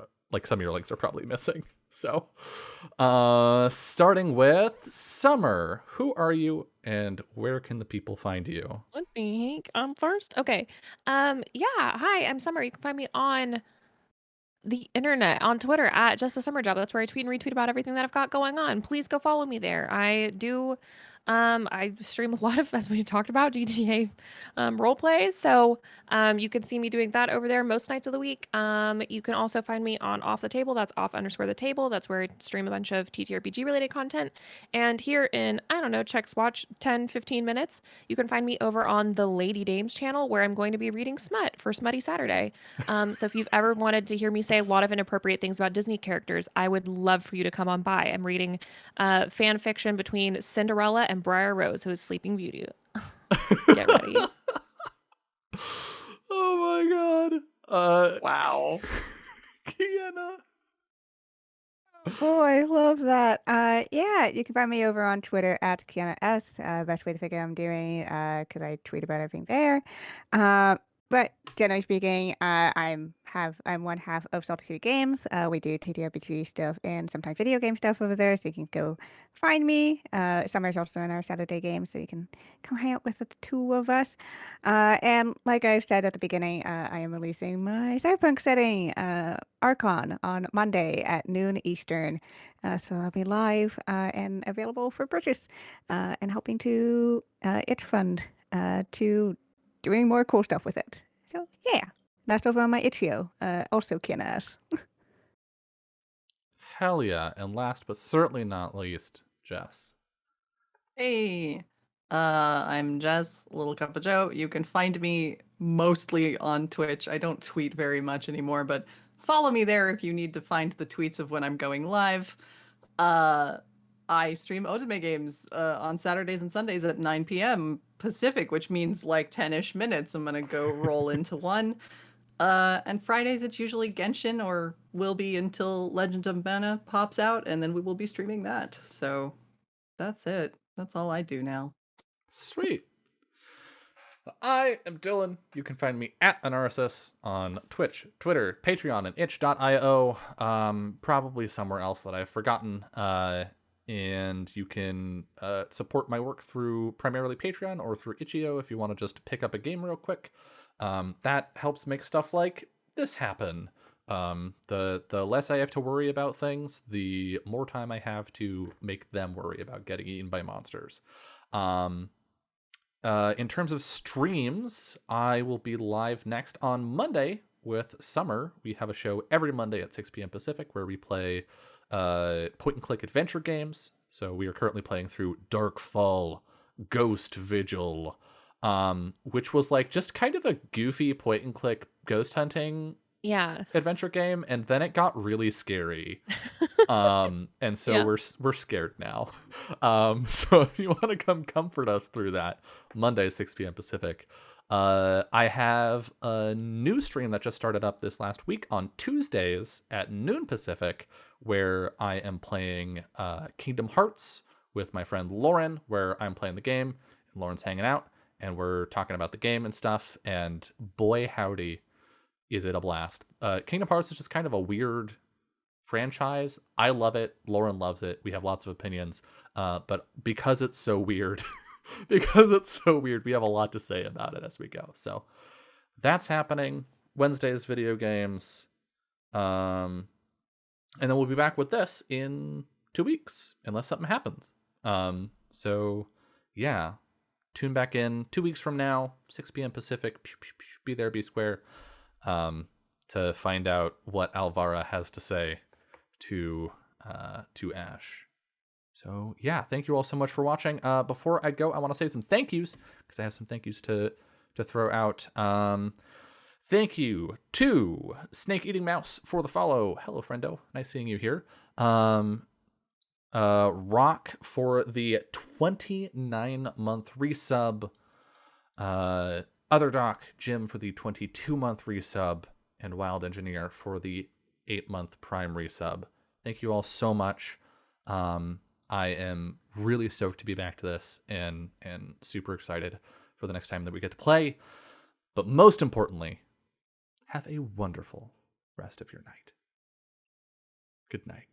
some of your links are probably missing. So, starting with Summer, who are you and where can the people find you? What the heck? I'm first. Okay. Yeah. Hi, I'm Summer. You can find me on the internet, on Twitter at Just a Summer Job. That's where I tweet and retweet about everything that I've got going on. Please go follow me there. I stream a lot of, as we talked about, GTA role plays. So you can see me doing that over there most nights of the week. You can also find me on Off the Table. That's off_the table. That's where I stream a bunch of TTRPG related content. And here in, I don't know, checks watch 10, 15 minutes, you can find me over on the Lady Dames channel, where I'm going to be reading Smut for Smutty Saturday. So if you've ever wanted to hear me say a lot of inappropriate things about Disney characters, I would love for you to come on by. I'm reading fan fiction between Cinderella and Briar Rose, who is Sleeping Beauty. Get ready. Oh my god. Wow. Kiana. Boy, love that. Yeah, you can find me over on Twitter at Kiana S. Best way to figure out I'm doing, because I tweet about everything there. But generally speaking, I'm one half of Salty City Games. We do TTRPG stuff and sometimes video game stuff over there, so you can go find me. Summer's also in our Saturday game, so you can come hang out with the two of us. And like I said at the beginning, I am releasing my Cyberpunk setting, Archon, on Monday at noon Eastern. So I'll be live and available for purchase, and helping to itch fund to doing more cool stuff with it. So yeah, that's over on my itch.io. Also Kiana. Hell yeah. And last but certainly not least, Jess. Hey, I'm Jess, Little Cup of Joe. You can find me mostly on Twitch. I don't tweet very much anymore, but follow me there if you need to find the tweets of when I'm going live. I stream Otome games on Saturdays and Sundays at 9 p.m. Pacific, which means 10-ish minutes. I'm gonna go roll into one. And Fridays it's usually Genshin, or will be until Legend of Mana pops out, and then we will be streaming that. So that's it. That's all I do now. Sweet. I am Dylan. You can find me at an RSS on Twitch, Twitter, Patreon, and itch.io. Probably somewhere else that I've forgotten. And you can support my work through primarily Patreon or through itch.io if you want to just pick up a game real quick. That helps make stuff like this happen. The less I have to worry about things, the more time I have to make them worry about getting eaten by monsters. In terms of streams, I will be live next on Monday with Summer. We have a show every Monday at 6 p.m. Pacific where we play point-and-click adventure games. So we are currently playing through Darkfall Ghost Vigil, which was just kind of a goofy point-and-click ghost hunting Yeah. adventure game, and then it got really scary. And so Yeah. we're scared now. So if you want to come comfort us through that, Monday 6 p.m. Pacific. I have a new stream that just started up this last week on Tuesdays at noon Pacific, where I am playing Kingdom Hearts with my friend Lauren, where I'm playing the game and Lauren's hanging out, and we're talking about the game and stuff. And boy, howdy, is it a blast. Kingdom Hearts is just kind of a weird franchise. I love it. Lauren loves it. We have lots of opinions. But because it's so weird, we have a lot to say about it as we go. So that's happening. Wednesday's video games. And then we'll be back with this in 2 weeks, unless something happens. So yeah, tune back in 2 weeks from now, 6 p.m. Pacific. Be there, be square. To find out what Alvara has to say to Ash. So yeah, thank you all so much for watching. Before I go, I want to say some thank yous, because I have some thank yous to throw out. Thank you to Snake Eating Mouse for the follow. Hello, friendo. Nice seeing you here. Rock for the 29-month resub. Other Doc, Jim for the 22-month resub, and Wild Engineer for the 8-month Prime resub. Thank you all so much. I am really stoked to be back to this and super excited for the next time that we get to play. But most importantly, have a wonderful rest of your night. Good night.